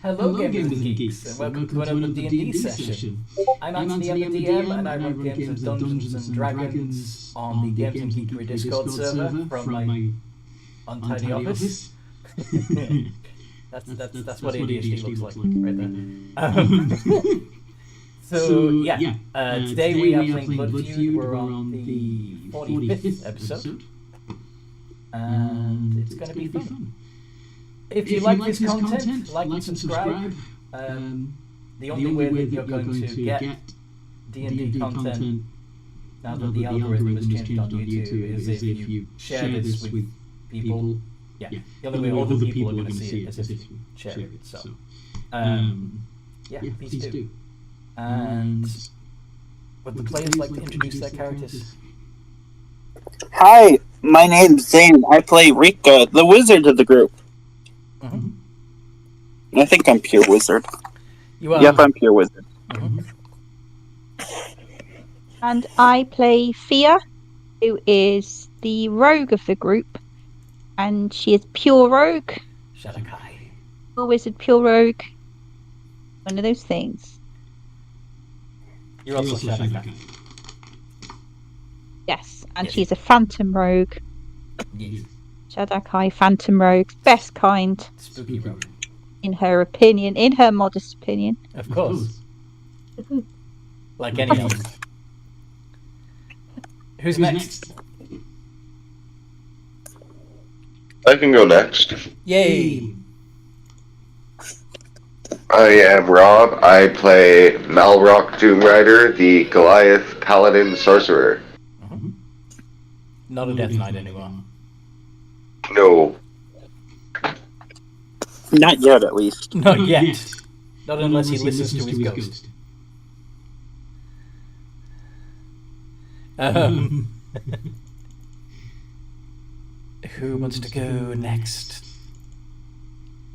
Hello, gamers and geeks, and welcome to another D&D session. I'm Anthony, I'm the DM, and I run games of Dungeons & Dragons on the Games and Geekery Discord server from my untidy office. That's what ADHD looks like right there. Today we are playing Blood Feud. We're on the 45th episode, and it's going to be fun. If you like this content, like and subscribe. The only way that you're going to get D&D content now that the algorithm has changed on YouTube is if you share this with people. Yeah, the only way other people are going to see it is if you share it. So, please do. And would the players like to introduce their characters? Hi, my name's Zane. I play Rika, the wizard of the group. Mm-hmm. I think I'm pure wizard. You are? Yep, I'm pure wizard. Mm-hmm. And I play Fia, who is the rogue of the group. And she is pure rogue. Shadakai. Pure wizard, pure rogue. One of those things. You're also Shadakai. Yes, and she's a phantom rogue. Yes. Shadakai, phantom rogue, best kind. Spooky rogue. In her opinion, in her modest opinion. Of course. Like any of them. Who's next? I can go next. Yay! I am Rob. I play Malrock Doom Rider, the Goliath Paladin Sorcerer. Not a Death Knight anymore. No. Not yet, at least. Not yet. Not unless he listens to his ghost. Who wants to go next?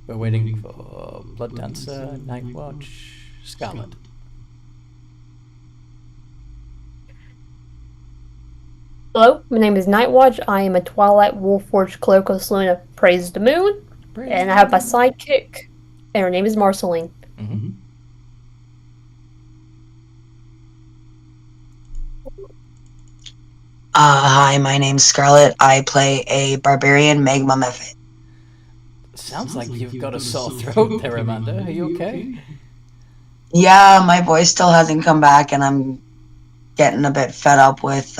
We're waiting for Blood Dancer, Night Watch, Scarlet. Hello, my name is Nightwatch. I am a Twilight Wolfforged Cloak of Selena Praise the Moon. And I have my sidekick, and her name is Marceline. Mm-hmm. Hi, my name's Scarlet. I play a barbarian magma method. Sounds like you've got a sore throat there, Amanda. Are you okay? Yeah, my voice still hasn't come back, and I'm getting a bit fed up with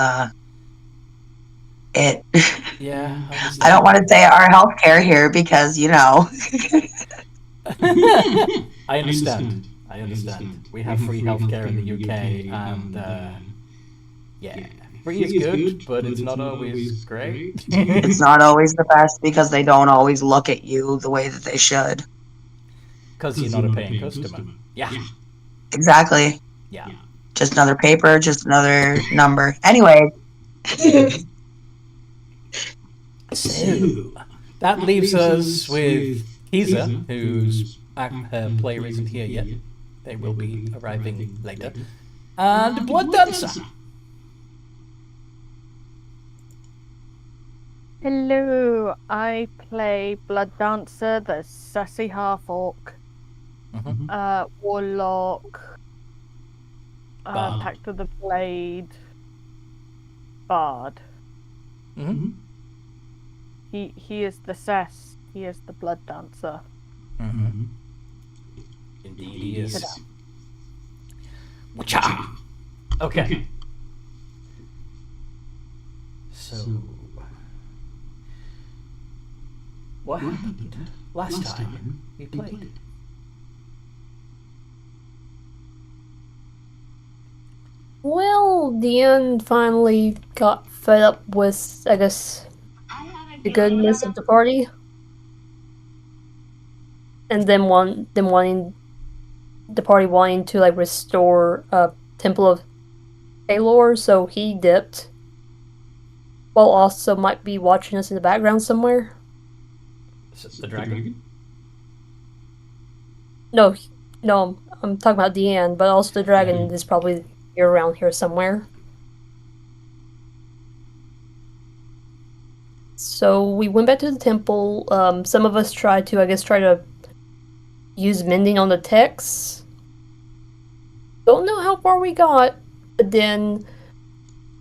it. Yeah. I don't want to say our healthcare here because, you know. I understand. We have free healthcare in the UK, and free is good, but it's not always great. It's not always the best because they don't always look at you the way that they should. Because you're not a paying customer. Yeah. Exactly. Yeah. Just another paper, just another number. Anyway. So, that leaves us with Kiza, whose her player isn't here yet. They will be arriving later. And Blood Dancer. Hello, I play Blood Dancer, the sassy half-orc, warlock, Pact of the Blade, bard. Mm-hmm. He is the sass, he is the Blood Dancer. Mm-hmm. Indeed he is. Wacha! Okay. So... what happened last time we played? Well, Deanne finally got fed up with, I guess, the goodness of the party. And then wanting the party wanting to like restore Temple of Aelor, so he dipped. While also might be watching us in the background somewhere. The dragon? No, I'm talking about Deanne, but also the dragon is probably around here somewhere. So we went back to the temple. Some of us tried to use mending on the text. Don't know how far we got, but then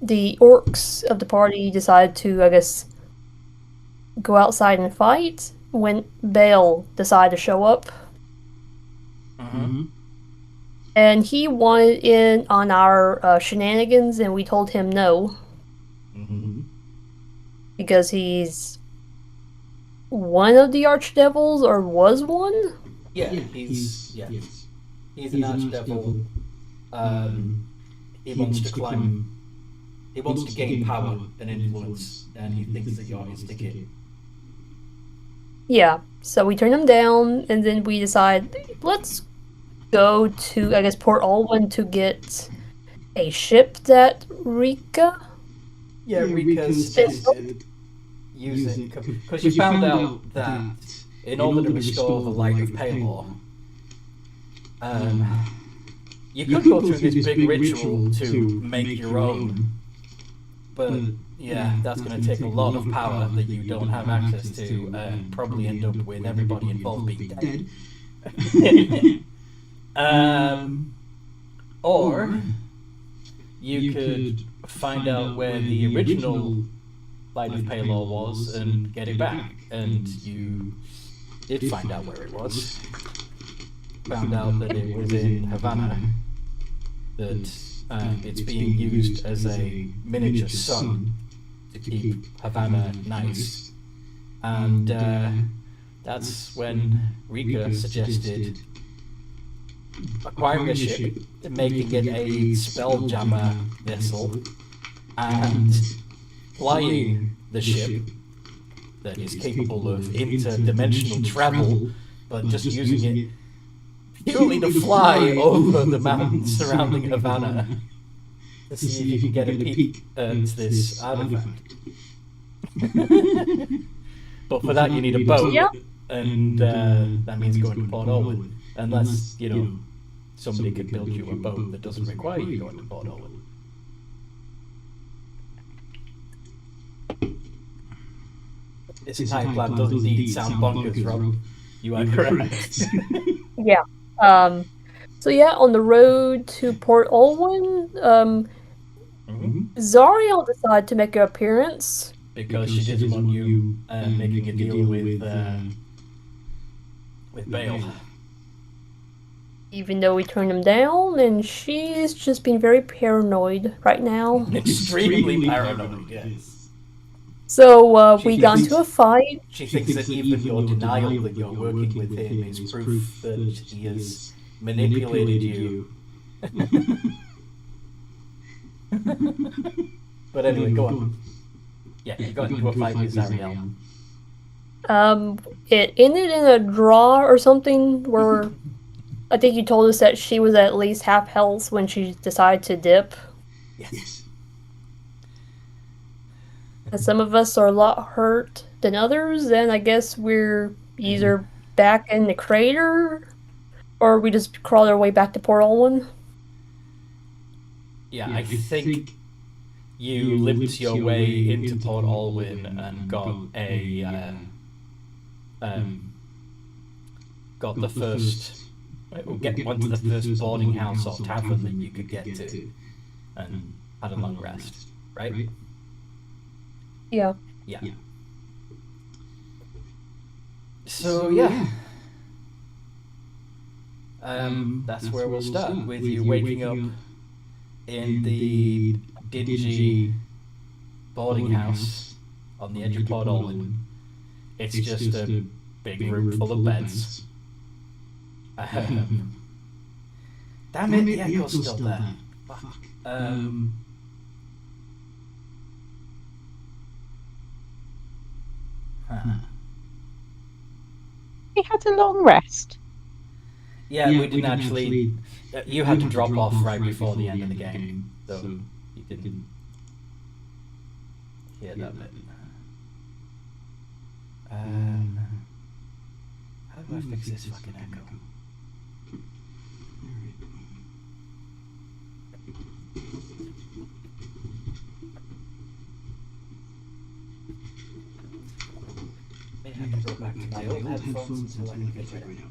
the orcs of the party decided to, I guess, go outside and fight when Bale decided to show up. And he wanted in on our shenanigans, and we told him no. Because he's one of the archdevils, or was one? Yeah, he's an archdevil. He wants to climb. He wants to gain power and influence, and he thinks that you're his ticket. Yeah, so we turned him down, and then we decide, let's go to, I guess, Port Alwin to get a ship that Rika... Yeah, Rika suggested using... Because you found out that in order to restore the light of Palor, you could go through this big ritual to make your own, but yeah, that's going to take a lot of power that you don't have access to, and probably end up with everybody involved being dead. Or you could find out where the original Light of Palor was and get it back, and you did find out where it was. Found out that it was in Havana, that it's being used as a miniature sun to keep Havana nice, and that's when Rika suggested acquiring a ship, making it a spelljammer vessel, and flying the ship that is capable of interdimensional travel, but just using it purely to fly over the mountains surrounding Havana to see if you can get a peek at this artifact. But for that you need a boat, and that means going to Port Alwin, unless, you know, somebody could build you a boat that doesn't require you going to Port Alwin. This entire plan does indeed sound bonkers, Rob. You are correct. Yeah. So yeah, on the road to Port Alwin, Zariel decided to make her appearance. Because she didn't want you making a deal with Bale. Even though we turned him down, and she's just being very paranoid right now. Extremely paranoid, yes. So we got into a fight. She thinks that even your denial that you're working with him is proof that he has manipulated you. But anyway, go on. Yeah, you got into a fight with Zariel. It ended in a draw or something, where I think you told us that she was at least half health when she decided to dip. Yes. And some of us are a lot hurt than others, and I guess we're either back in the crater, or we just crawled our way back to Port Alwin. Yeah, I think you limped your way into Port Alwin and got the first... went to the first boarding house or tavern that you could get to, and had a long rest, right? Yeah. Yeah. So yeah, that's where we'll start, with you waking up in the dingy boarding house on the edge of Port Alwin. It's just a big room full of beds. Damn it, the echo's still there. Fuck. We had a long rest. Yeah, we didn't actually... you had to drop off right before the end of the game, so you didn't hear that bit. How do I fix this fucking echo? I have to go back to my old headphones until I can figure it out.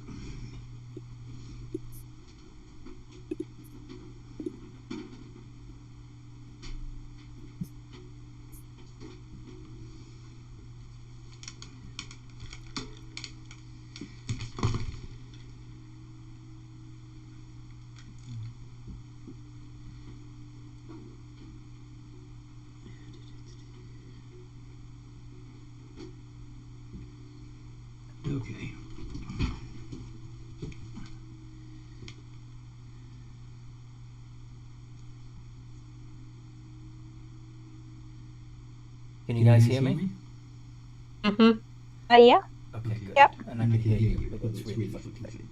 Can you guys hear me? Mm-hmm. Yeah. Okay, good. Yep. And I can hear you, but it's really fucking faint.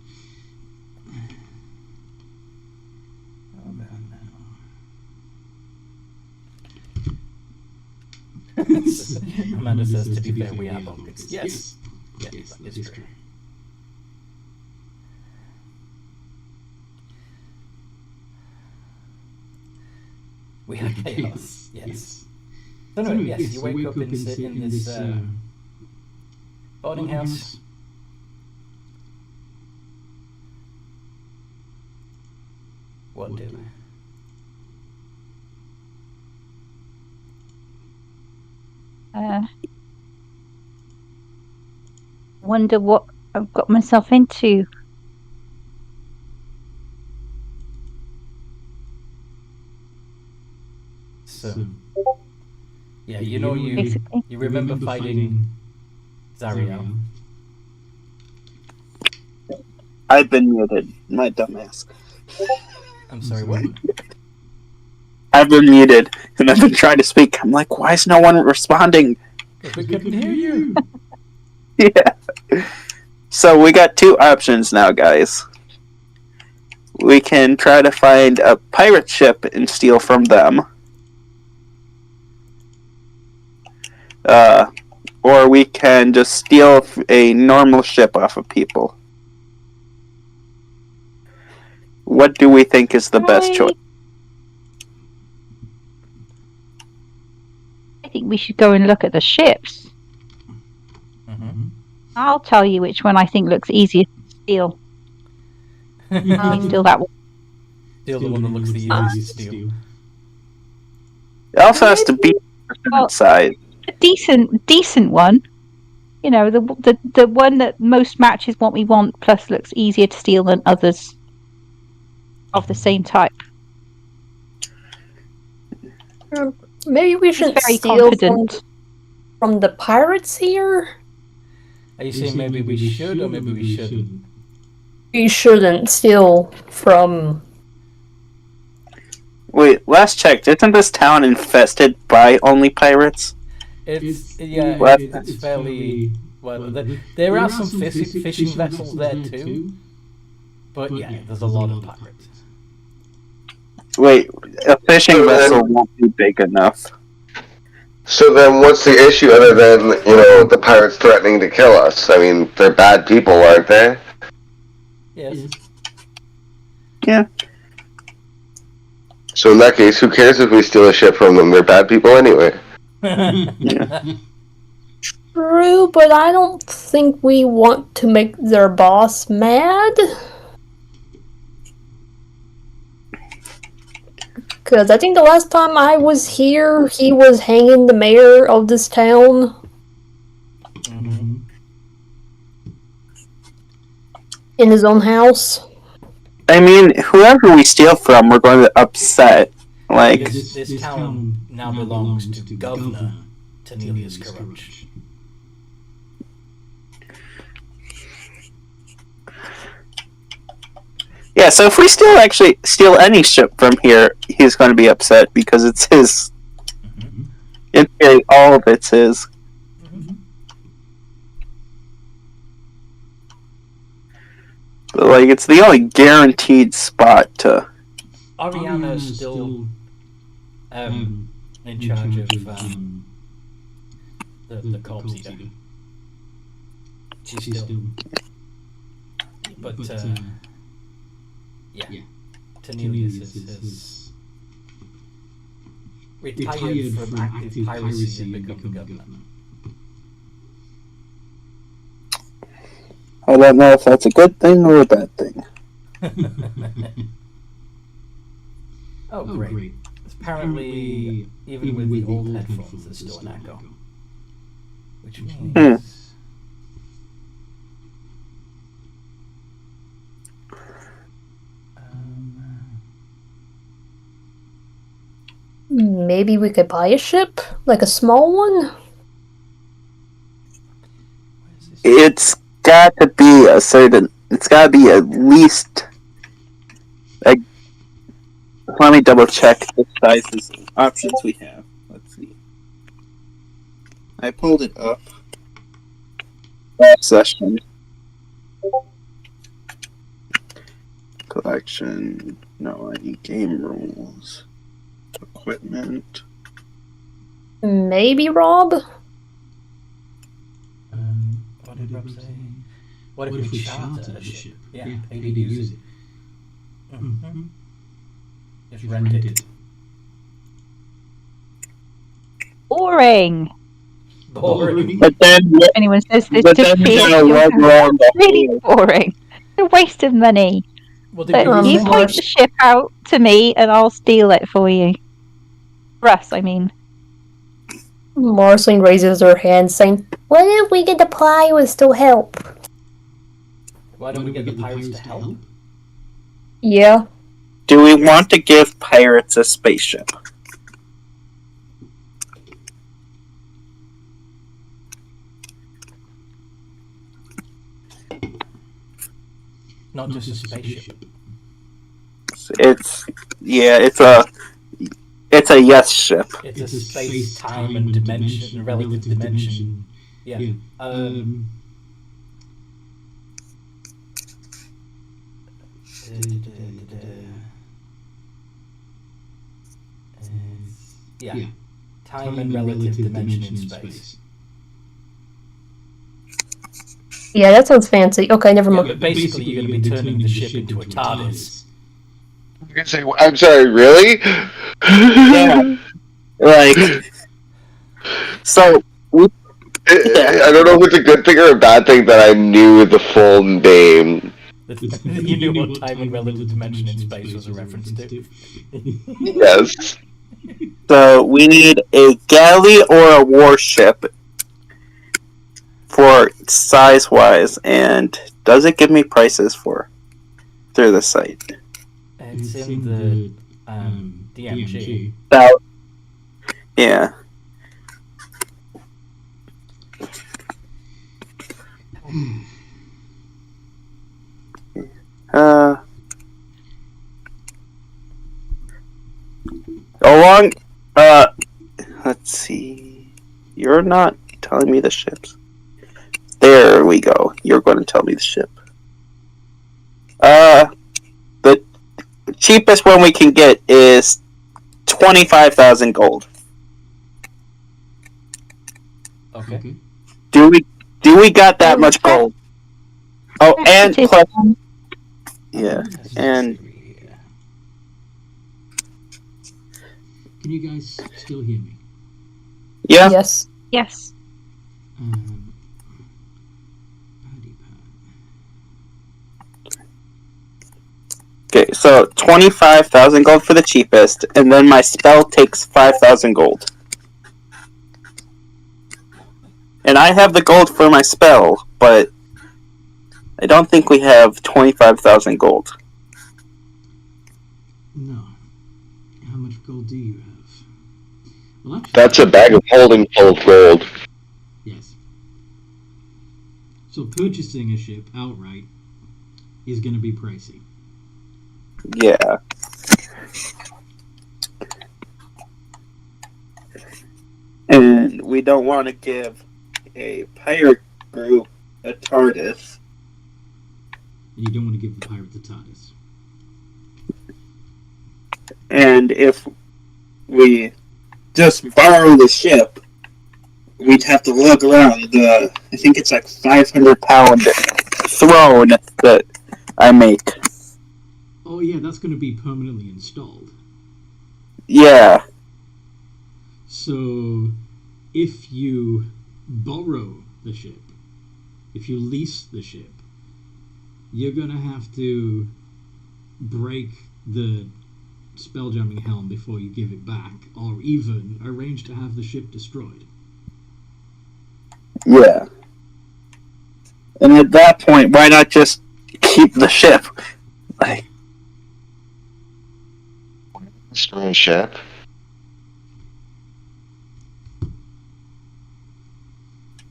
Oh, man, no. Amanda says, to be fair, we are optics. Yes. Yes, that is true. We are chaos. Yes. So anyway, yes, you wake up in this boarding house. What do? Wonder what I've got myself into. So, yeah, you know, Basically. you remember fighting Zariel. I've been muted, my dumbass. I'm sorry, what? I've been muted, and I've been trying to speak. I'm like, why is no one responding? Because we couldn't hear you. Yeah. So we got two options now, guys. We can try to find a pirate ship and steal from them. Or we can just steal a normal ship off of people. What do we think is the best choice? I think we should go and look at the ships. Mm-hmm. I'll tell you which one I think looks easier to steal. Steal that one. Steal the one that looks the easiest to steal. It also has to be Well, size. A decent one. You know, the one that most matches what we want, plus looks easier to steal than others of the same type. Maybe we should Very steal confident. from the pirates here? Are you saying maybe we should or maybe we shouldn't? We shouldn't steal from... Wait, last checked, isn't this town infested by only pirates? It's fairly well. There are some fishing vessels there too, but yeah, there's a lot of pirates. Wait, a fishing vessel won't be big enough. So then what's the issue other than, the pirates threatening to kill us? I mean, they're bad people, aren't they? Yes. Yeah. So in that case, who cares if we steal a ship from them? They're bad people anyway. Yeah. True, but I don't think we want to make their boss mad. Because I think the last time I was here, he was hanging the mayor of this town. Mm-hmm. In his own house. I mean, whoever we steal from, we're going to upset. Like, this town now belongs to Governor Tenelius Courage. yeah, so if we steal any ship from here, he's going to be upset because it's his. Mm-hmm. In theory, all of it's his. Mm-hmm. But, like, it's the only guaranteed spot to... Ariana is still in charge of the corpse eater. She's still... But, yeah. Tenelius has retired from active piracy and become governor. I don't know if that's a good thing or a bad thing. Oh, great. Apparently, even with the old headphones, there's still an echo. Which means... Maybe we could buy a ship? Like a small one? It's got got to be a certain. It's got to be at least. Let me double check the sizes and options we have. Let's see. I pulled it up last session. Collection. No, I need game rules. Equipment. Maybe Rob? What did Rob say? What if we charter the ship? Yeah, pay to use it. Mm-hmm. Just rent it. Boring. Boring. But then, Anyone says this but to then feel you gotta lug around the really whole- boring. A waste of money. What did But we you say? point the ship out to me and I'll steal it for you. Russ, I mean. Marceline raises her hand saying, what if we get the pirates to help? Why don't we get the pirates to help? Yeah. Do we want to give pirates a spaceship? Not just a spaceship. It's a yes ship. It's a space, time, and dimension, relative dimension. Yeah. Yeah. Time and relative dimension in space. Yeah, that sounds fancy. Okay, never mind. But basically, you're going to be turning the ship into a TARDIS. I was gonna say, I'm sorry, really? Yeah. Like, so I don't know if it's a good thing or a bad thing that I knew the full name. You knew what time and relative dimension in space was a reference to. Yes. So we need a galley or a warship for size-wise, and does it give me prices through the site? It's in the DMG. Yeah. Let's see. You're not telling me the ships. There we go. You're going to tell me the ship. The cheapest one we can get is 25,000 gold. Okay. Do we got that much gold? Oh, and plus, yeah, and can you guys still hear me? yeah. Yes. Yes. Okay, so 25,000 gold for the cheapest, and then my spell takes 5,000 gold. And I have the gold for my spell, but I don't think we have 25,000 gold. No. How much gold do you have? Well, actually, That's a bag of holding full of gold. yes. So purchasing a ship outright is going to be pricey. Yeah. And we don't want to give a pirate group a TARDIS. And you don't want to give the pirate the TARDIS. And if we just borrow the ship, we'd have to lug around the, I think it's like 500-pound throne that I make. Oh yeah, that's going to be permanently installed. Yeah. So, if you borrow the ship, if you lease the ship, you're going to have to break the spelljamming helm before you give it back, or even arrange to have the ship destroyed. Yeah. And at that point, why not just keep the ship? Like, Destroy a ship.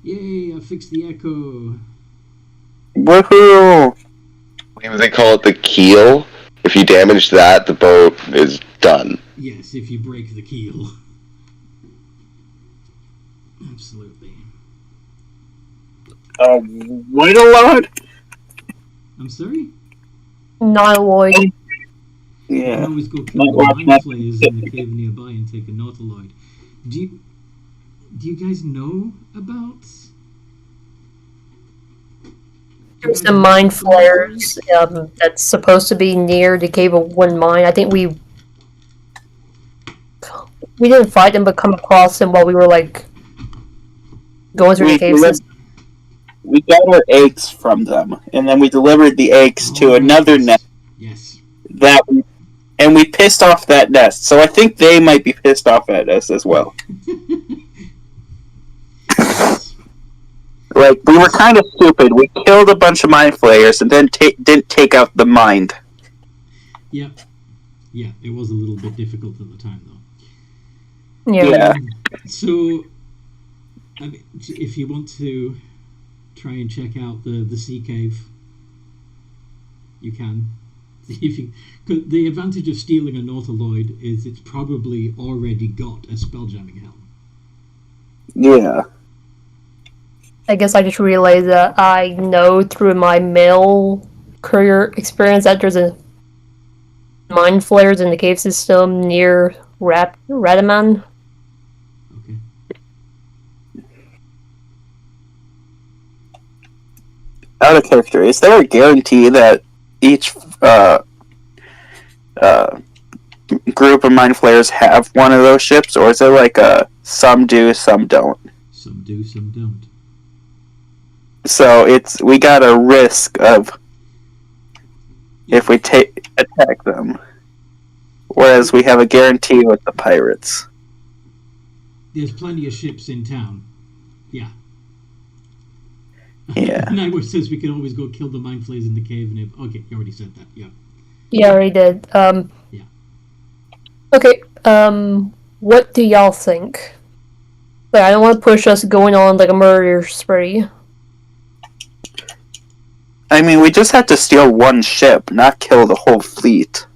Yay, I fixed the echo. Woohoo! They call it the keel. If you damage that, the boat is done. Yes, if you break the keel. Absolutely. Wait a lot? I'm sorry? Niloid. You Yeah. can always go kill the mind flayers in the cave nearby and take a nautiloid. Do you guys know about? There's some mind flayers that's supposed to be near the Cave of One Mind. I think we didn't fight them, but come across them while we were like going through the cave system. We got our eggs from them, and then we delivered the eggs to another nest. Yes. And we pissed off that nest. So I think they might be pissed off at us as well. Like, we were kind of stupid. We killed a bunch of mind flayers and then didn't take out the mind. Yeah. Yeah, it was a little bit difficult at the time, though. Yeah. So, I mean, if you want to try and check out the sea cave, you can. The advantage of stealing a nautiloid is it's probably already got a spelljamming helm. Yeah. I guess I just realized that I know through my mail courier experience that there's a mind flayers in the cave system near Radaman. Okay. Out of character, is there a guarantee that each group of mind flayers have one of those ships, or is it like some do, some don't? Some do, some don't. So we got a risk of if we attack them, whereas we have a guarantee with the pirates. There's plenty of ships in town. Yeah. Yeah. Nightwatch says we can always go kill the mind flayers in the cave. And okay, you already said that. Yeah. Yeah, I already did. Yeah. Okay. What do y'all think? Like, I don't want to push us going on like a murder spree. I mean, we just had to steal one ship, not kill the whole fleet.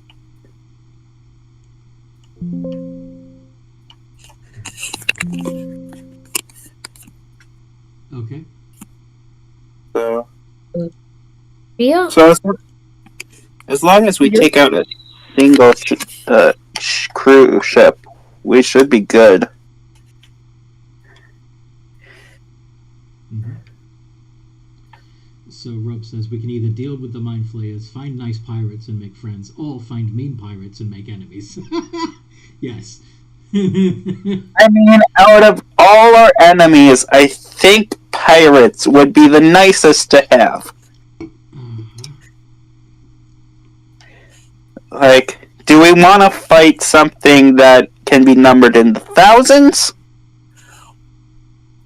Okay. So, Yeah. so as long as we take out a single crew ship, we should be good. Mm-hmm. So Rob says we can either deal with the mind flayers, find nice pirates and make friends, or find mean pirates and make enemies. Yes. I mean, out of all our enemies, I think pirates would be the nicest to have. Like, do we want to fight something that can be numbered in the thousands?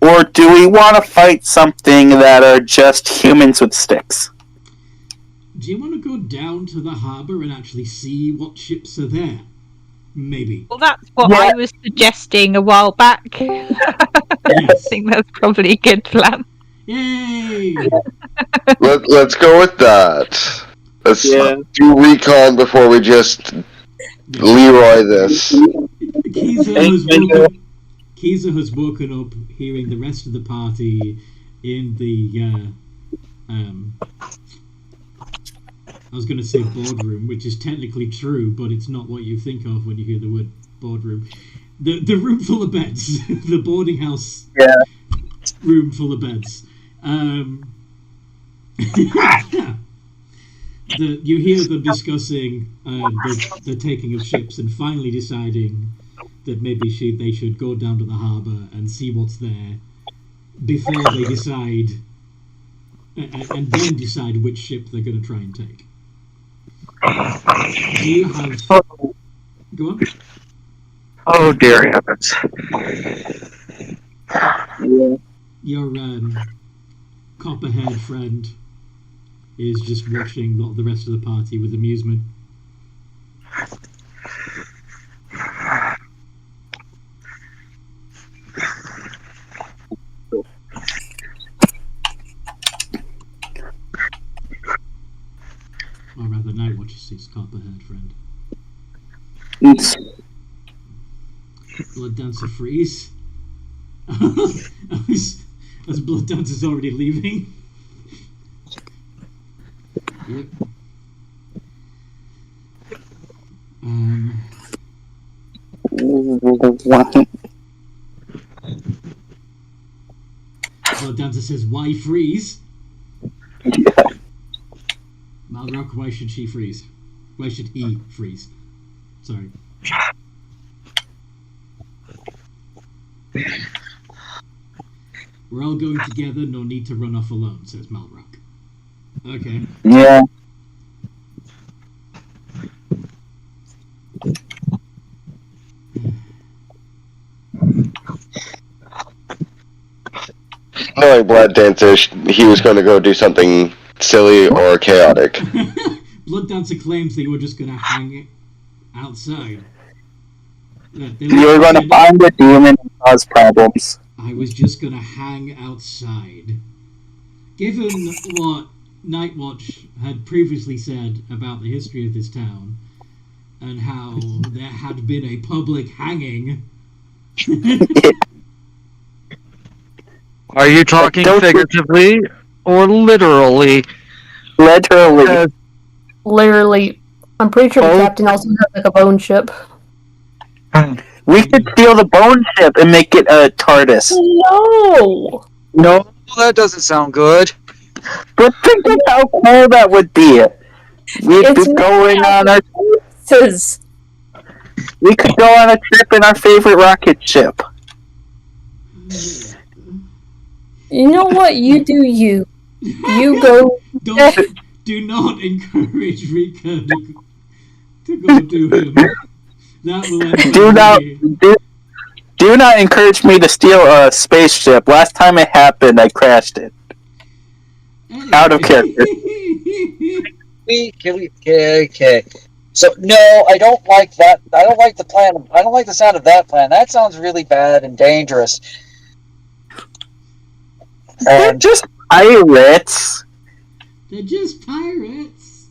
Or do we want to fight something that are just humans with sticks? Do you want to go down to the harbour and actually see what ships are there? Maybe. Well, that's what I was suggesting a while back. I think that's probably a good plan. Yay! Let's go with that. Let's do recon before we just Leroy this. Kiza has woken up hearing the rest of the party in the I was going to say boardroom, which is technically true, but it's not what you think of when you hear the word boardroom. The room full of beds, the boarding house room full of beds. You hear them discussing the taking of ships and finally deciding that maybe they should go down to the harbour and see what's there before they decide, and then decide which ship they're going to try and take. Do you have... Go on. Oh, dear heavens. Your copperhead friend is just watching the rest of the party with amusement. Or rather, Night Watch sees Copperhead, friend. Blood Dancer freeze. As Blood Dancer's already leaving. Yep. Blood Dancer says, "Why freeze?" Yeah. Malrock, why should she freeze? Why should he freeze? Sorry. We're all going together, no need to run off alone, says Malrock. Okay. Yeah. Knowing Blood Dancer, he was going to go do something silly or chaotic. Blood Dancer claims they were just going to hang it outside. You were going to find the demon and cause problems. I was just going to hang outside. Given what Nightwatch had previously said about the history of this town, and how there had been a public hanging... Are you talking figuratively or literally? Literally. Literally. I'm pretty sure the captain also has like a bone ship. We could steal the bone ship and make it a TARDIS. No! No, that doesn't sound good. But think of how cool that would be. We'd be going on a... We could go on a trip in our favorite rocket ship. You know what? You do you. You go... Do not encourage Rika to go do him. That will end do not encourage me to steal a spaceship. Last time it happened, I crashed it. Out of character. Okay. So, no, I don't like that. I don't like the plan. I don't like the sound of that plan. That sounds really bad and dangerous. They're just pirates. They're just pirates.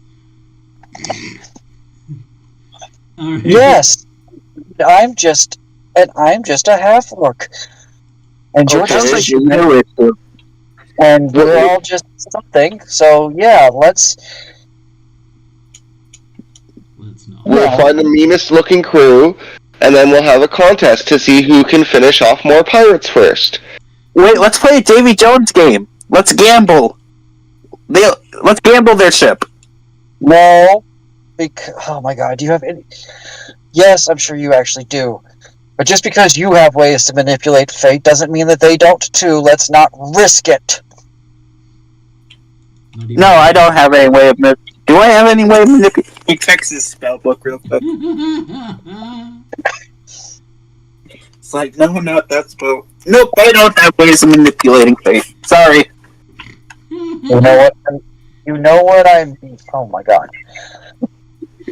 All right. Yes. I'm just a half-orc. And you're just a and we're all just something. So, yeah, let's not. We'll find the meanest-looking crew, and then we'll have a contest to see who can finish off more pirates first. Wait, let's play a Davy Jones game. Let's gamble. Let's gamble their ship. No. Oh my god, do you have any... Yes, I'm sure you actually do. But just because you have ways to manipulate fate doesn't mean that they don't too. Let's not risk it. No, I don't have any way of... Do I have any way of manipulating... He checks his spell book real quick. It's like, no, not that spell. Nope, I don't have ways of manipulating fate. Sorry. You know what I'm... Oh my god.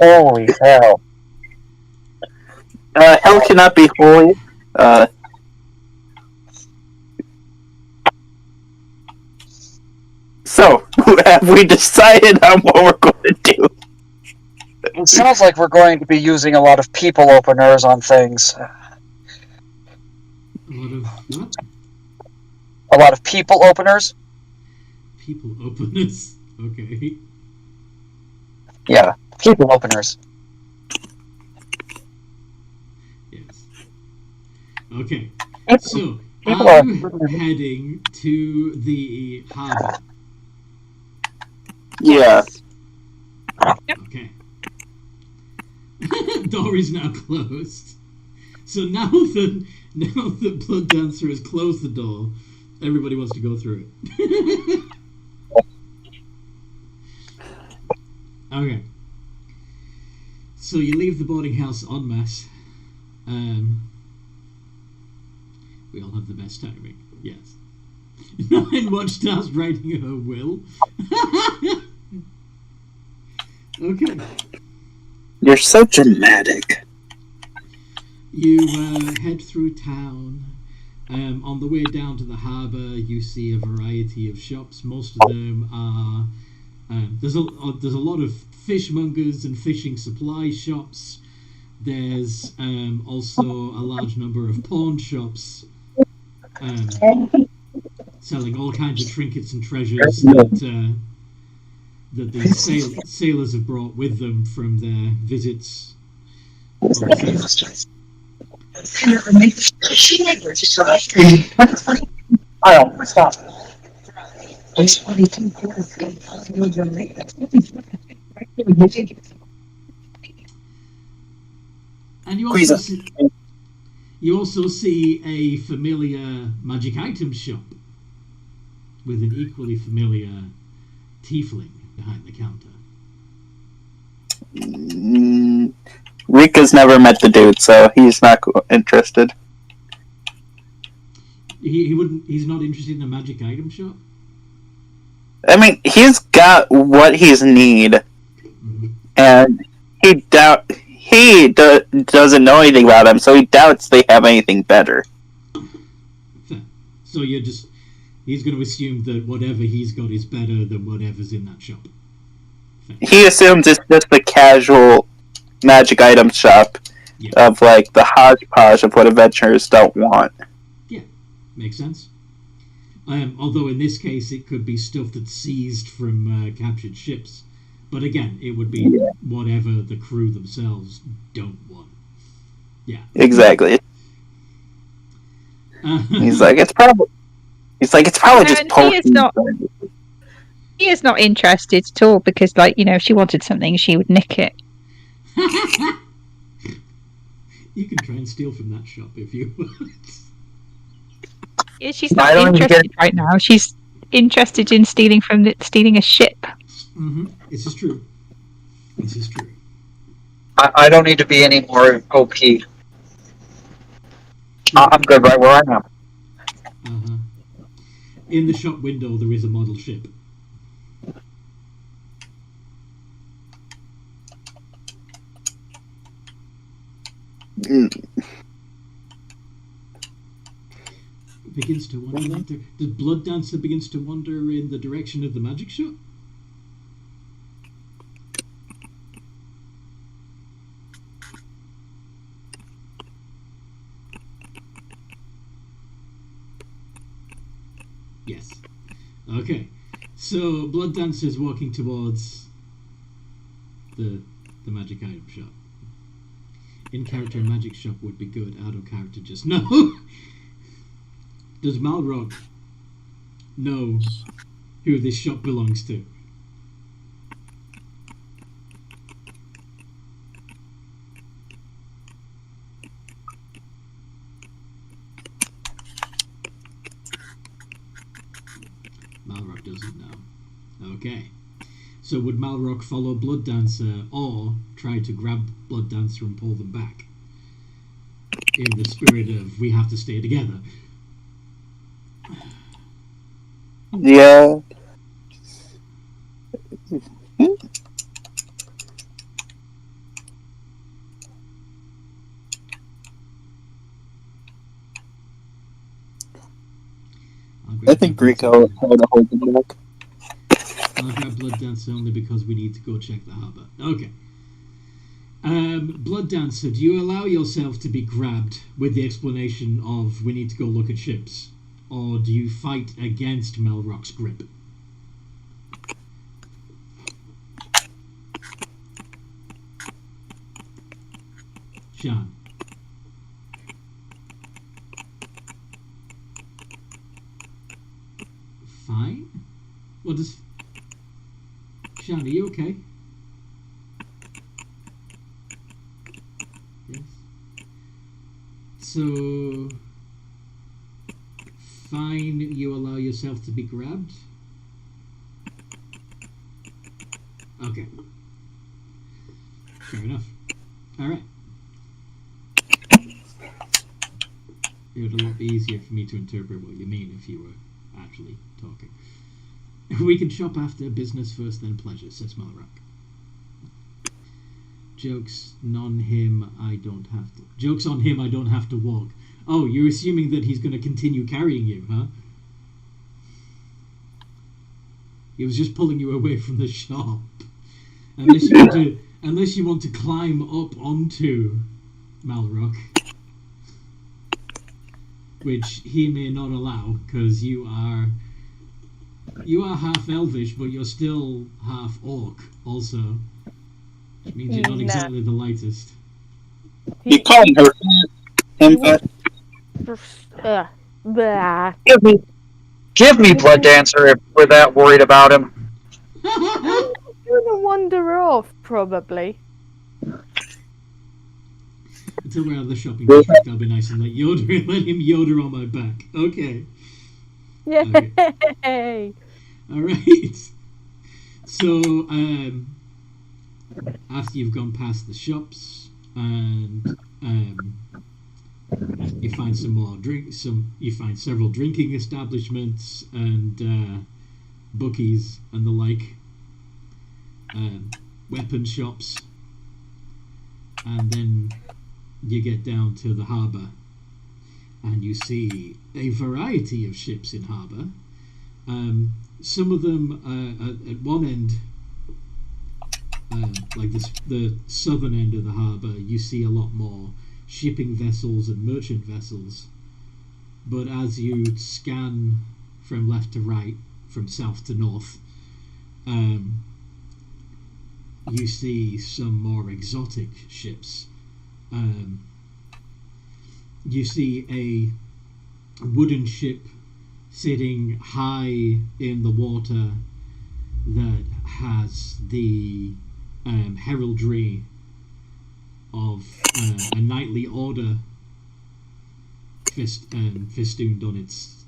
Holy hell. Hell cannot be holy. So, have we decided on what we're going to do? It sounds like we're going to be using a lot of people openers on things. What? A lot of people openers? People openers? Okay. Yeah, people openers. Yes. Okay. So, People are are you heading to the harbor? Yeah. Okay. Door is now closed. So now that Blood Dancer has closed the door, everybody wants to go through it. Okay. So you leave the boarding house en masse. We all have the best timing. Yes. 9 Watchstars writing her will. Okay. You're so dramatic. You head through town. On the way down to the harbour, you see a variety of shops. Most of them are... there's a lot of fishmongers and fishing supply shops. There's also a large number of pawn shops selling all kinds of trinkets and treasures that the sailors have brought with them from their visits overseas. Kyle, stop. And you also see a familiar magic item shop with an equally familiar tiefling behind the counter. Rika's never met the dude, so he's not interested. He wouldn't. He's not interested in a magic item shop. I mean, he's got what he's need, and he doesn't know anything about them, so he doubts they have anything better. Fair. So he's going to assume that whatever he's got is better than whatever's in that shop. Fair. He assumes it's just a casual magic item shop of like the hodgepodge of what adventurers don't want. Yeah, makes sense. Although in this case it could be stuff that's seized from captured ships. But again, it would be whatever the crew themselves don't want. Yeah. Exactly. He's like, it's probably just He is not interested at all because, like, you know, if she wanted something, she would nick it. You can try and steal from that shop if you want. Yeah, she's not interested right now. She's interested in stealing a ship. Mm-hmm. This is true. This is true. I don't need to be any more OP. I'm good right where I am. Uh-huh. In the shop window, there is a model ship. Begins to wander. The Blood Dancer begins to wander in the direction of the magic shop. Yes. Okay. So Blood Dancer is walking towards the magic item shop. In character magic shop would be good. Out of character just no. Does Malrock know who this shop belongs to? Malrock doesn't know. Okay. So would Malrock follow Blood Dancer or try to grab Blood Dancer and pull them back? In the spirit of, we have to stay together. Yeah. I think Rico had a hold of it. I'll grab Blood Dancer only because we need to go check the harbour. Okay. Blood Dancer, do you allow yourself to be grabbed with the explanation of we need to go look at ships? Or do you fight against Malrock's grip? Sean. Fine? What does... Sean, are you okay? Yes. So... Fine, you allow yourself to be grabbed? Okay. Fair enough. Alright. It would a lot be easier for me to interpret what you mean if you were actually talking. We can shop after business first, then pleasure, says Malrock. Jokes on him, I don't have to... Jokes on him, I don't have to walk. Oh, you're assuming that he's going to continue carrying you, huh? He was just pulling you away from the shop. Unless you want to climb up onto Malrock, which he may not allow, because you are half elvish, but you're still half orc. Also, it means you're not exactly the lightest. You calling her him? Give me Blood Dancer if we're that worried about him. Gonna wander off, probably. Until we're out of the shopping district, I'll be nice and let him Yoda on my back. Okay. Yay! Okay. All right. So, after you've gone past the shops and you find some more you find several drinking establishments and bookies and the like, weapon shops, and then you get down to the harbour and you see a variety of ships in harbour. Some of them at one end, like the southern end of the harbour, you see a lot more shipping vessels and merchant vessels. But as you scan from left to right, from south to north, you see some more exotic ships. You see a wooden ship sitting high in the water that has the heraldry of a knightly order festooned on its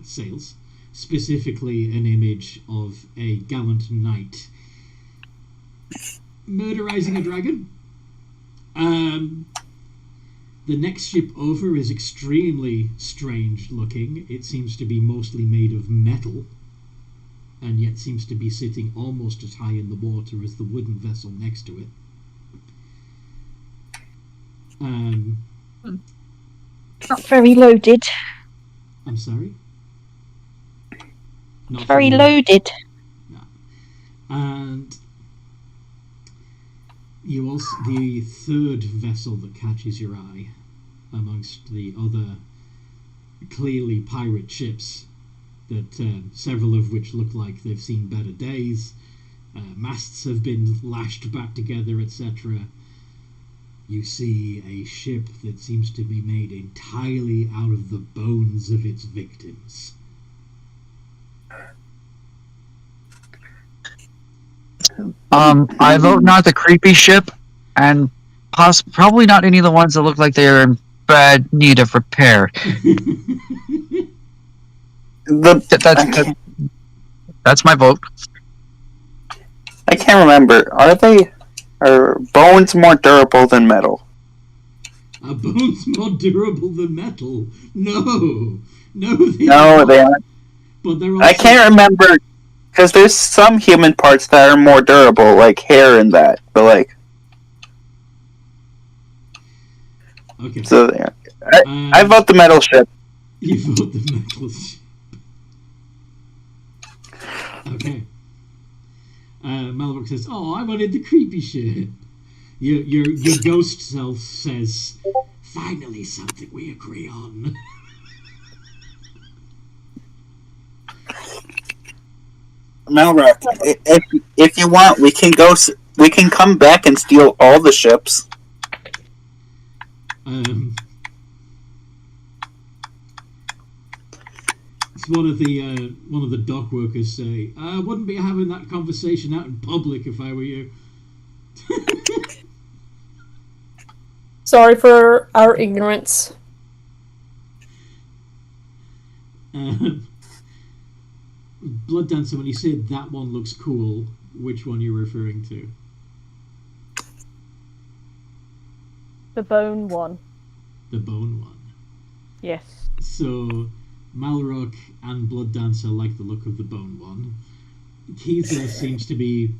sails, specifically an image of a gallant knight murderizing a dragon. The next ship over is extremely strange looking. It seems to be mostly made of metal, and yet seems to be sitting almost as high in the water as the wooden vessel next to it. Not very loaded. I'm sorry? Not Very loaded. No. And you also, the third vessel that catches your eye amongst the other clearly pirate ships, that several of which look like they've seen better days, masts have been lashed back together, etc. You see a ship that seems to be made entirely out of the bones of its victims. I vote not the creepy ship, and probably not any of the ones that look like they are in bad need of repair. That's my vote. I can't remember. Are bones more durable than metal? Are bones more durable than metal? No, they aren't. But they're also... I can't remember, because there's some human parts that are more durable, like hair and that. But like, okay. So yeah, I vote the metal ship. You vote the metal ship. Okay. Malrock says, "Oh, I wanted the creepy ship." Your ghost self says, "Finally, something we agree on." Malrock, if you want, we can come back and steal all the ships. It's one of the dock workers say, "I wouldn't be having that conversation out in public if I were you." Sorry for our ignorance. Blood Dancer, when you said that one looks cool, which one are you referring to? The bone one. The bone one. Yes. So, Malrock and Blood Dancer like the look of the bone one. Keitha seems to be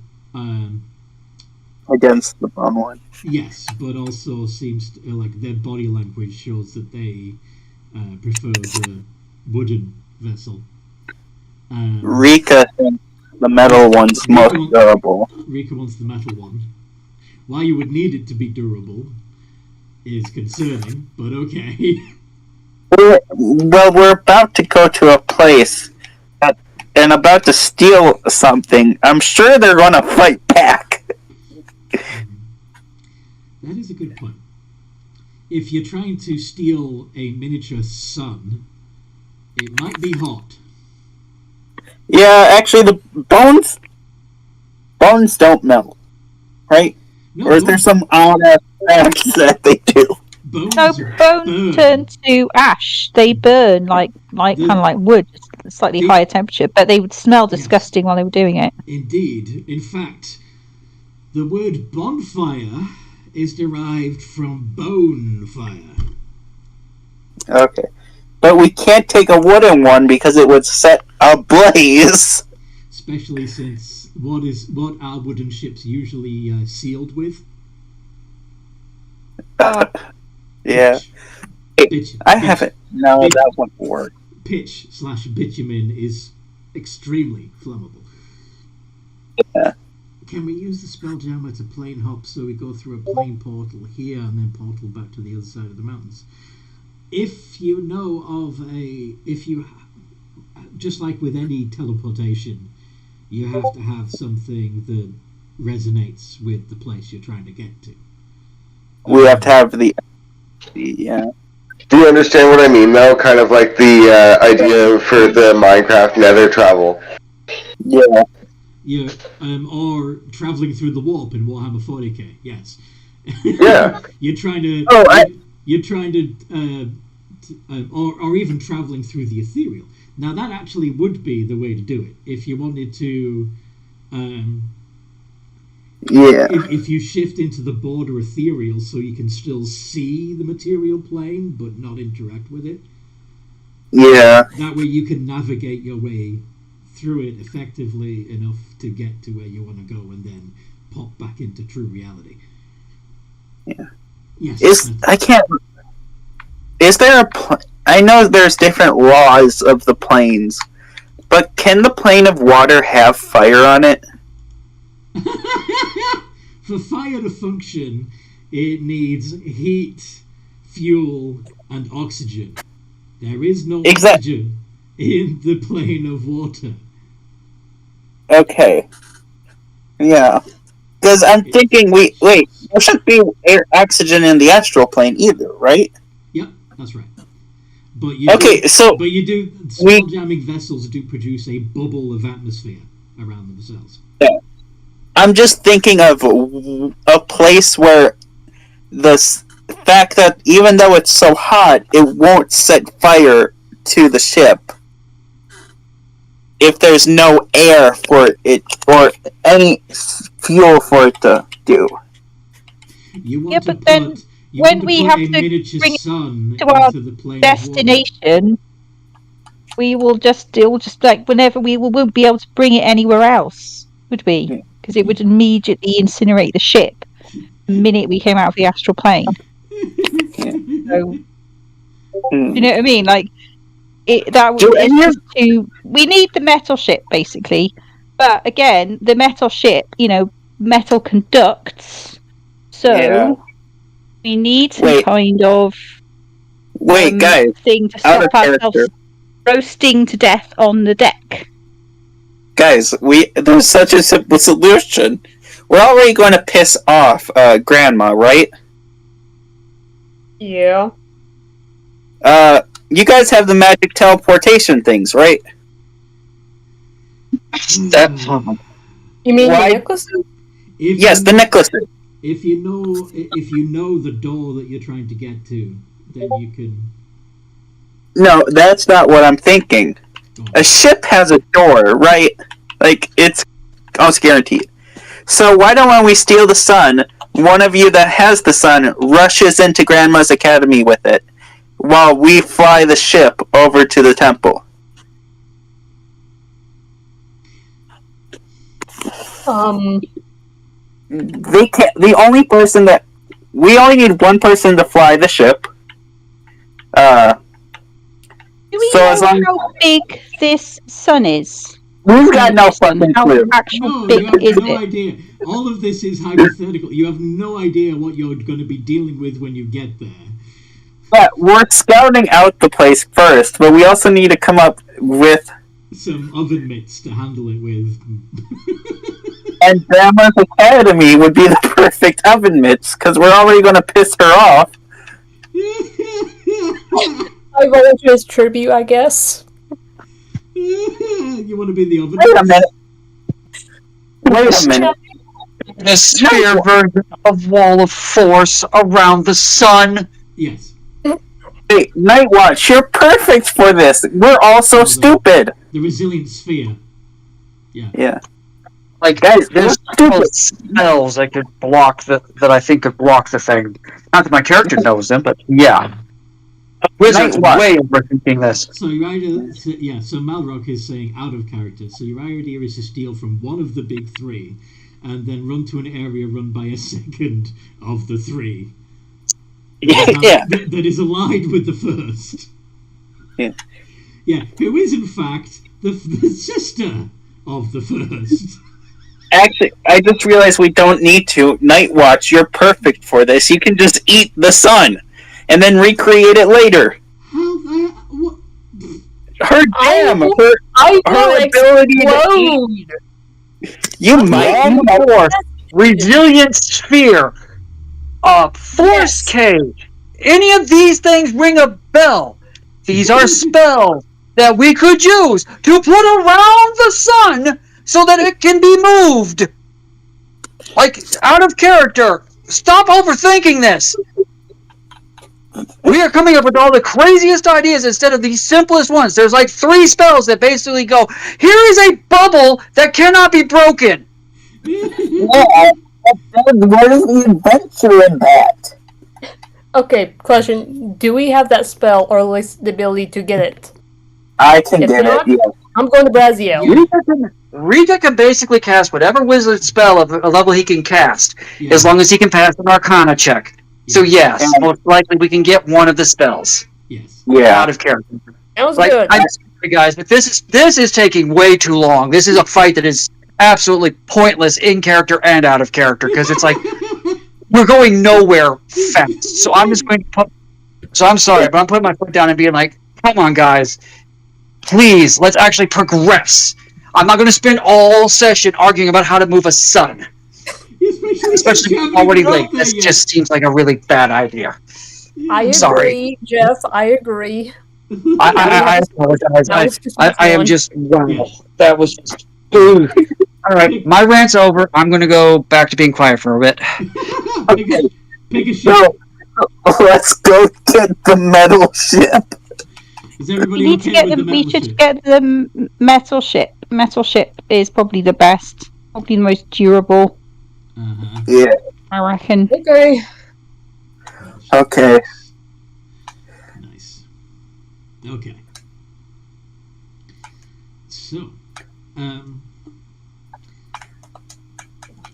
against the bone one. Yes, but also seems to, like, their body language shows that they prefer the wooden vessel. Rika the metal one's most durable. Rika wants the metal one. Why you would need it to be durable is concerning, but okay. We're about to go to a place and about to steal something. I'm sure they're going to fight back. That is a good point. If you're trying to steal a miniature sun, it might be hot. Yeah, actually, the bones don't melt, right? No, or is there some odd aspect that they do? Bones No, bones turn to ash. They burn like kind of like wood, slightly higher temperature, but they would smell disgusting while they were doing it. Indeed. In fact, the word bonfire is derived from bone fire. Okay. But we can't take a wooden one because it would set ablaze. Especially since what are wooden ships usually sealed with? Yeah. I haven't. No, that won't work. Pitch/bitumen is extremely flammable. Yeah. Can we use the spelljammer to plane hop so we go through a plane portal here and then portal back to the other side of the mountains? If you know of just like with any teleportation, you have to have something that resonates with the place you're trying to get to. We have to have yeah. Do you understand what I mean, though? Kind of like the idea for the Minecraft nether travel. Yeah. Yeah, or traveling through the warp in Warhammer 40k. Yes. Yeah. You're trying to. You're trying to, or even traveling through the ethereal. Now that actually would be the way to do it if you wanted to. Yeah. If you shift into the border ethereal, so you can still see the material plane but not interact with it. Yeah. That way you can navigate your way through it effectively enough to get to where you want to go and then pop back into true reality. Yeah. Yes. Is there I know there's different laws of the planes, but can the plane of water have fire on it? For fire to function, it needs heat, fuel, and oxygen. There is no oxygen in the plane of water. Okay. Yeah. Because I'm thinking, there shouldn't be oxygen in the astral plane either, right? Yep, that's right. But small jamming vessels do produce a bubble of atmosphere around themselves. Yeah. I'm just thinking of a place where the fact that even though it's so hot, it won't set fire to the ship if there's no air for it or any fuel for it to do. But then when we have to bring it to our destination, it will just like whenever we won't be able to bring it anywhere else, would we? Because it would immediately incinerate the ship the minute we came out of the astral plane. So, you know what I mean? Like we need the metal ship basically, but again, the metal ship, metal conducts, so we need some kind of guys, thing to stop ourselves roasting to death on the deck. Guys, there's such a simple solution. We're already going to piss off Grandma, right? Yeah. You guys have the magic teleportation things, right? You mean the necklaces? Yes, the necklaces. If you know the door that you're trying to get to, then you can. No, that's not what I'm thinking. A ship has a door, right? Like, it's almost guaranteed. So why don't when we steal the sun, one of you that has the sun rushes into Grandma's academy with it, while we fly the ship over to the temple? They can't. The only person that we only need one person to fly the ship. Do we know how big this sun is? We've got no fucking How clue. actual No, big you have is no it? idea. All of this is hypothetical. You have no idea what you're going to be dealing with when you get there. Yeah, we're scouting out the place first, but we also need to come up with. Some oven mitts to handle it with. And Grandma's Academy would be the perfect oven mitts, because we're already going to piss her off. I volunteer as tribute, I guess. You want to be the oven Wait a mitts? minute. Wait a minute. The sphere version of Wall of Force around the sun. Yes. Hey, Nightwatch, you're perfect for this. We're all so stupid. The resilient sphere. Yeah. Like, Guys, they're there's stupid. spells that could block that I think could block the thing. Not that my character knows them, but yeah. Wizard's Nightwatch. way overthinking this. So so Malrock is saying out of character. So your idea is to steal from one of the big three, and then run to an area run by a second of the three. Yeah. That is allied with the first. Yeah. Yeah, who is in fact the sister of the first. Actually, I just realized we don't need to. Nightwatch, you're perfect for this. You can just eat the sun, and then recreate it later. What? Her damn, I her will ability to explode! eat. You might. Force, resilient sphere, force cage. Any of these things ring a bell. These are spells that we could use to put around the sun so that it can be moved. Like, out of character. Stop overthinking this. We are coming up with all the craziest ideas instead of the simplest ones. There's like 3 spells that basically go, here is a bubble that cannot be broken. What is the adventure in that? Okay, question. Do we have that spell, or at least the ability to get it? I can If get not, it. Yeah. I'm going to Braziel. Rita can basically cast whatever wizard spell of a level he can cast, as long as he can pass an Arcana check. So yes, most likely we can get one of the spells. Yes. Yeah. Out of character. Sounds Like, good. I'm sorry, guys, but this is taking way too long. This is a fight that is absolutely pointless in character and out of character, because it's like we're going nowhere fast. So I'm just going to put. So I'm sorry, but I'm putting my foot down and being like, "Come on, guys, please, let's actually progress." I'm not going to spend all session arguing about how to move a sun, especially when it's already late. This just seems like a really bad idea. I agree, Sorry. Jeff. I agree. I apologize. I am just wow. That was just. Ooh. All right, my rant's over. I'm going to go back to being quiet for a bit. Pick a ship. So, let's go get the metal ship. Is everybody We need to okay get with them. the We metal should ship? get the metal ship. Metal ship is probably the best. Probably the most durable. Uh-huh. Yeah. I reckon. Okay. Okay. Nice. Okay. So,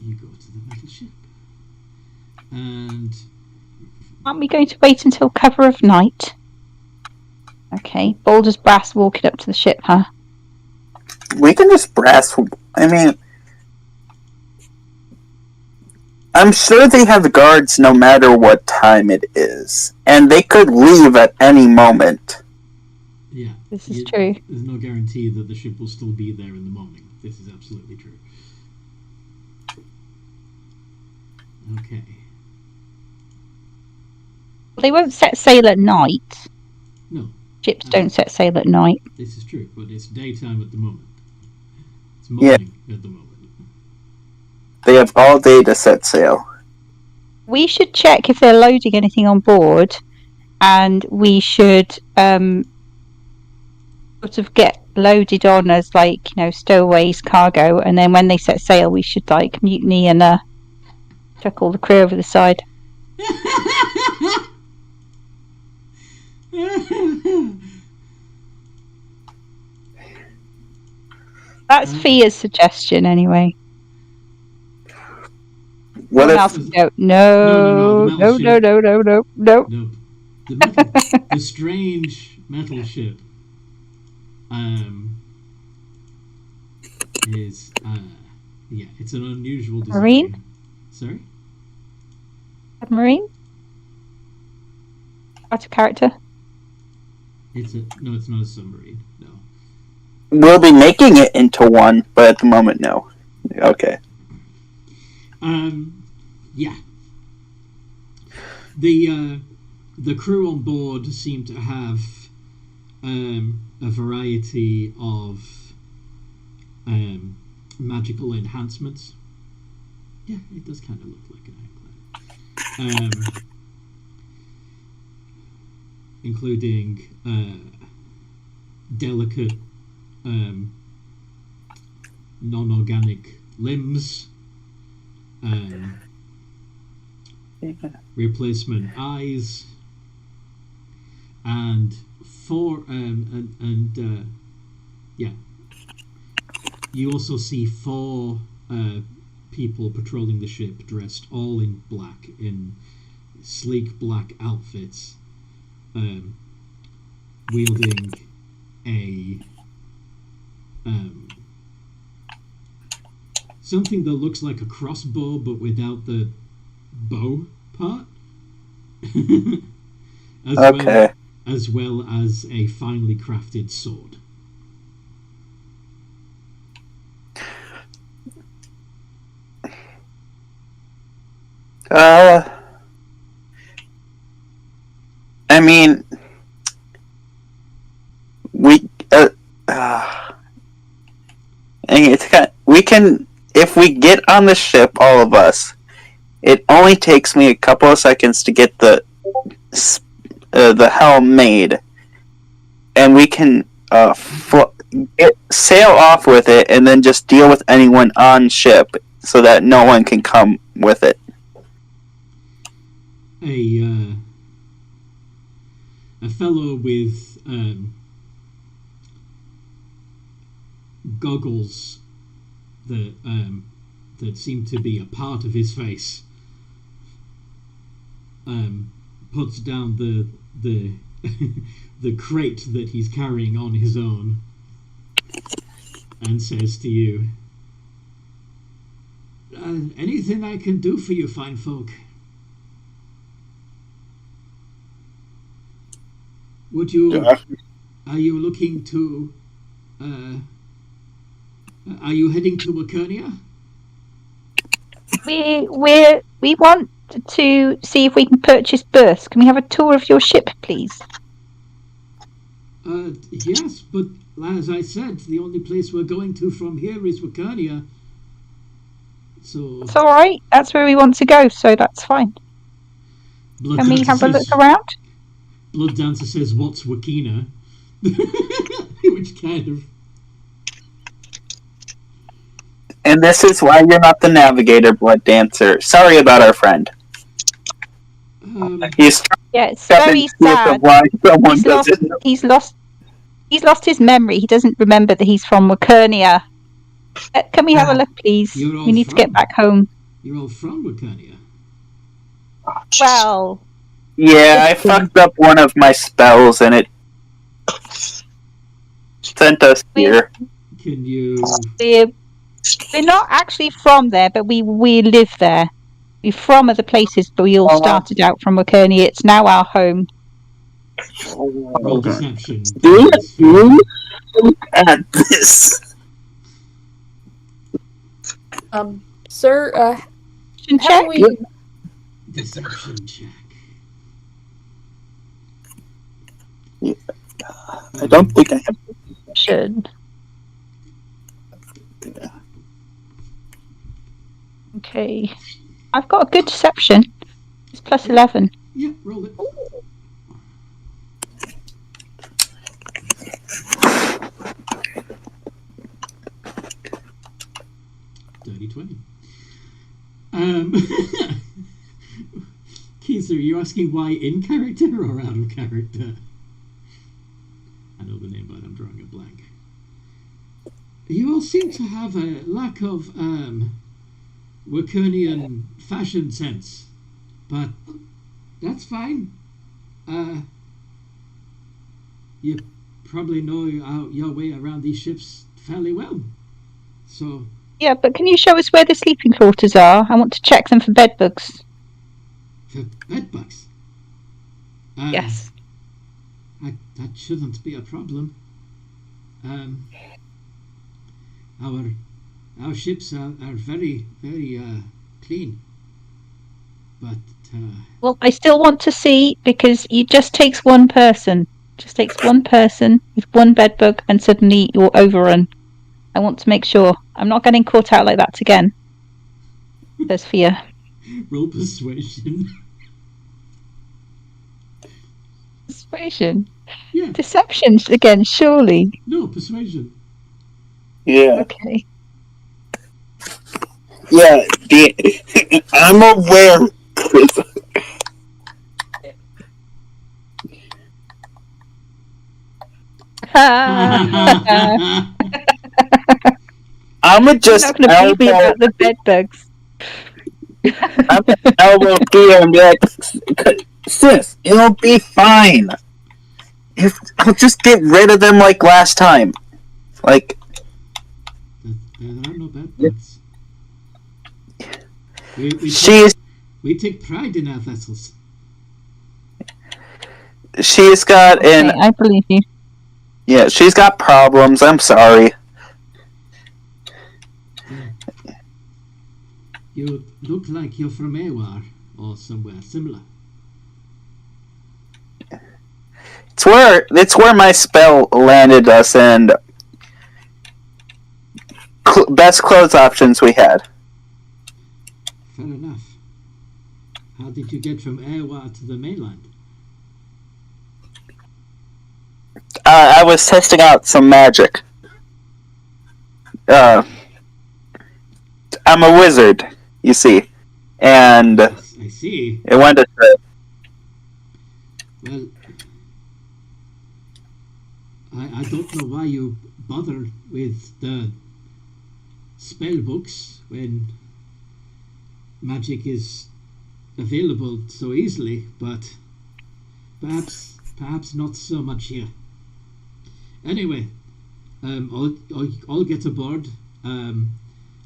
you go to the metal ship, and Aren't we going to wait until cover of night? Okay. Baldur's Brass walking up to the ship, huh? We can just brass. I mean, I'm sure they have guards no matter what time it is, and they could leave at any moment. yeah, This is true. There's no guarantee that the ship will still be there in the morning. This is absolutely true. Okay. They won't set sail at night. No, Ships don't set sail at night. this is true, but it's daytime at the moment. It's morning at the moment. They have all day to set sail. We should check if they're loading anything on board, and we should sort of get loaded on as, like, stowaways, cargo, and then when they set sail, we should, like, mutiny and chuck all the crew over the side. That's Fia's suggestion, anyway. What Someone else would go, no. Nope. The strange metal ship is it's an unusual design. Marine? Sorry? Submarine? Out of character? It's not a submarine. No. We'll be making it into one, but at the moment, no. Okay. Yeah. The crew on board seem to have a variety of magical enhancements. Yeah, it does kind of look like an ironclad. Including delicate non-organic limbs, replacement eyes, and you also see 4 people patrolling the ship dressed all in black, in sleek black outfits, wielding a something that looks like a crossbow but without the bow part. as well as a finely crafted sword. I mean, we can, if we get on the ship, all of us, it only takes me a couple of seconds to get the helm made, and we can sail off with it, and then just deal with anyone on ship, so that no one can come with it. A fellow with goggles that seem to be a part of his face puts down the the crate that he's carrying on his own and says to you, anything I can do for you, fine folk? Would you? Are you looking to? Are you heading to Wakernia? We want to see if we can purchase berths. Can we have a tour of your ship, please? Yes, but as I said, the only place we're going to from here is Wakernia. So it's all right. That's where we want to go, so that's fine. Can we have a look around? Blood Dancer says, "What's Wakina?" Which kind of. And this is why you're not the navigator, Blood Dancer. Sorry about our friend. He's it's very sad. He's lost his memory. He doesn't remember that he's from Wakernia. Can we have a look, please? We need to get back home. You're all from Wakernia. Well. Yeah, I fucked up one of my spells, and it sent us here. Can you? We're not actually from there, but we live there. We're from other places, but we all started out from Wakernia. It's now our home. Roll deception. Look at this. Sir, check. Deception check. I don't think I have. Should. Okay. I've got a good deception. It's plus 11. Yeah, roll it. Dirty 20. Keith, are you asking why in character or out of character? I know the name, but I'm drawing a blank. You all seem to have a lack of Wakernian fashion sense, but that's fine. You probably know your way around these ships fairly well, So Yeah, but can you show us where the sleeping quarters are? I want to check them for bed bugs. for bedbugs. Yes. That shouldn't be a problem. Our ships are very, very clean. But Well, I still want to see, because it just takes one person. Just takes one person with one bed bug and suddenly you're overrun. I want to make sure I'm not getting caught out like that again. There's fear. roll persuasion. Persuasion? Yeah. Deception again, surely. No, persuasion. Yeah. Okay. Yeah, I'm aware. I'm just You're not going to beat me about the bed bugs. I'm gonna elbow Theo and be like, sis, it'll be fine. I'll just get rid of them like last time. Like, There are no bad bugs. We take pride in our vessels. She's got Okay, I believe you. Yeah, she's got problems. I'm sorry. You look like you're from Ewar or somewhere similar. It's where my spell landed us, and best clothes options we had. Fair enough. How did you get from Ewar to the mainland? I was testing out some magic. I'm a wizard, you see, and I see. it went astray. Well, I don't know why you bother with the spell books when magic is available so easily, but perhaps not so much here. Anyway, I'll get aboard.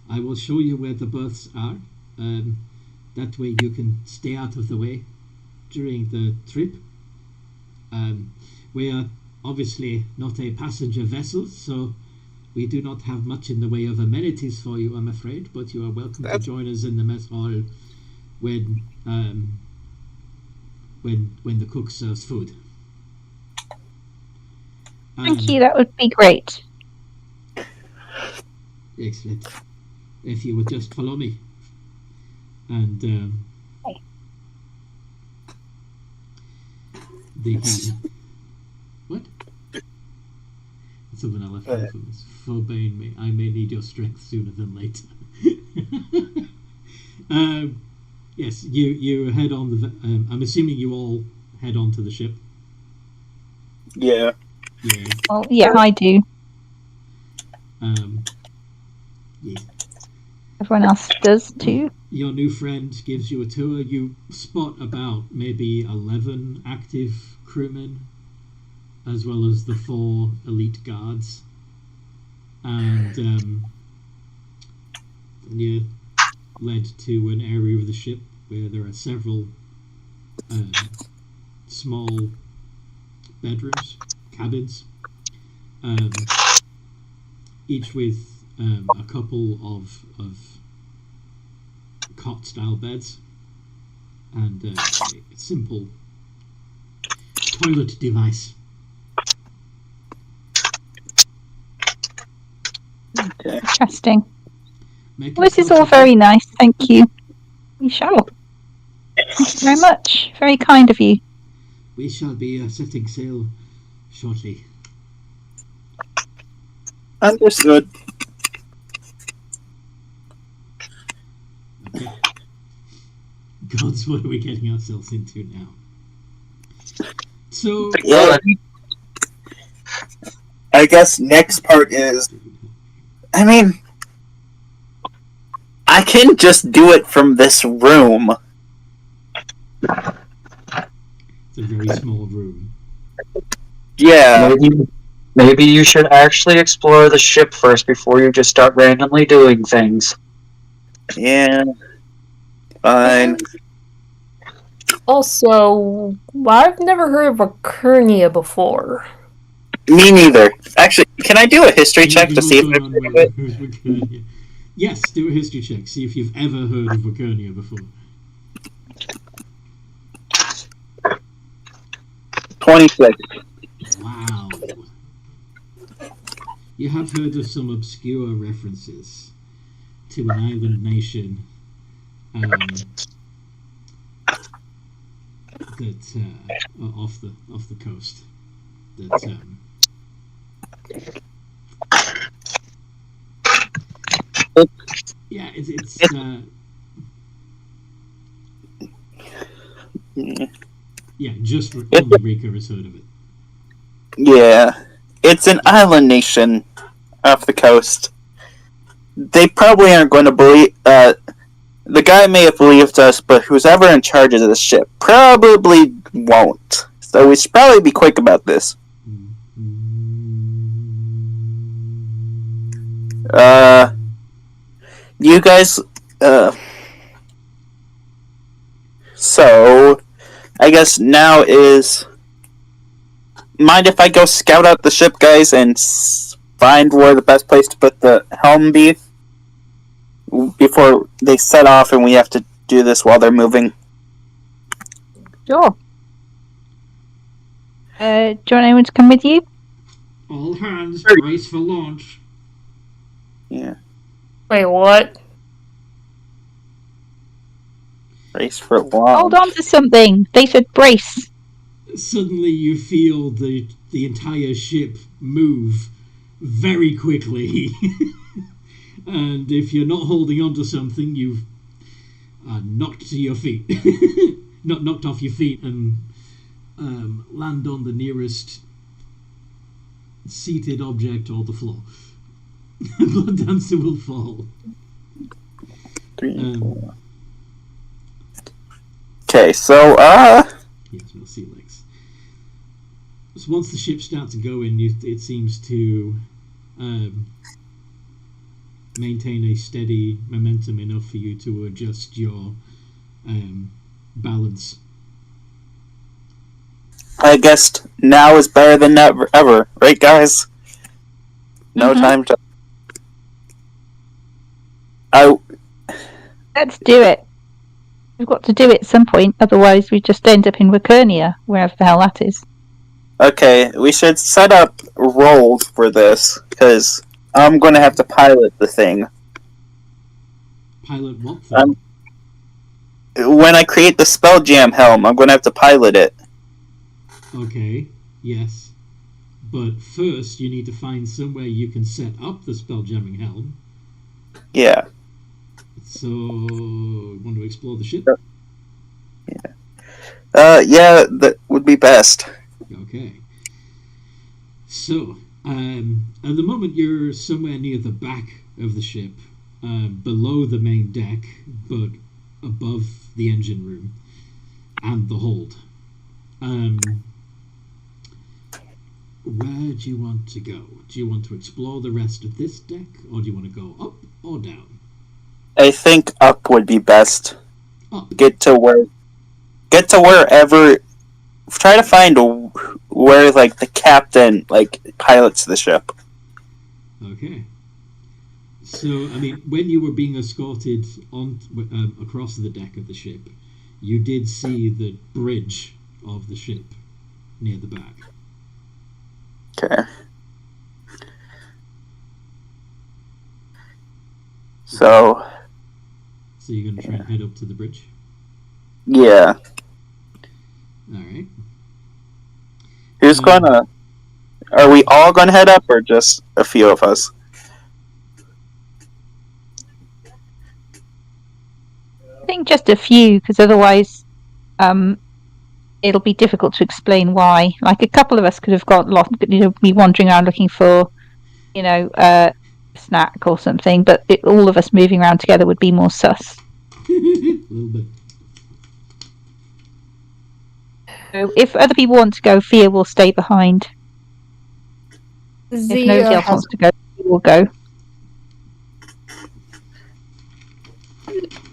I will show you where the berths are. That way you can stay out of the way during the trip. We are obviously not a passenger vessel, so we do not have much in the way of amenities for you, I'm afraid, but you are welcome to join us in the mess hall when the cook serves food. Thank you, that would be great. Excellent. If you would just follow me. And what? Something I left out from this. Forbane me. I may need your strength sooner than later. Yes, you head on the. I'm assuming you all head on to the ship. Yeah. Yeah. Well, yeah, I do. Yeah. Everyone else does too. Your new friend gives you a tour. You spot about maybe 11 active crewmen, as well as the 4 elite guards. And then you're led to an area of the ship where there are several small bedrooms, cabins, each with a couple of cot-style beds and a simple toilet device. Interesting. Well, this is all very nice, thank you. We shall. Thank you very much. Very kind of you. We shall be setting sail shortly. Understood. Okay. Gods, what are we getting ourselves into now? So, Yeah. I guess next part is, I mean, I can just do it from this room. it's a very small room. Yeah. Maybe you should actually explore the ship first before you just start randomly doing things. Yeah. Fine. Also, I've never heard of Vikernia before. Me neither. Actually, can I do a history check to see if I've heard of it? Vikernia. Yes, do a history check. See if you've ever heard of Vikernia before. 26. Wow. You have heard of some obscure references to an island nation that off the coast. That yeah, it's yeah, just only Rika has heard of it. Yeah. It's an island nation off the coast. They probably aren't going to believe. The guy may have believed us, but who's ever in charge of the ship probably won't. So we should probably be quick about this. You guys. So, I guess now is. Mind if I go scout out the ship, guys, and find where the best place to put the helm be before they set off and we have to do this while they're moving? Sure. Do you want anyone to come with you? All hands, brace for launch. Yeah. Wait, what? Brace for launch. Hold on to something. They said brace. Suddenly you feel the entire ship move very quickly. And if you're not holding on to something, you've knocked to your feet. Not knocked off your feet and land on the nearest seated object or the floor. Blood Dancer will fall. 3, 4. Okay, so yes, we'll see legs. So once the ship starts going, it seems to maintain a steady momentum enough for you to adjust your balance. I guess now is better than ever, right, guys? No time to. Let's do it. We've got to do it at some point, otherwise we just end up in Vikernia, wherever the hell that is. Okay, we should set up roles for this, because I'm going to have to pilot the thing. Pilot what thing? When I create the Spelljam helm, I'm going to have to pilot it. Okay, yes. But first, you need to find somewhere you can set up the Spelljamming helm. Yeah. So, want to explore the ship? Yeah, that would be best. Okay. So, at the moment you're somewhere near the back of the ship, below the main deck, but above the engine room and the hold. Where do you want to go? Do you want to explore the rest of this deck, or do you want to go up or down? I think up would be best. Up. Get to wherever. Try to find where, like, the captain, like, pilots the ship. Okay. So, I mean, when you were being escorted on across the deck of the ship, you did see the bridge of the ship near the back. Okay. So you're going to try and head up to the bridge? Yeah. Alright. Who's gonna... Are we all gonna head up, or just a few of us? I think just a few, because otherwise it'll be difficult to explain why. Like, a couple of us could have got lost, be wandering around looking for, a snack or something, but all of us moving around together would be more sus. A little bit. So if other people want to go, Fia will stay behind. If nobody else wants to go, we will go.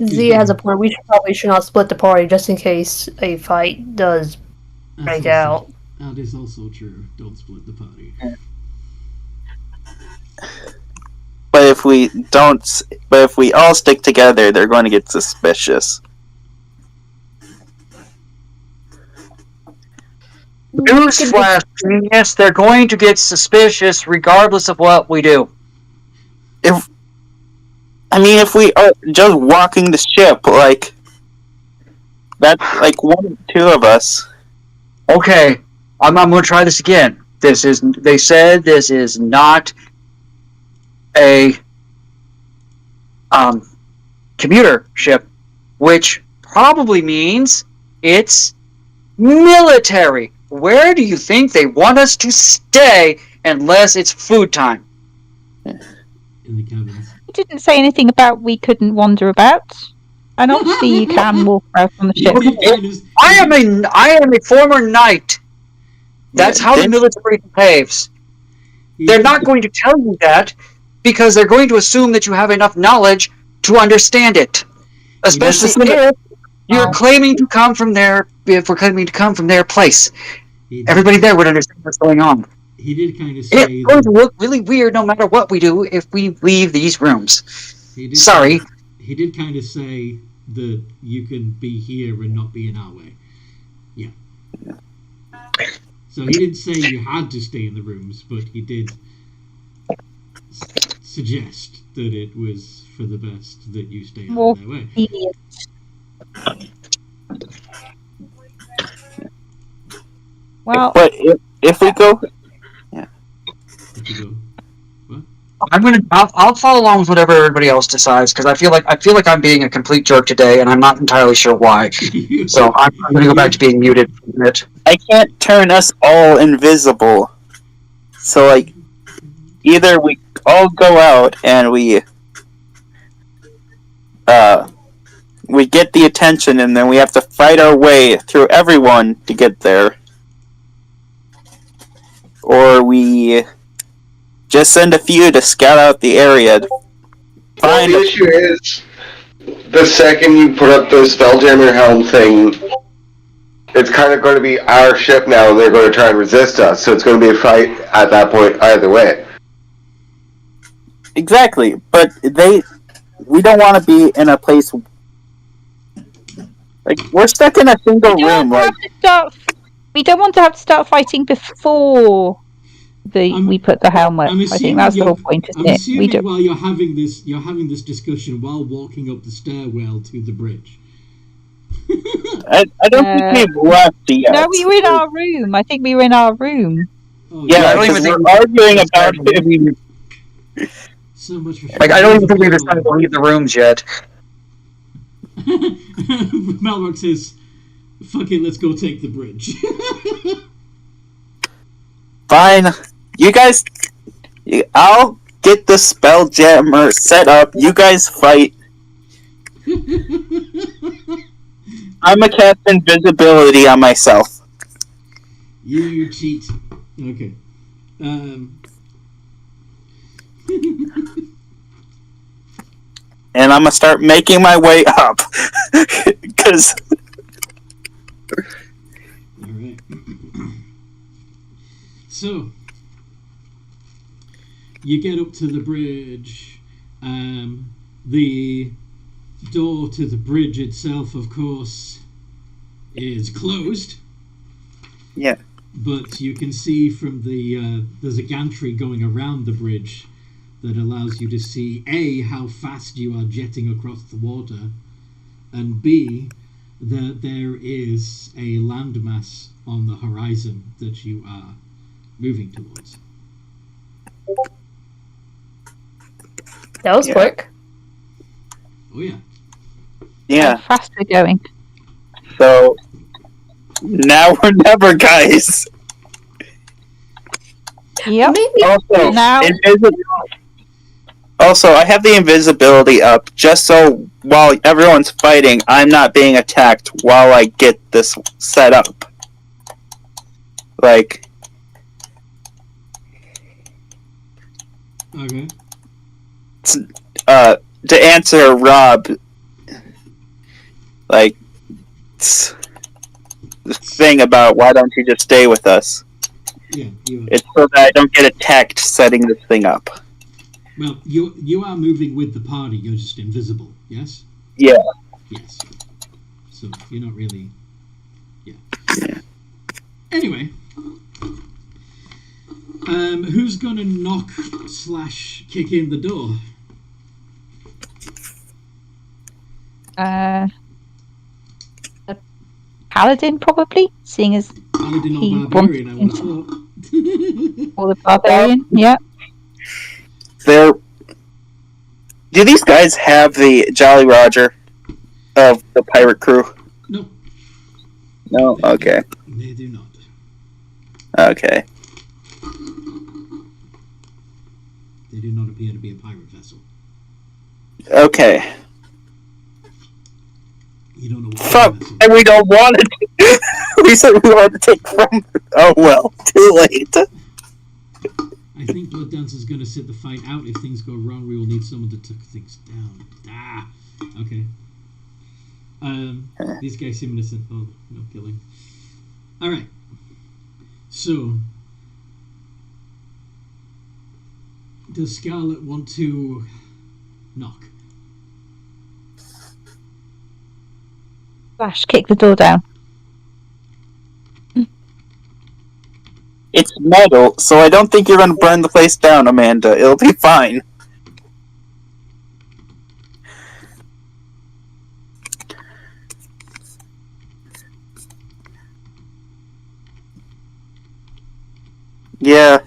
Zia has a point. We probably should not split the party just in case a fight does break out. That is also true. Don't split the party. But if we all stick together, they're going to get suspicious. Newsflash, genius, they're going to get suspicious regardless of what we do. If we are just walking the ship, like, that's like 1 or 2 of us. Okay, I'm going to try this again. They said this is not a commuter ship, which probably means it's military. Where do you think they want us to stay unless it's food time? In the cabins. You didn't say anything about we couldn't wander about. And obviously you can walk out on the ship. I am a former knight. That's how the military behaves. They're not going to tell you that because they're going to assume that you have enough knowledge to understand it. Especially if you're claiming to come from their place. Everybody there would understand what's going on. He did kind of say it's going to look really weird no matter what we do if we leave these rooms. Sorry. He did kind of say that you can be here and not be in our way. Yeah. So he didn't say you had to stay in the rooms, but he did suggest that it was for the best that you stay out of their way. Well, but if we go, what? I'll follow along with whatever everybody else decides because I feel like I'm being a complete jerk today, and I'm not entirely sure why. So I'm going to go back to being muted for a minute. I can't turn us all invisible. So like, either we all go out and we get the attention, and then we have to fight our way through everyone to get there. Or we just send a few to scout out the area. Well, the issue is, the second you put up the Spelljammer helm thing, it's kind of going to be our ship now, and they're going to try and resist us, so it's going to be a fight at that point either way. Exactly, but we don't want to be in a place... Like, we're stuck in a single room. We don't want to have to start fighting before we put the helm up. I think that's the whole point, isn't it? Assuming while you're having this discussion while walking up the stairwell to the bridge. I don't think we've left yet. No, we were in our room. I think we were in our room. Oh, yeah, I don't even think we're arguing about it. So much for I don't even think we've decided to leave the rooms yet. Malrock says, "Fuck it, let's go take the bridge." Fine. You guys... I'll get the Spelljammer set up. You guys fight. I'm gonna cast invisibility on myself. You cheat. Okay. And I'm gonna start making my way up. Because... Alright. So, you get up to the bridge. The door to the bridge itself, of course, is closed. Yeah. But you can see from there's a gantry going around the bridge that allows you to see A, how fast you are jetting across the water, and B, that there is a landmass on the horizon that you are moving towards. That was quick. Oh yeah. Yeah. How fast we're going. So, now or never, guys. Yep. Also, Now. Also, I have the invisibility up just so while everyone's fighting, I'm not being attacked while I get this set up. Like, Okay. To answer Rob, like, the thing about why don't you just stay with us? Yeah, it's so that I don't get attacked setting this thing up. Well, you are moving with the party. You're just invisible. Yes. Yeah. Yes. So you're not really. Yeah. Anyway, who's gonna knock / kick in the door? A paladin, probably, seeing as Paladin he or barbarian, I would have wanted thought. or the barbarian. Yeah. Do these guys have the Jolly Roger of the pirate crew? No. No? Okay. They do not. Okay. They do not appear to be a pirate vessel. Okay. You don't know what Fuck, and we don't want it. We said we wanted to take from. Oh well, too late. I think Blood Dancer's going to sit the fight out. If things go wrong, we will need someone to take things down. Okay. These guys seem innocent. Oh, no killing. Alright. So, does Scarlet want to knock? / kick the door down. It's metal, so I don't think you're going to burn the place down, Amanda. It'll be fine. Yeah.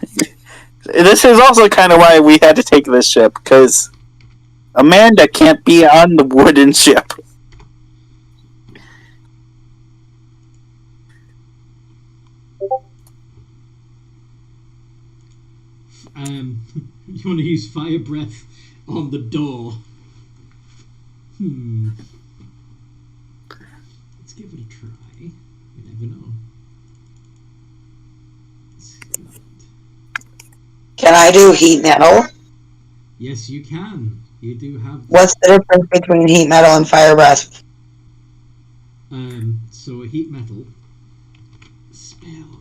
This is also kind of why we had to take this ship, because Amanda can't be on the wooden ship. You want to use fire breath on the door? Let's give it a try. You never know. Can I do heat metal? Yes, you can. You do have. What's the difference between heat metal and fire breath? So a heat metal spell.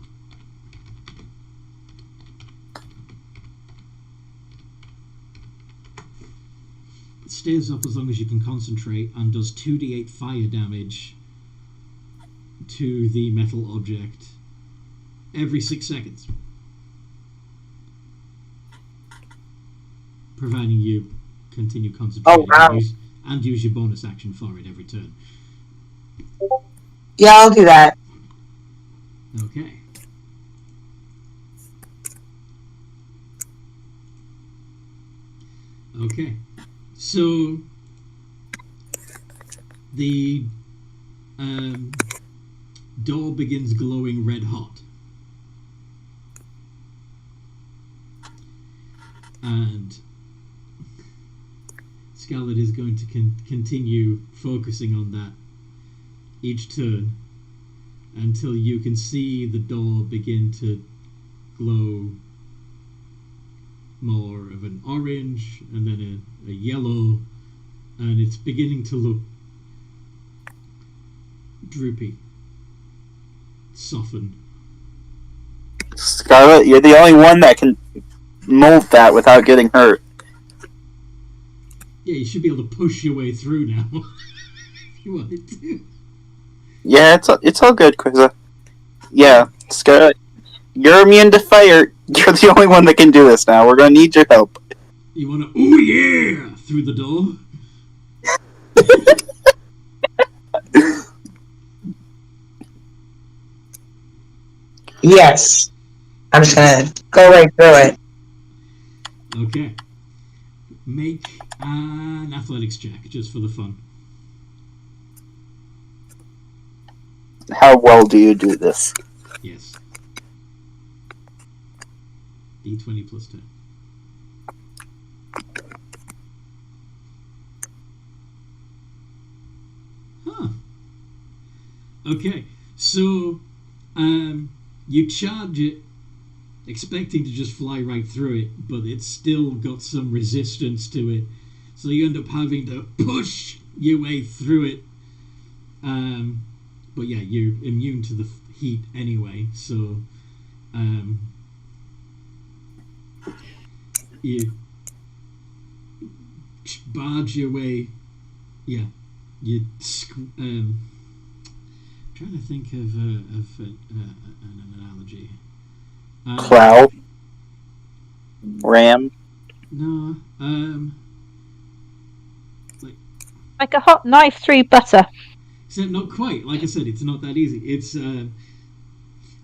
It stays up as long as you can concentrate and does 2d8 fire damage to the metal object every 6 seconds. Providing you continue concentrating and use your bonus action for it every turn. Yeah, I'll do that. Okay. Okay. So the door begins glowing red hot. And Scarlet is going to continue focusing on that each turn until you can see the door begin to glow more of an orange and then a yellow, and it's beginning to look droopy, soften. Scarlet, you're the only one that can move that without getting hurt. Yeah, you should be able to push your way through now if you wanted to. Yeah, it's all good, Quizza. Yeah, Scarlet, you're immune to fire. You're the only one that can do this now. We're gonna need your help. You wanna, ooh yeah, through the door? Yes. I'm just gonna go right through it. Okay. Make an athletics check, just for the fun. How well do you do this? Yes. D20 plus 10. Huh. Okay, so you charge it expecting to just fly right through it, but it's still got some resistance to it. So you end up having to push your way through it. But yeah, you're immune to the heat anyway, so you barge your way. Yeah, you. Trying to think of an analogy. Plow. Ram. No. Like a hot knife through butter. Except not quite. Like I said, it's not that easy. It's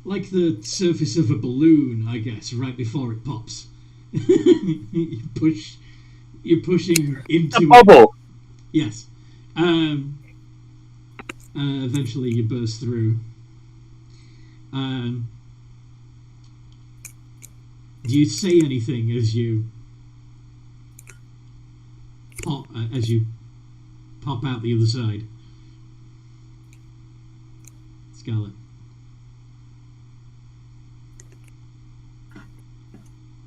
like the surface of a balloon, I guess, right before it pops. You're pushing into a bubble. Yes. Eventually you burst through. Do you say anything as you pop out the other side? Scarlet.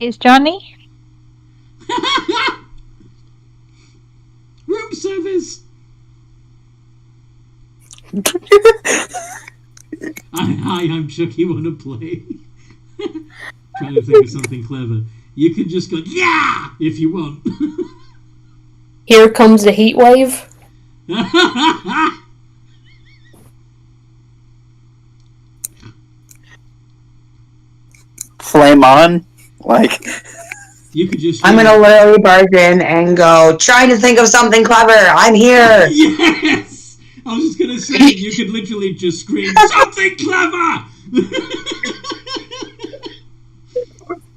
Is Johnny? Room service. Hi, I'm Chucky. Wanna play? Trying to think of something clever. You can just go yeah if you want. Here comes the heat wave. Flame on, like. You could just. I'm gonna literally barge in and go, trying to think of something clever. I'm here. Yes. I was just gonna say you could literally just scream something clever.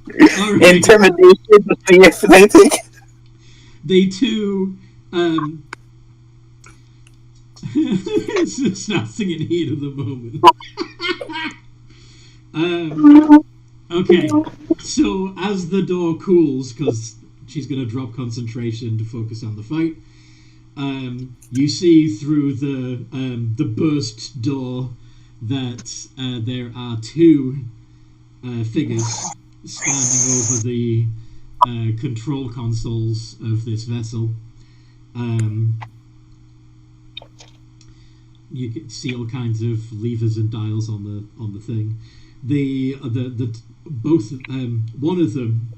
Right. Intimidation to see if they think. They too. Start singing heat at the moment. Okay, so as the door cools, because she's going to drop concentration to focus on the fight, you see through the burst door that there are two figures standing over the control consoles of this vessel. You can see all kinds of levers and dials on the thing. Both one of them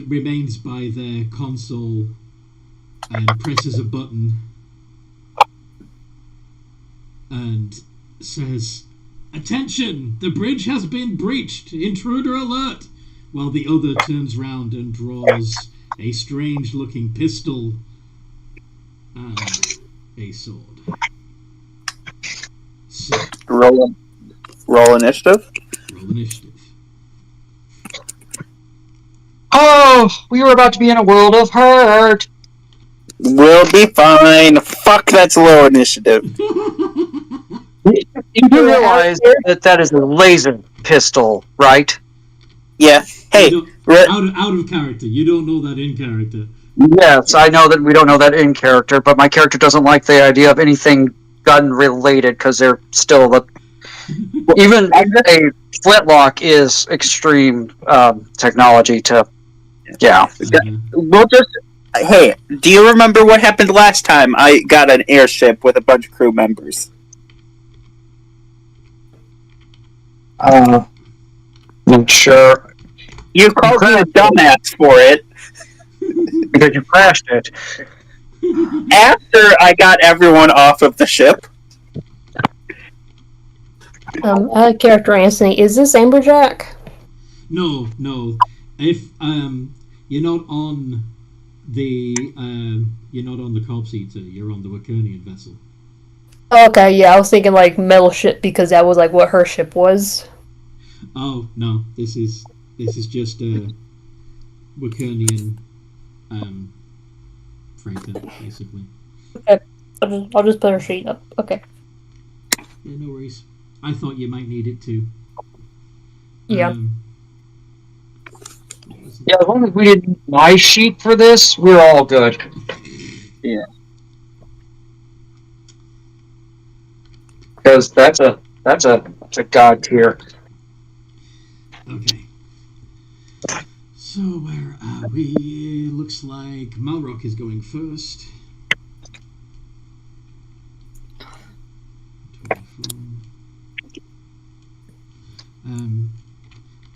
remains by their console and presses a button and says, "Attention! The bridge has been breached! Intruder alert!" While the other turns round and draws a strange-looking pistol and a sword. So, Roll initiative. roll initiative. Oh, we were about to be in a world of hurt. We'll be fine. Fuck, that's low initiative. You do realize that is a laser pistol, right? Yeah. Hey, Out of character. You don't know that in character. Yes, I know that we don't know that in character, but my character doesn't like the idea of anything gun related because they're still even a flintlock is extreme technology to. Yeah. we'll just. Hey, do you remember what happened last time I got an airship with a bunch of crew members? I'm sure. You called me a dumbass for it. Because you crashed it. After I got everyone off of the ship. Character Anthony, is this Amberjack? No. If you're not on the corpse eater, you're on the Wakernian vessel. Okay, yeah, I was thinking like metal ship because that was like what her ship was. Oh no, this is just a Wakernian freighter, basically. Okay, I'll just put her sheet up. Okay. Yeah, no worries. I thought you might need it too. Yeah. Yeah, as long as we didn't my sheet for this, we're all good. Yeah. because that's a god tier. Okay. So where are we? Looks like Malrock is going first. 24.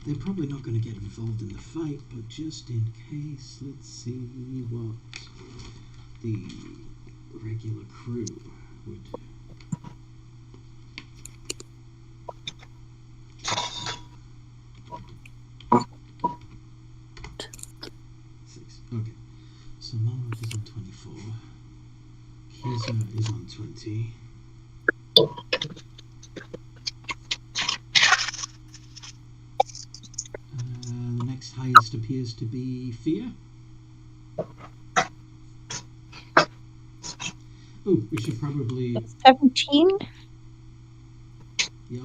They're probably not going to get involved in the fight, but just in case, let's see what the regular crew would. Okay, so Malrock is on 24. Kiza is on 20. The next highest appears to be Fear. Oh, we should probably. 17. Yeah.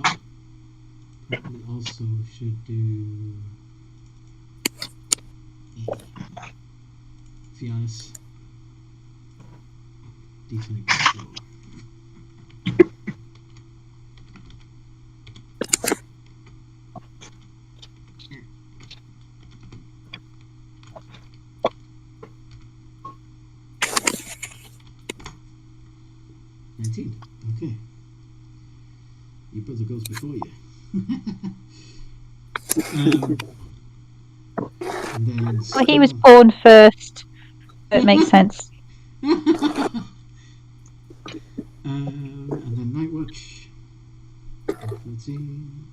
Probably also should do. Fianis. D24. Okay. Your brother goes before you. And then Well, he was born first. It makes sense. And then Nightwatch. 13.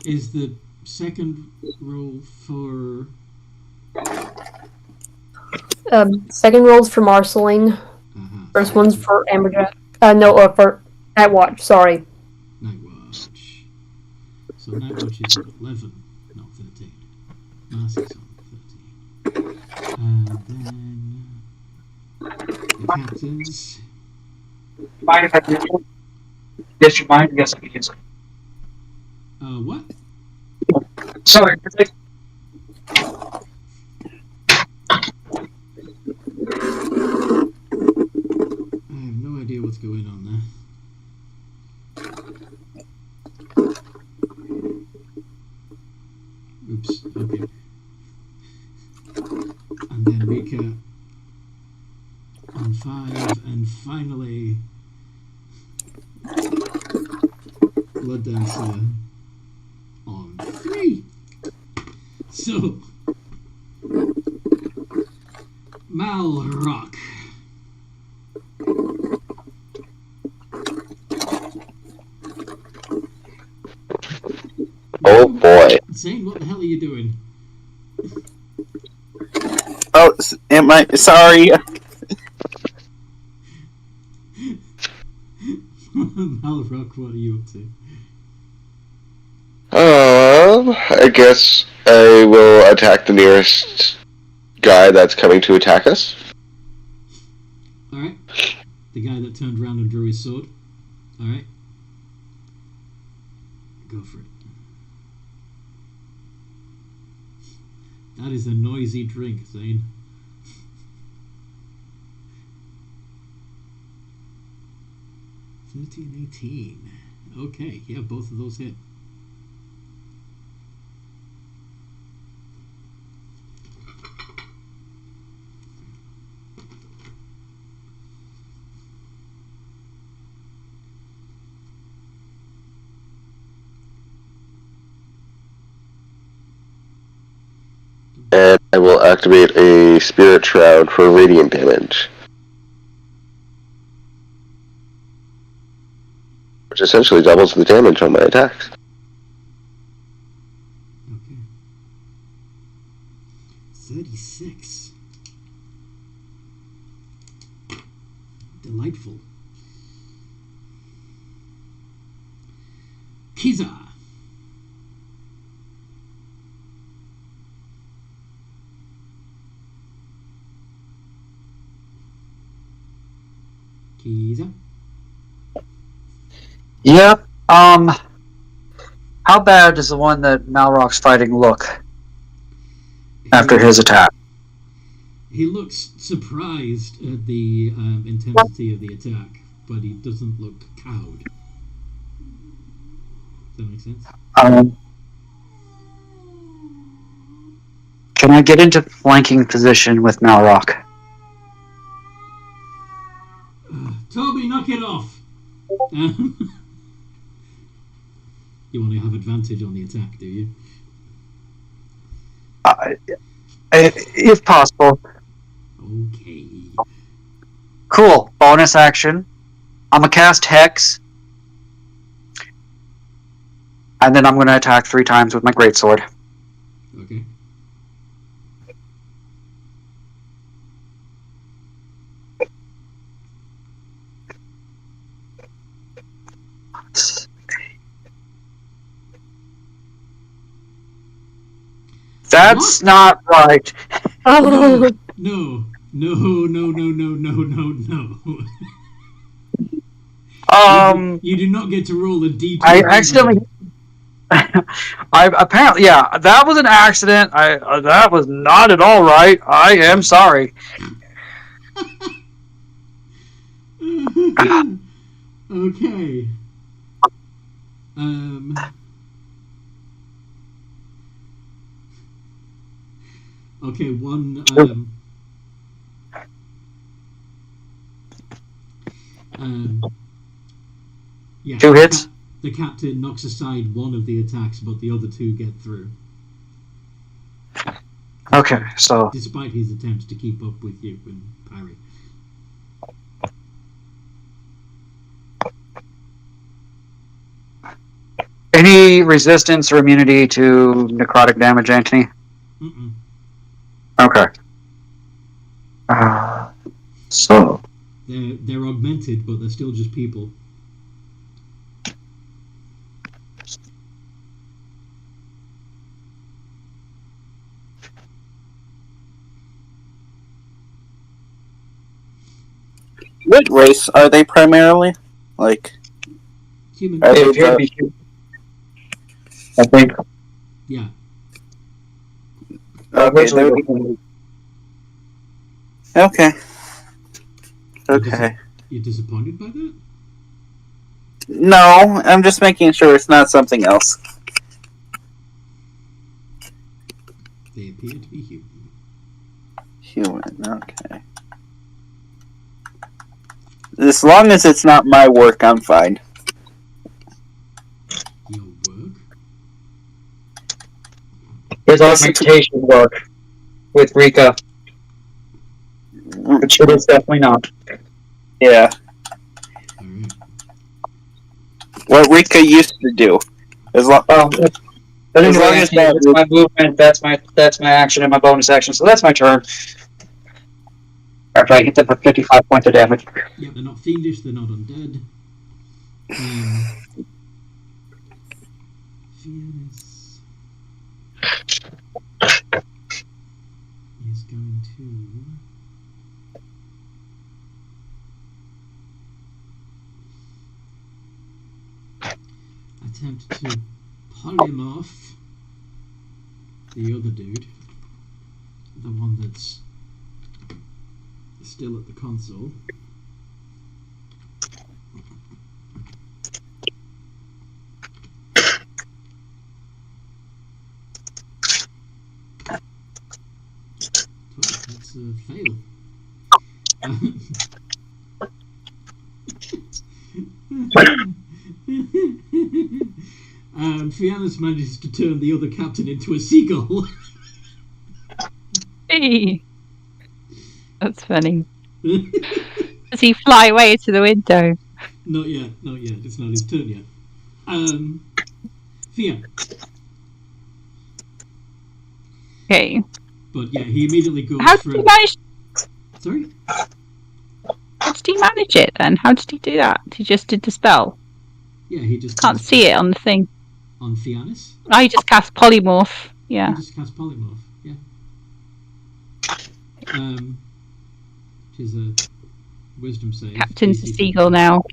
Is the second roll for second rolls for Marceline. First one's for Amberjack. For Nightwatch. Sorry. Nightwatch. So Nightwatch is at 11, not 13. Marcy's on 13. And then the captains. Mind if I use it? Yes, you mind? Yes, I can use it. What? Sorry. I have no idea what's going on there. Oops, okay. And then Rika on 5, and finally Blood Dancer on 3. So Malrock. Oh boy. Zane, what the hell are you doing? Oh, am I sorry? Malrock, what are you up to? I guess I will attack the nearest guy that's coming to attack us. Alright. The guy that turned around and drew his sword. Alright. Go for it. That is a noisy drink, Zane. $13.18. Okay, yeah, both of those hit. And I will activate a Spirit Shroud for radiant damage. Which essentially doubles the damage on my attacks. Okay. 36. Delightful. Kiza. Kiza. Yep. How bad does the one that Malrock's fighting look after his attack? He looks surprised at the intensity of the attack, but he doesn't look cowed. Does that make sense? Can I get into flanking position with Malrock? Toby, knock it off! You want to have advantage on the attack, do you? If possible. Okay. Cool. Bonus action. I'm going to cast Hex. And then I'm going to attack 3 times with my greatsword. Okay. That's not right. Oh, No. You do not get to roll a d20. I accidentally. I apparently, yeah, that was an accident. That was not at all right. I am sorry. Okay. Okay, one. Yeah. 2 hits. The captain knocks aside one of the attacks, but the other 2 get through. Okay, so Despite his attempts to keep up with you and parry. any resistance or immunity to necrotic damage, Anthony? Mm-mm. Okay. So They're augmented, but they're still just people. What race are they primarily? Like, Human. are they it appeared to be human. I think. Yeah. Okay, okay. Okay. You're disappointed by that? No, I'm just making sure it's not something else. They appear to be human. Human, okay. As long as it's not my work, I'm fine. Your work? His augmentation work with Rika, which it is definitely not. Yeah. Alright. What Rika used to do. As long But As anyway, long as that's my movement, that's my action and my bonus action, so that's my turn. After I hit them for 55 points of damage. Yeah, they're not fiendish, they're not undead. Fiennes is going to attempt to polymorph the other dude, the one that's still at the console. That's a fail. Fianna's manages to turn the other captain into a seagull. Hey. That's funny. Does he fly away to the window? Not yet. It's not his turn yet. Fia. Okay. But yeah, he immediately goes How for... did he manage? Sorry? How did he manage it then? How did he do that? He just did the spell. Yeah, he just... Can't see it on the thing. On Fiannis? Oh, he just cast polymorph. Yeah. He just cast polymorph, yeah. Which is a wisdom save. Captain's a seagull now.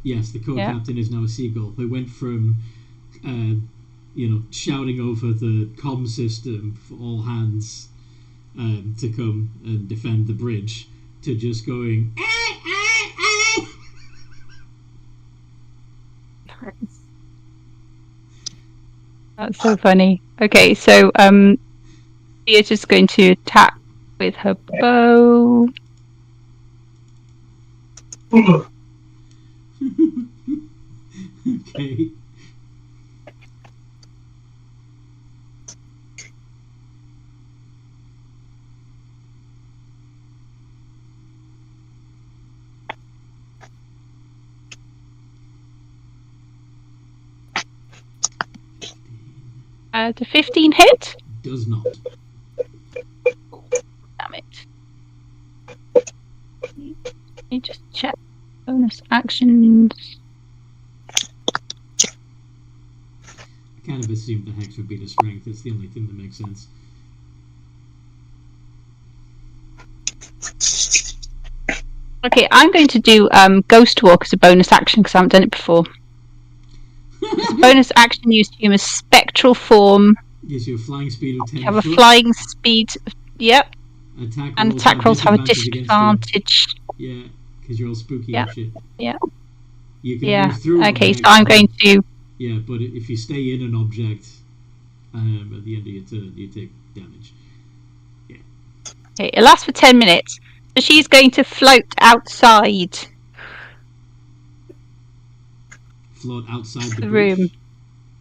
Yes, the co-captain is now a seagull. They went from, shouting over the comm system for all hands to come and defend the bridge to just going. That's so funny. Okay, so Thea's just going to attack with her bow. Okay. The 15 hit? Does not. Damn it. Let me just check bonus actions. I kind of assumed the hex would be the strength. It's the only thing that makes sense. Okay, I'm going to do Ghost Walk as a bonus action because I haven't done it before. It's a bonus action, you assume a spectral form. Gives you a flying speed of 10 You have a foot. flying speed. Yep. And attack rolls have a disadvantage. Yeah, because you're all spooky Yeah. and shit. Yeah. You can move through Okay, so objects, I'm going to. Yeah, but if you stay in an object at the end of your turn, you take damage. Yeah. Okay, it lasts for 10 minutes. So she's going to float outside Float outside the bridge. room.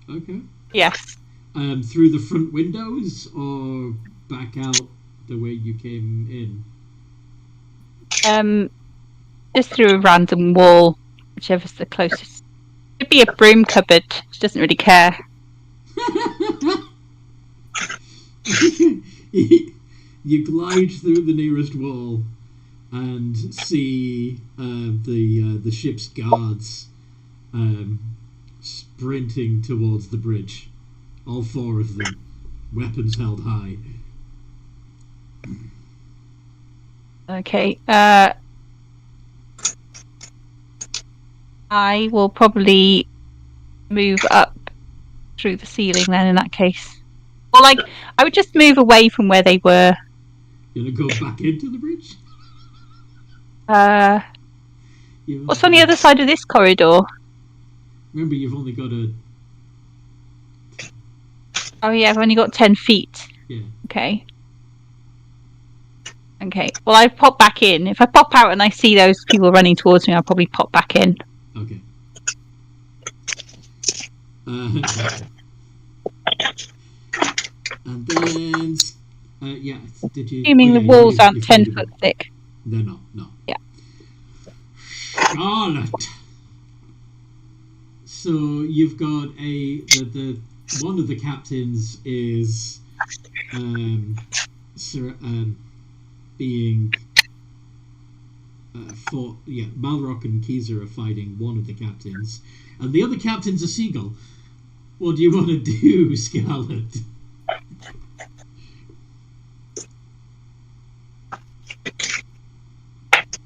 Okay. Yes. Through the front windows or back out the way you came in? Just through a random wall, whichever's the closest. Could be a broom cupboard. She doesn't really care. You glide through the nearest wall and see the ship's guards sprinting towards the bridge. All 4 of them, weapons held high. Okay. I will probably move up through the ceiling then in that case. Or like, I would just move away from where they were. You gonna go back into the bridge? What's on the other side of this corridor? Remember, you've only got a... Oh yeah, I've only got 10 feet. Yeah. Okay. Okay, well I pop back in. If I pop out and I see those people running towards me, I'll probably pop back in. Okay. And then... yeah, did you... Assuming the walls aren't 10 foot thick. They're not, no. Yeah. Charlotte! So you've got the one of the captains is being fought. Yeah, Malrock and Keezer are fighting one of the captains, and the other captain's a seagull. What do you want to do, Scarlet?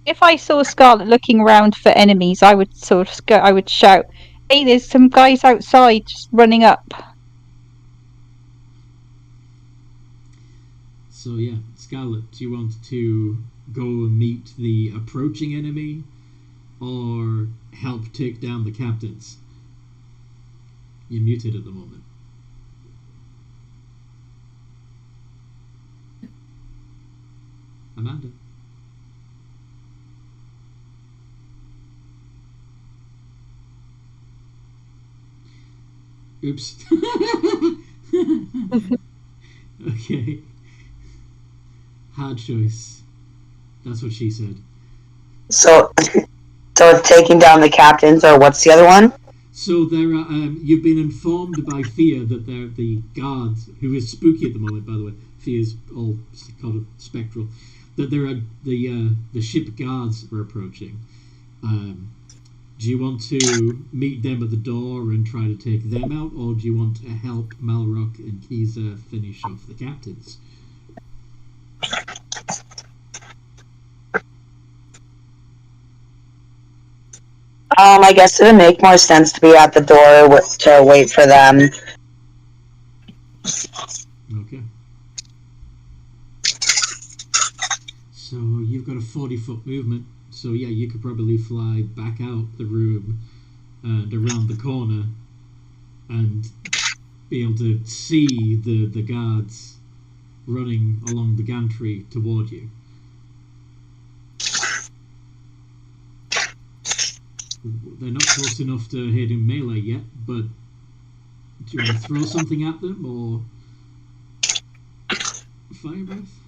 If I saw Scarlet looking around for enemies, I would I would shout, "Hey, there's some guys outside just running up." So yeah, Scarlet, do you want to go and meet the approaching enemy, or help take down the captains? You're muted at the moment. Amanda. Oops. Okay. Hard choice. That's what she said. So it's taking down the captains, or what's the other one? So there are. You've been informed by Thea that they're the guards, who is spooky at the moment, by the way. Thea's all kind of spectral. That there are the ship guards are approaching. Do you want to meet them at the door and try to take them out, or do you want to help Malrock and Keezer finish off the captains? I guess it would make more sense to be at the door to wait for them. Okay. So you've got a 40-foot movement. So yeah, you could probably fly back out the room and around the corner and be able to see the guards running along the gantry toward you. They're not close enough to hit in melee yet, but do you want to throw something at them or fire breath?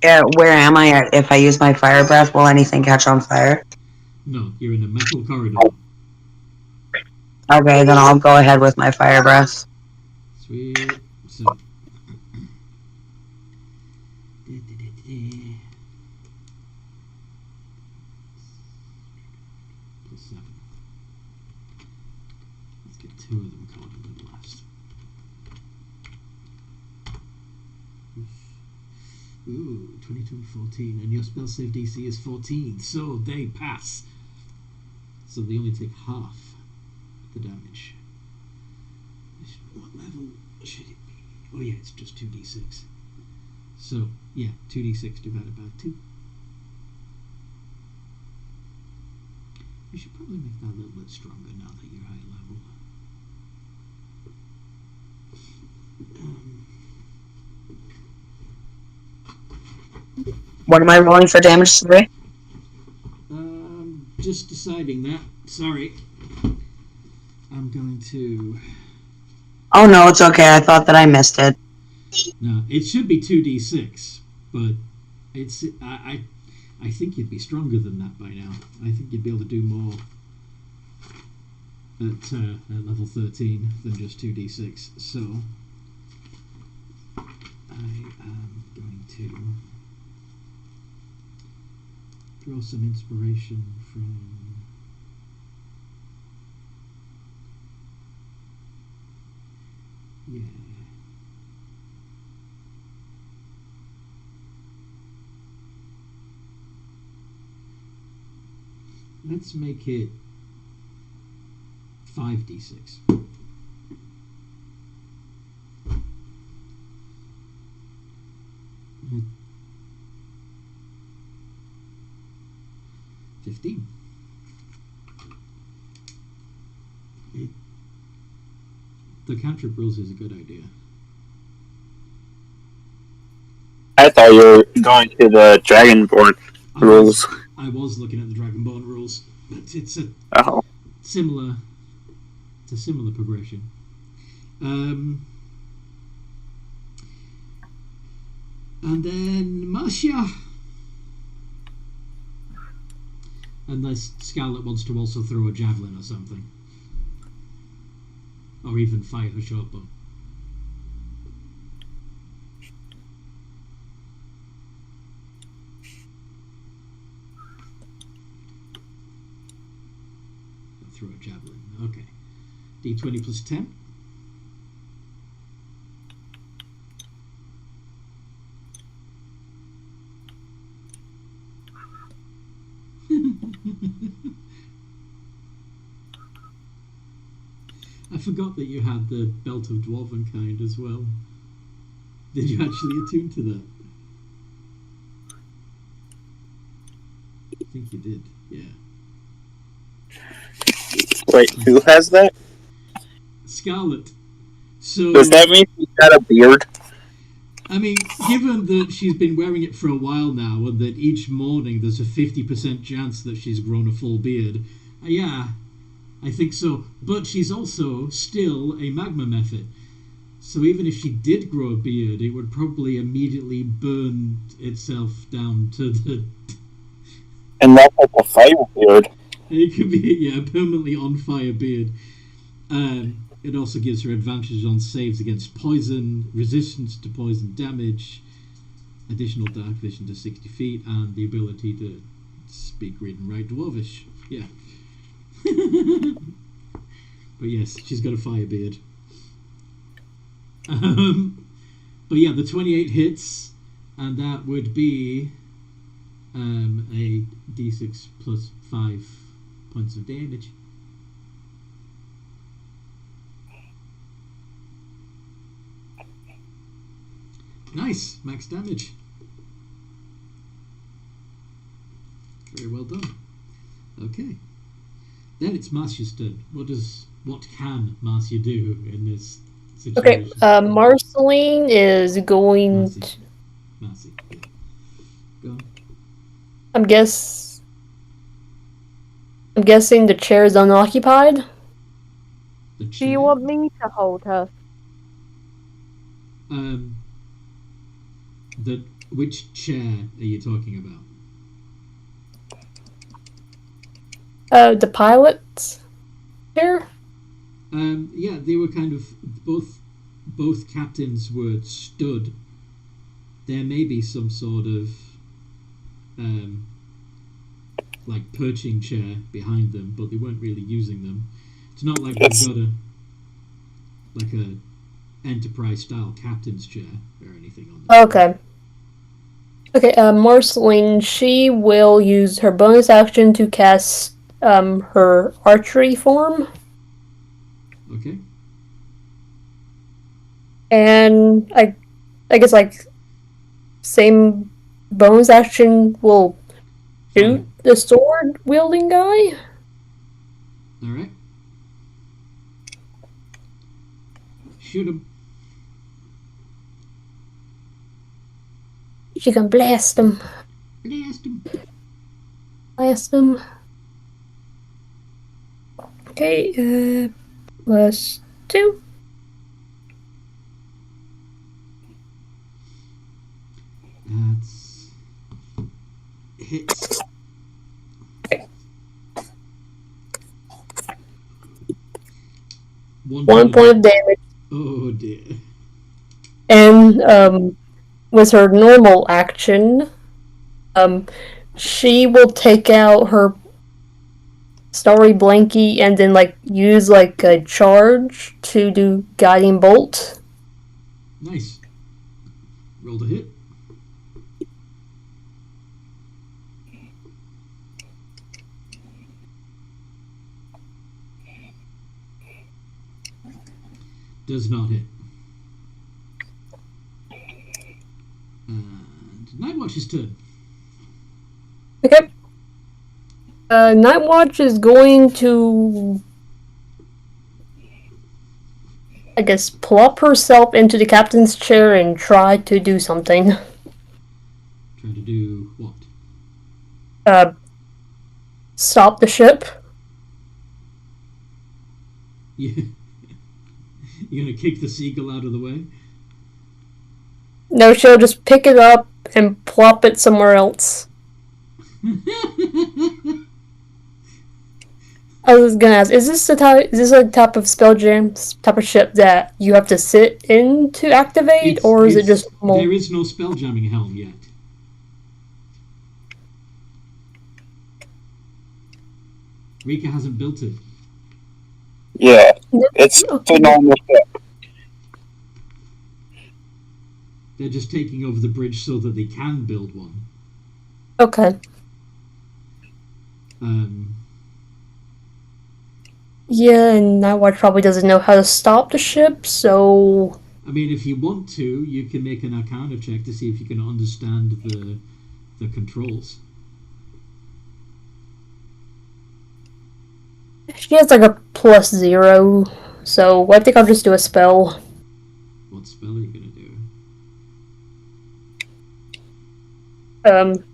Yeah, where am I at? If I use my fire breath, will anything catch on fire? No, you're in a metal corridor. Okay, then I'll go ahead with my fire breath. Sweet. So. Plus 7. Let's get 2 of them caught in the blast. Ooh, 22 and 14, and your spell save DC is 14, so they pass. So they only take half the damage. What level should it be? Oh yeah, it's just 2d6. So, yeah, 2d6 divided by 2. We should probably make that a little bit stronger now that you're higher level. What am I rolling for damage today? Just deciding that. Sorry. I'm going to... Oh no, it's okay. I thought that I missed it. No, it should be 2d6, but it's I think you'd be stronger than that by now. I think you'd be able to do more at level 13 than just 2d6. So I am going to draw some inspiration from let's make it 5d6. Mm-hmm. 15. The cantrip rules is a good idea. I thought you were going to the Dragonborn rules. I was looking at the Dragonborn rules, but it's a similar progression. And then Marcia. Unless Scarlet wants to also throw a javelin or something. Or even fire her short bow. Throw a javelin. Okay. D20 plus 10. I forgot that you had the Belt of Dwarvenkind as well. Did you actually attune to that? I think you did, yeah. Wait, who has that? Scarlet. So does that mean she's got a beard? I mean, given that she's been wearing it for a while now, and that each morning there's a 50% chance that she's grown a full beard, yeah, I think so. But she's also still a magma method. So even if she did grow a beard, it would probably immediately burn itself down to the... And that's like a fire beard. It could be, yeah, a permanently on fire beard. It also gives her advantage on saves against poison, resistance to poison damage, additional dark vision to 60 feet, and the ability to speak, read, and write Dwarvish. Yeah. But yes, she's got a fire beard. But yeah, the 28 hits, and that would be a d6 plus 5 points of damage. Nice, max damage. Very well done. Okay, then it's Marcia's turn. What can Marcia do in this situation? Okay, Marceline is going. Marcy. Yeah. Go on. I'm guessing the chair is unoccupied. The Do chair. you want me to hold her? Which chair are you talking about? The pilot's chair? Yeah, they were kind of both captains were stood. There may be some sort of like perching chair behind them, but they weren't really using them. It's not like they've got a Enterprise style captain's chair or anything on the Okay. Okay, Marceline, she will use her bonus action to cast her archery form. Okay. And I guess like same bonus action will shoot the sword wielding guy. Alright. Shoot him. She can blast him. Blast him. Blast him. Okay, plus 2. That's hits. One point of damage. Oh dear. And with her normal action, she will take out her Starry Blankie and then like use like a charge to do guiding bolt. Nice. Roll the hit. Does not hit. And Nightwatch's turn. Okay. Nightwatch is going to, I guess, plop herself into the captain's chair and try to do something. Try to do what? Stop the ship. Yeah. You're gonna kick the seagull out of the way? No, she'll just pick it up and plop it somewhere else. I was gonna ask, is this a type of spelljam type of ship that you have to sit in to activate, or is it just normal? There is no spelljamming helm yet. Rika hasn't built it. Yeah, it's a normal ship. They're just taking over the bridge so that they can build one. Okay. Yeah, and Nightwatch probably doesn't know how to stop the ship, so... I mean, if you want to, you can make an Arcana check to see if you can understand the controls. She has like a +0, so I think I'll just do a spell. What spell are you gonna do?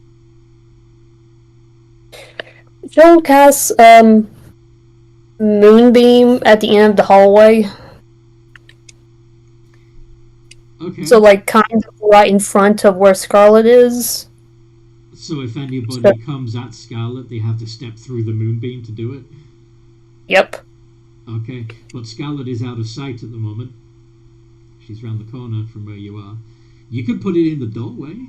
She'll cast Moonbeam at the end of the hallway. Okay. So like kind of right in front of where Scarlet is. So if anybody comes at Scarlet, they have to step through the moonbeam to do it? Yep. Okay, but Scarlet is out of sight at the moment. She's round the corner from where you are. You could put it in the doorway.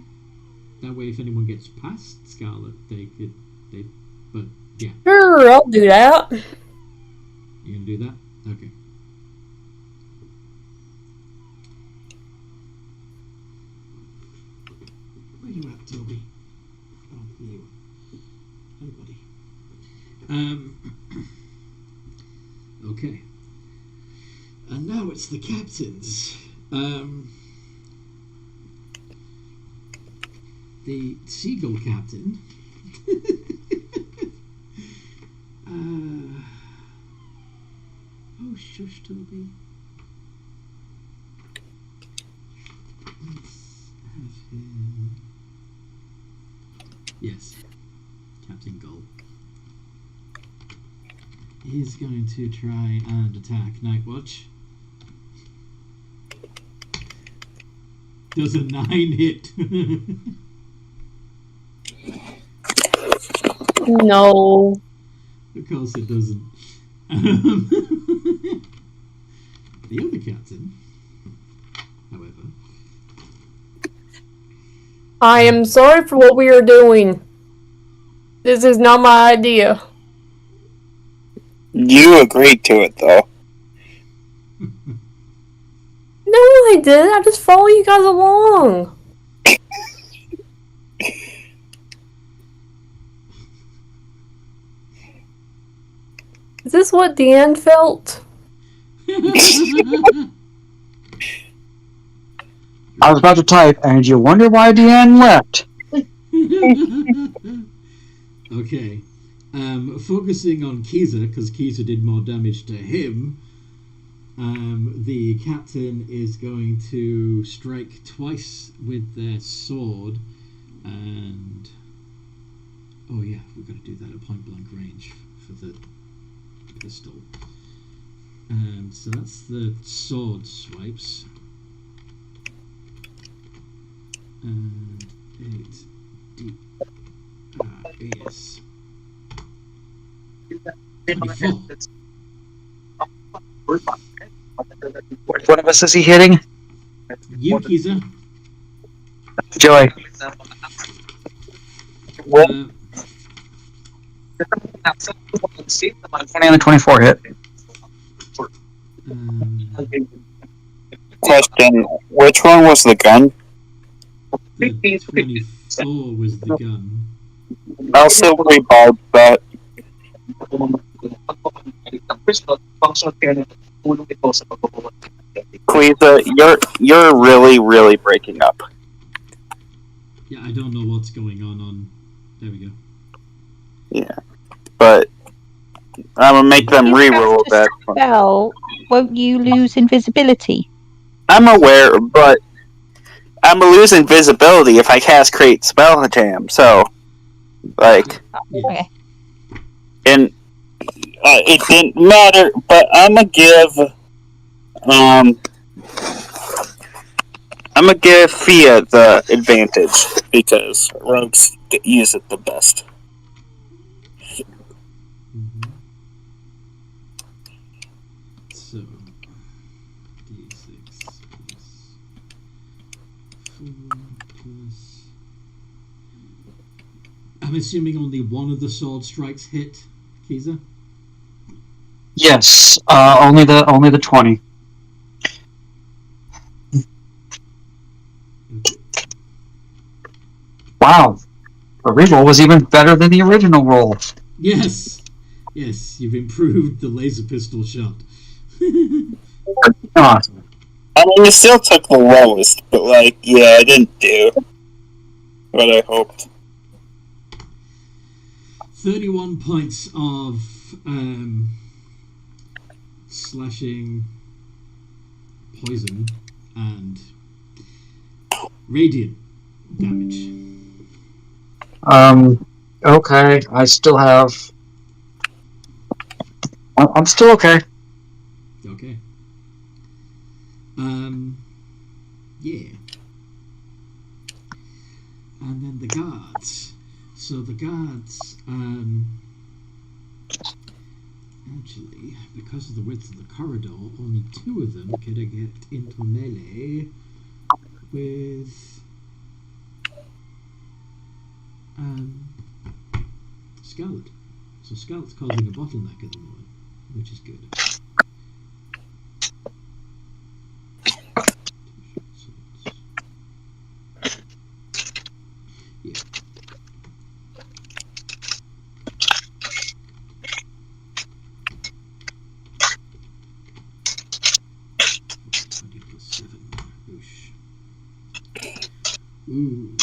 That way if anyone gets past Scarlet, but yeah. Sure, I'll do that. You can do that? Okay. Where you at, Toby? Oh, there you are. Hi, buddy. Okay. And now it's the captains. The seagull captain. Oh, shush, Toby. Let's have him. Yes, Captain Gull. He's going to try and attack Nightwatch. Does a 9 hit? No. Of course it doesn't. The other captain, however. I am sorry for what we are doing. This is not my idea. You agreed to it, though. No, I didn't. I just follow you guys along. Is this what Deanne felt? I was about to type, and you wonder why Deanne left. Okay. Focusing on Kiza, because Kiza did more damage to him, the captain is going to strike twice with their sword, and... Oh yeah, we've got to do that at point blank range for the pistol. So that's the sword swipes. And 8 deep. Yes. 24. Which one of us is he hitting? You, Kiza. Joy. Well, 20 and a 24 hit. Question, which one was the gun? The 24 was the gun. I'll still rebarb that. Queeza, you're really breaking up. Yeah, I don't know what's going on. There we go. Yeah, but I'm gonna make them re-roll that. Spell, won't you lose invisibility? I'm aware, but I'm gonna lose invisibility if I cast Create Spell Jam. So, like, Okay. and it didn't matter. But I'm gonna give Fia the advantage because rogues use it the best. So, D6 plus 4 plus... I'm assuming only one of the sword strikes hit, Kiza? Yes, only the 20. Wow, the reroll was even better than the original roll. Yes, you've improved the laser pistol shot. Awesome. I mean, you still took the lowest, but like, yeah, I didn't do what I hoped. 31 points of slashing, poison, and radiant damage. Okay, I still have... I'm still okay. Okay. Yeah. And then the guards. So the guards, actually, because of the width of the corridor, only 2 of them could get into melee with Scarlet. So Scarlet's causing a bottleneck at the moment, which is good. Yeah. Ooh.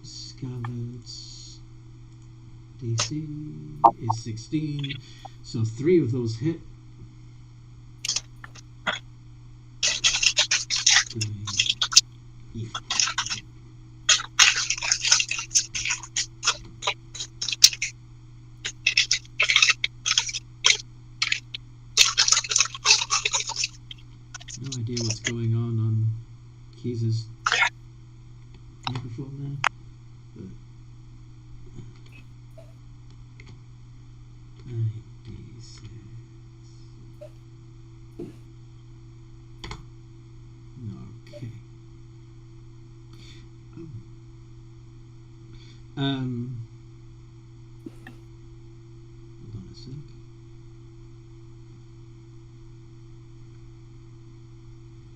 Scarlet's DC is 16, so 3 of those hit. No idea what's going on Keys's microphone there. But 96. Okay. Hold on a sec.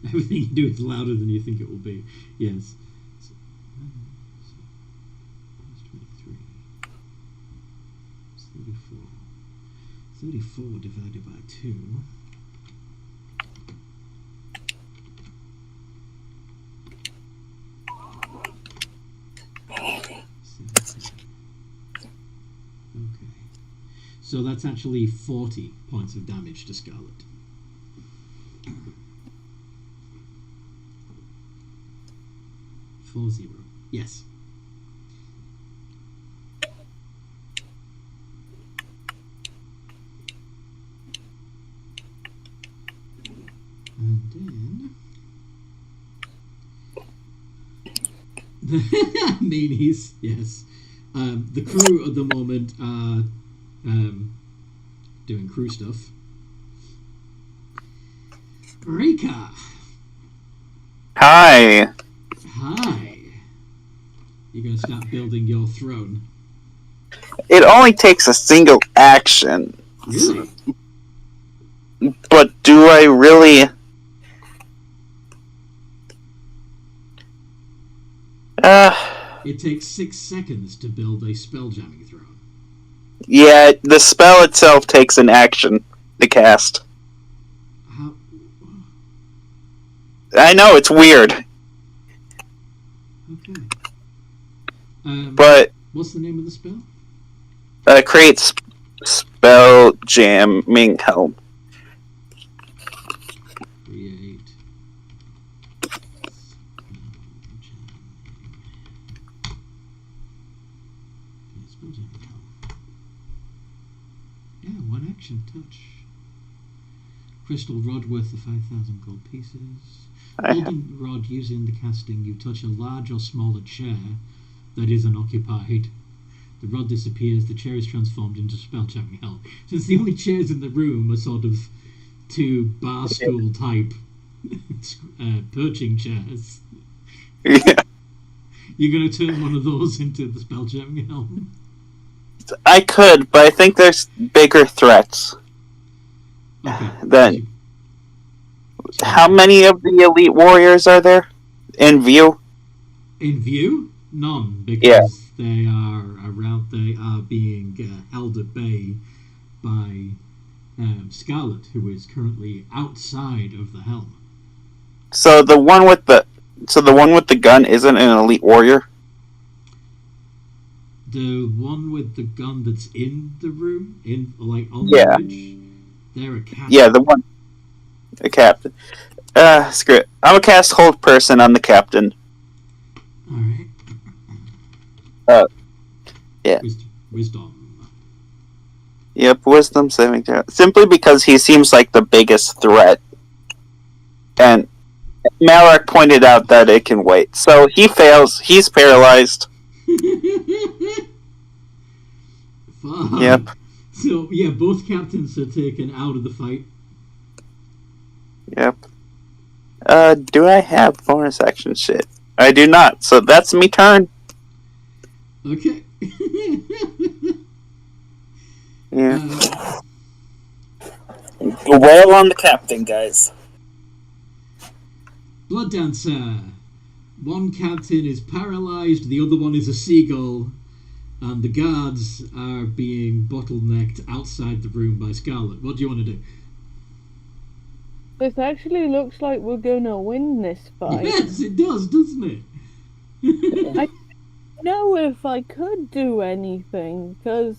Everything you do is louder than you think it will be. Yes. So, 23. It's 34. 34 divided by 2. Okay. So that's actually 40 points of damage to Scarlet. Yes. And then the meanies, yes. The crew at the moment are doing crew stuff. Rika. Hi. Hi. You're going to start building your throne. It only takes a single action. Really? But do I really... It takes 6 seconds to build a spelljamming throne. Yeah, the spell itself takes an action to cast. How? I know, it's weird. Okay. But... What's the name of the spell? Create spell jamming helm. Create. Spelljamming helm. Yeah, 1 action touch. Crystal rod worth the 5,000 gold pieces. Golden rod used in the casting, you touch a large or smaller chair that is unoccupied. The rod disappears, the chair is transformed into spelljamming helm. Since the only chairs in the room are sort of 2 bar stool type perching chairs. Yeah. You're going to turn one of those into the spelljamming helm? I could, but I think there's bigger threats. Okay. Then, how many of the elite warriors are there in view? In view? None, because they are around. They are being held at bay by Scarlet, who is currently outside of the helm. So the one with the gun isn't an elite warrior. The one with the gun that's in the room, on Yeah. the bridge, they're a captain. Yeah, the one, a captain. Screw it. I'm a cast hold person on the captain. All right. Yeah. Wisdom. Yep, wisdom saving throw. Simply because he seems like the biggest threat. And Malak pointed out that it can wait. So he fails. He's paralyzed. Fine. Yep. So, yeah, both captains are taken out of the fight. Yep. Do I have bonus action shit? I do not. So that's me turn. Okay. Yeah. Well on the captain, guys. Blood Dancer. One captain is paralyzed, the other one is a seagull, and the guards are being bottlenecked outside the room by Scarlet. What do you want to do? This actually looks like we're gonna win this fight. Yes, it does, doesn't it? I don't know if I could do anything, because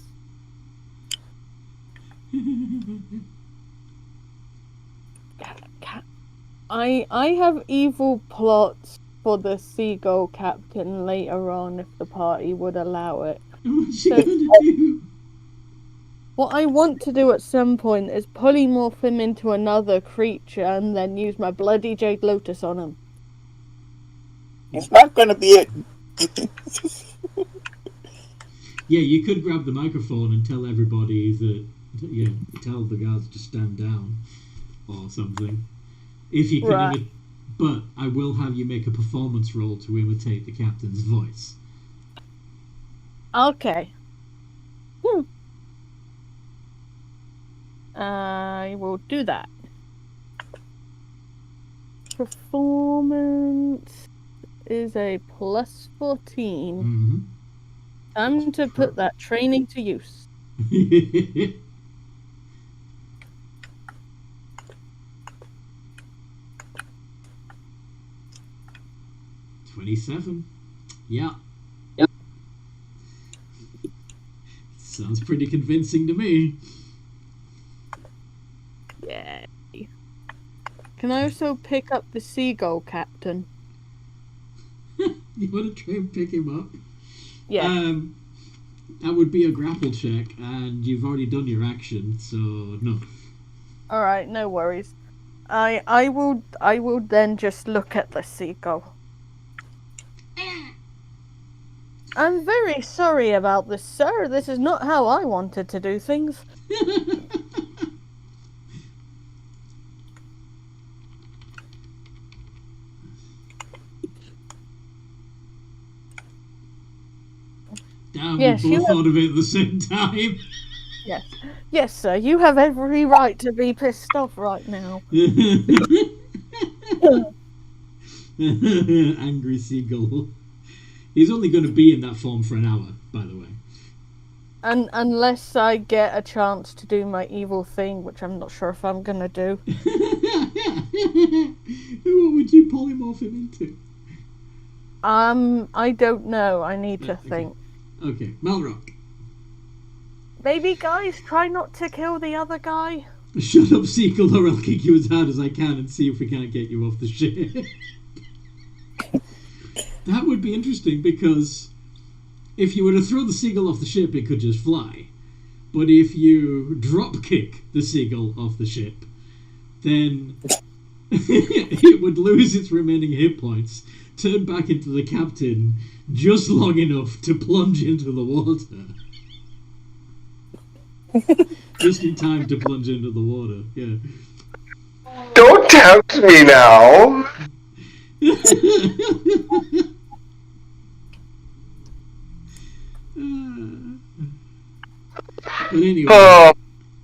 I have evil plots for the seagull captain later on if the party would allow it. What's she gonna do? What I want to do at some point is polymorph him into another creature and then use my bloody Jade Lotus on him. It's not going to be it. Yeah, you could grab the microphone and tell everybody that, tell the guards to stand down or something. If you can, Right. but I will have you make a performance roll to imitate the captain's voice. Okay. I will do that. Performance is a plus 14. Mm-hmm. Time to put that training to use. 27. Yeah. Sounds pretty convincing to me. Yeah. Can I also pick up the seagull captain? You want to try and pick him up? Yeah. That would be a grapple check, and you've already done your action, so no. All right, no worries. I will then just look at the seagull. I'm very sorry about this, sir. This is not how I wanted to do things. Damn, Yes, we you both have- thought of it at the same time. Yes. Yes, sir. You have every right to be pissed off right now. Angry seagull. He's only going to be in that form for an hour, by the way. And unless I get a chance to do my evil thing, which I'm not sure if I'm gonna do. What would you polymorph him into? I don't know. I need to think. Okay, Malrock. Maybe, guys, try not to kill the other guy. Shut up, seagull, or I'll kick you as hard as I can and see if we can't get you off the ship. That would be interesting, because if you were to throw the seagull off the ship, it could just fly. But if you drop kick the seagull off the ship, then it would lose its remaining hit points, turn back into the captain just long enough to plunge into the water. Just in time to plunge into the water, yeah. Don't tempt me now. But anyway, Oh,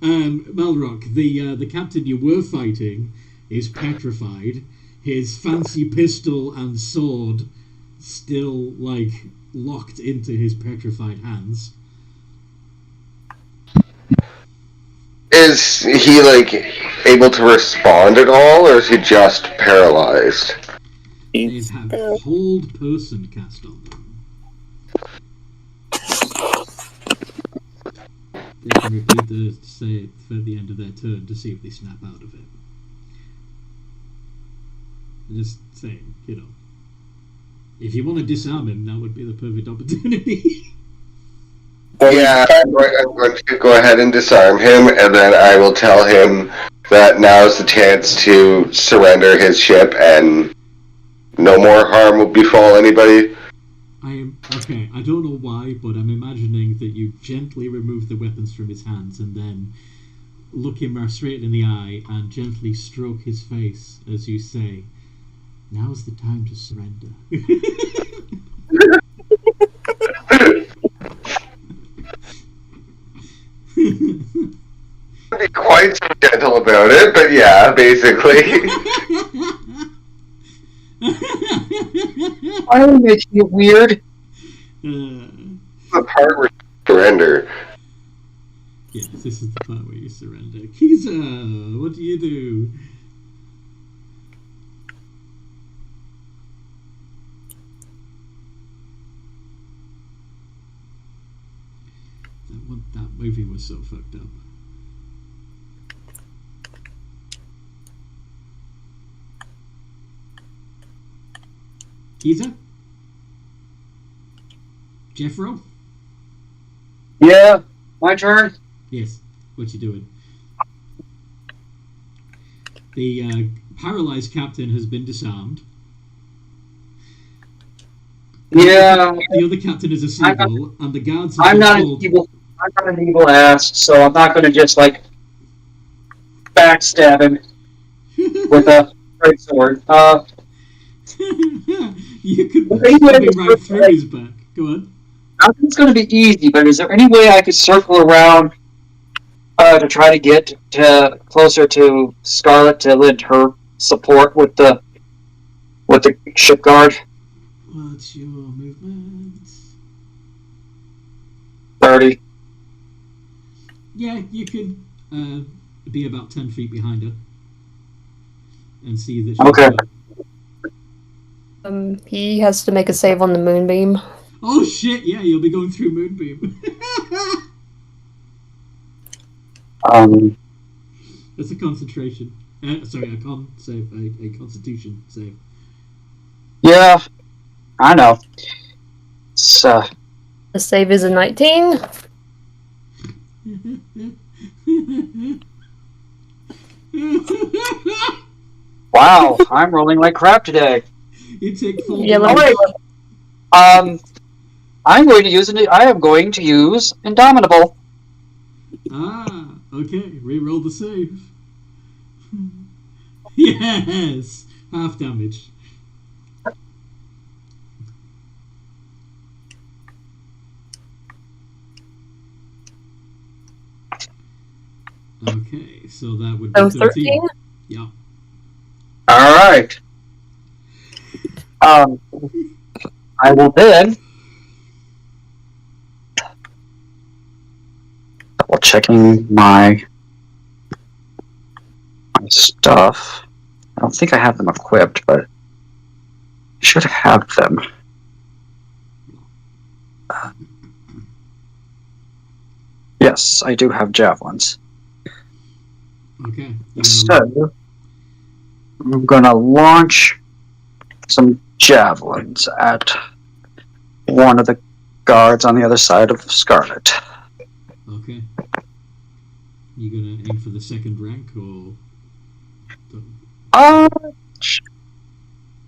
Malrock, the captain you were fighting is petrified. His fancy pistol and sword still, locked into his petrified hands. is he, able to respond at all, or is he just paralyzed? They have hold person cast on them. They can repeat the say for the end of their turn to see if they snap out of it. I'm just saying, if you want to disarm him, that would be the perfect opportunity. Yeah, I'm going to go ahead and disarm him, and then I will tell him that now's the chance to surrender his ship, and no more harm will befall anybody. Okay, I don't know why, but I'm imagining that you gently remove the weapons from his hands and then look him straight in the eye and gently stroke his face as you say, "Now's the time to surrender." Be quite so gentle about it, but yeah, basically. Why are you making it weird? The part where you surrender. Yes, this is the part where you surrender. Kiza, what do you do? movie was so fucked up. Ethan? Jeffro? Yeah, my turn. Yes. What you doing? The paralyzed captain has been disarmed. Yeah. The other captain is a seagull, and the guards have I'm been not told... I'm not an evil ass, so I'm not going to just backstab him with a great sword. You could stab him right through his back. Go on. I think it's going to be easy, but is there any way I could circle around to try to get closer to Scarlet to lend her support with the ship guard? What's your movement? 30. Yeah, you can be about 10 feet behind her and see that she's Okay. He has to make a save on the moonbeam. Oh shit, yeah, you'll be going through moonbeam. That's a concentration. Sorry, a con save, a constitution save. Yeah, I know. So The save is a 19. wow, I'm rolling like crap today. You take full Yeah, damage. I'm going to use I am going to use Indomitable. Ah, okay. Reroll the save. Yes, half damage. Okay, so that would be 13. Yeah. All right. I will then double checking my stuff. I don't think I have them equipped, but I should have them. Yes, I do have javelins. Okay. So I'm gonna launch some javelins at one of the guards on the other side of Scarlet. Okay. You gonna aim for the second rank or?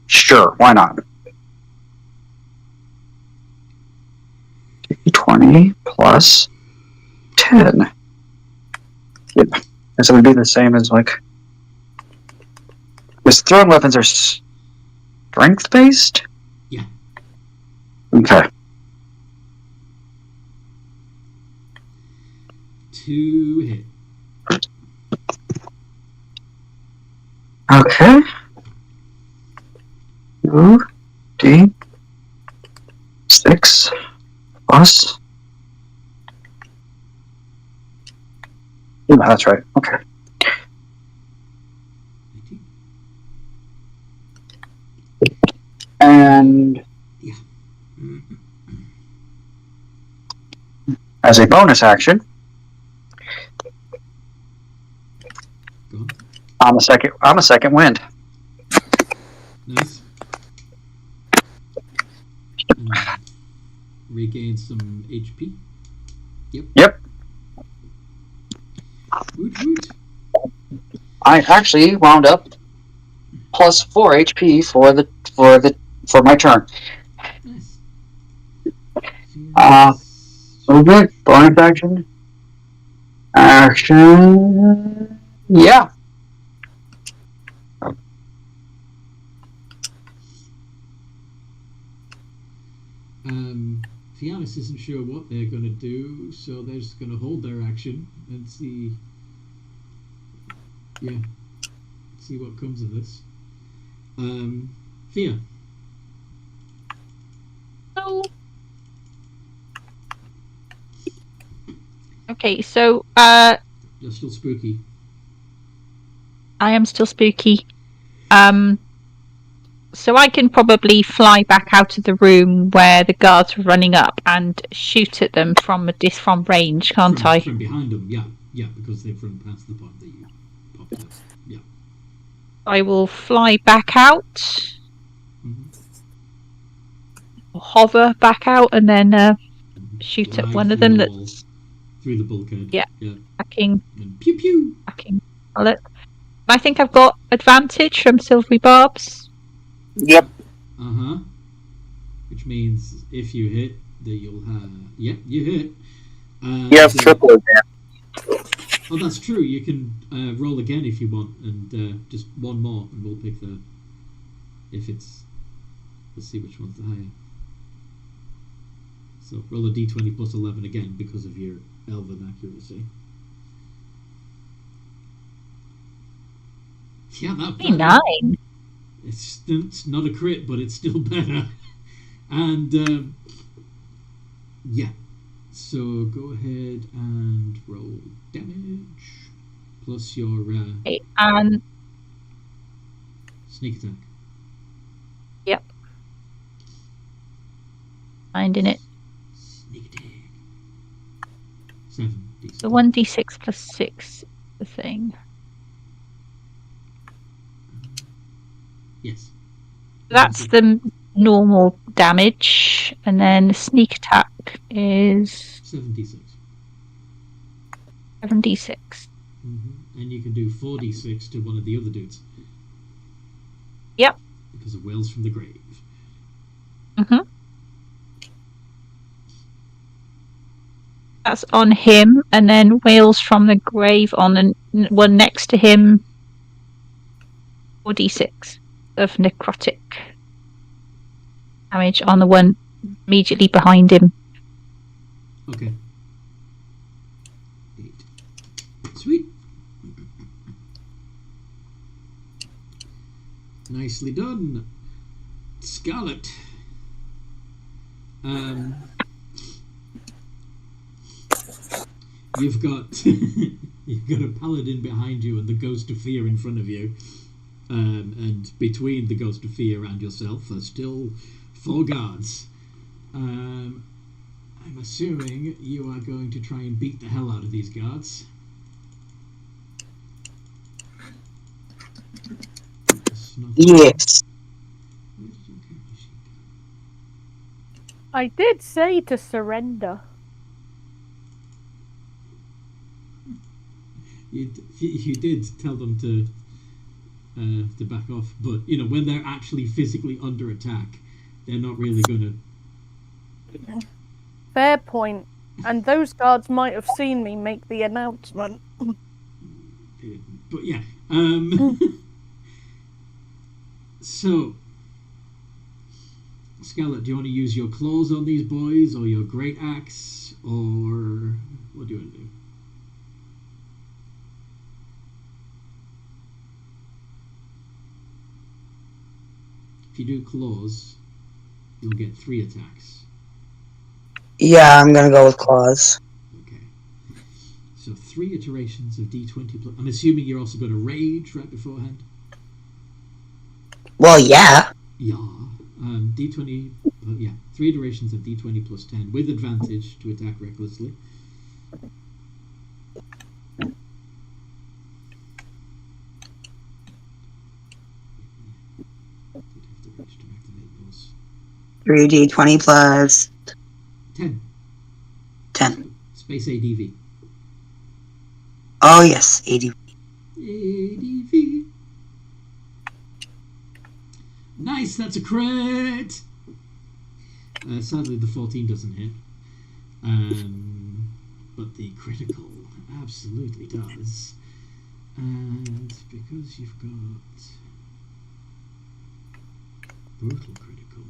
Sure, why not? 20 plus 10. Yep. Guess it would be the same as because thrown weapons are strength based? Yeah. Okay. 2 hit. Okay. 2d6 plus. Yeah, that's right. Okay. And as a bonus action, I'm a second wind. Nice. And regain some HP. Yep. Woot woot. I actually wound up plus 4 HP for my turn. Nice. Movement, bonus action. Yeah. Fianis isn't sure what they're going to do, so they're just going to hold their action and see what comes of this. Fia. No. Okay, so You're still spooky. I am still spooky. So I can probably fly back out of the room where the guards were running up and shoot at them from range, can't I? From behind them, yeah, because they've run past the point that you popped up. Yeah. I will fly back out, hover back out, and then shoot at one of them that's through the bulkhead. Yeah. Attacking. And pew pew. Attacking. I think I've got advantage from silvery barbs. Yep. Which means if you hit, that you'll have. Yep, you hit. You have triple advantage. Oh, that's true. You can roll again if you want, and just one more, and we'll pick the. If it's. Let's see which one's the higher. So roll a d20 plus 11 again because of your elven accuracy. Yeah, that 9. It's not a crit, but it's still better. And yeah, so go ahead and roll damage plus your and sneak attack. Yep. Finding it. Sneak attack. 7. So 1d6 plus 6 the thing. Yes. That's the normal damage, and then the sneak attack is 7d6. 7d6. And you can do 4d6 to one of the other dudes. Yep. Because of Whales from the Grave. That's on him, and then Whales from the Grave on the one next to him. 4d6 of necrotic damage on the one immediately behind him. Okay. 8. Sweet. Nicely done, Scarlet. You've got a paladin behind you and the Ghost of Fear in front of you. And between the Ghost of Fear and yourself are still 4 guards. I'm assuming you are going to try and beat the hell out of these guards. Yes. I did say to surrender. You did tell them to back off, but you know when they're actually physically under attack, they're not really gonna. Fair point. And those guards might have seen me make the announcement. But yeah, so Scarlet, do you want to use your claws on these boys, or your great axe, or what do you want to do? If you do claws, you'll get 3 attacks. Yeah, I'm gonna go with claws. Okay. So 3 iterations of D20 plus. I'm assuming you're also going to rage right beforehand. Well, yeah. Yeah. D20. Yeah. 3 iterations of D20 plus 10 with advantage to attack recklessly. To activate those. 3d20 plus 10. 10. Space ADV. Oh, yes, ADV. ADV. Nice, that's a crit! Sadly, the 14 doesn't hit. But the critical absolutely does. And because you've got brutal critical,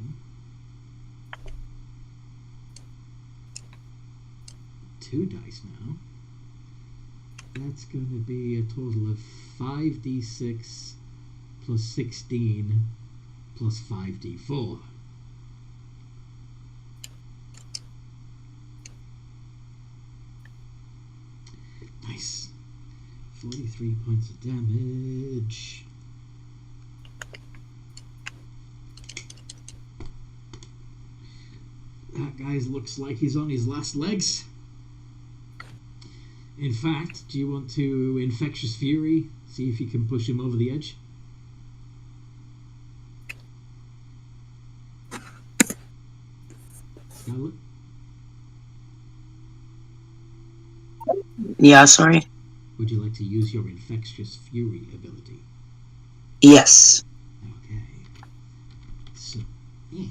two dice now. That's going to be a total of 5d6 plus 16 plus 5d4. Nice. 43 points of damage. That guy looks like he's on his last legs. In fact, do you want to Infectious Fury? See if you can push him over the edge? Scarlet? Yeah, sorry. Would you like to use your Infectious Fury ability? Yes. Okay. So, yeah.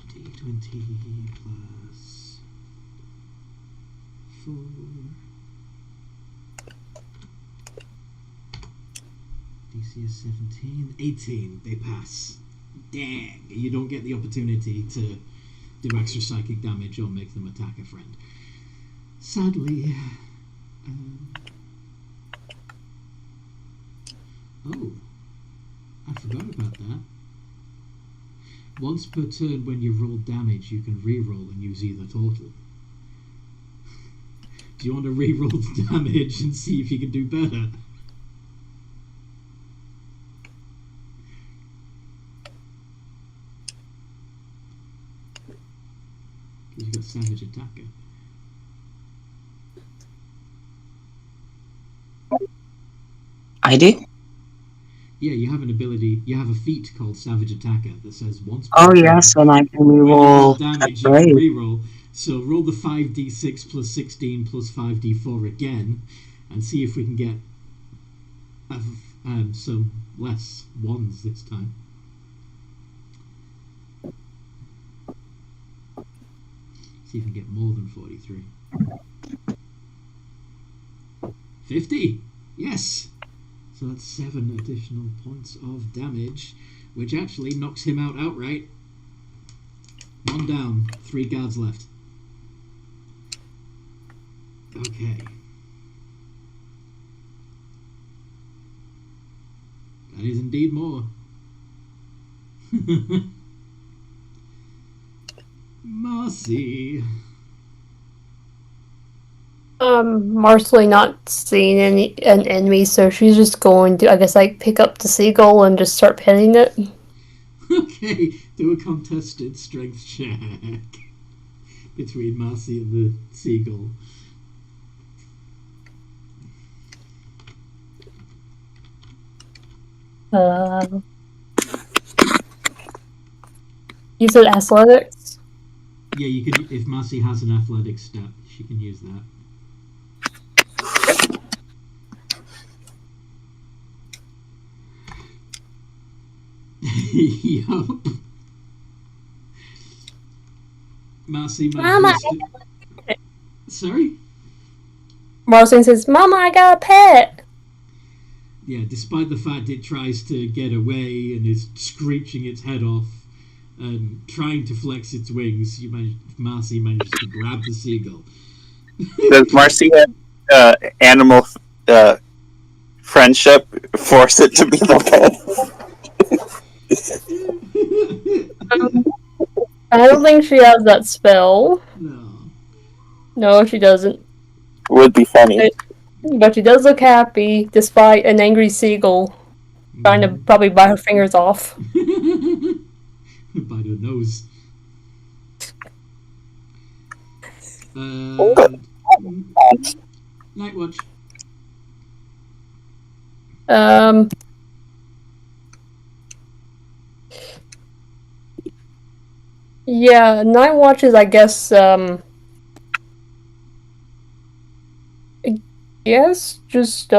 D20 plus 4. DC is 17. 18. They pass. Dang. You don't get the opportunity to do extra psychic damage or make them attack a friend. Sadly. Oh. I forgot about that. Once per turn when you roll damage, you can re-roll and use either total. Do you want to re-roll the damage and see if you can do better? Because you've got Savage Attacker. I do? Yeah, you have an ability, you have a feat called Savage Attacker that says once per Oh, turn, yes, and I can when you roll reroll. damage, That's you right. can re-roll. So roll the 5d6 plus 16 plus 5d4 again, and see if we can get some less ones this time. See if we can get more than 43. 50! Yes! So that's 7 additional points of damage, which actually knocks him out outright. 1 down, 3 guards left. Okay. That is indeed more. Marcy. Marcelly not seeing an enemy, so she's just going to, I guess, like, pick up the seagull and just start petting it. Okay, do a contested strength check between Marcy and the seagull. You said athletics? Yeah, you can. If Marcy has an athletics stat, she can use that. Yup. Marcy manages to... Sorry? Marcy says, "Mama, I got a pet!" Yeah, despite the fact it tries to get away and is screeching its head off and trying to flex its wings, Marcy manages to grab the seagull. Does Marcy have animal friendship force it to be the pet? I don't think she has that spell. No. No, she doesn't. Would be funny. But she does look happy, despite an angry seagull trying to probably bite her fingers off. Bite her nose. Night watch. Yeah, night watches, I guess, just,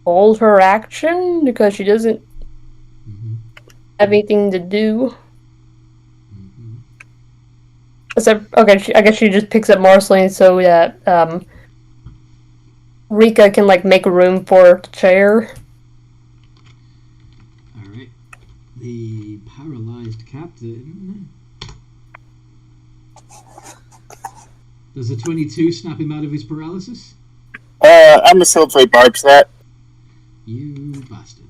hold her action, because she doesn't have anything to do. Except, okay, I guess she just picks up Marceline so that, Rika can, like, make room for the chair. Alright. The paralyzed captain... Does a 22 snap him out of his paralysis? I'm a silvery barbs that. You bastard.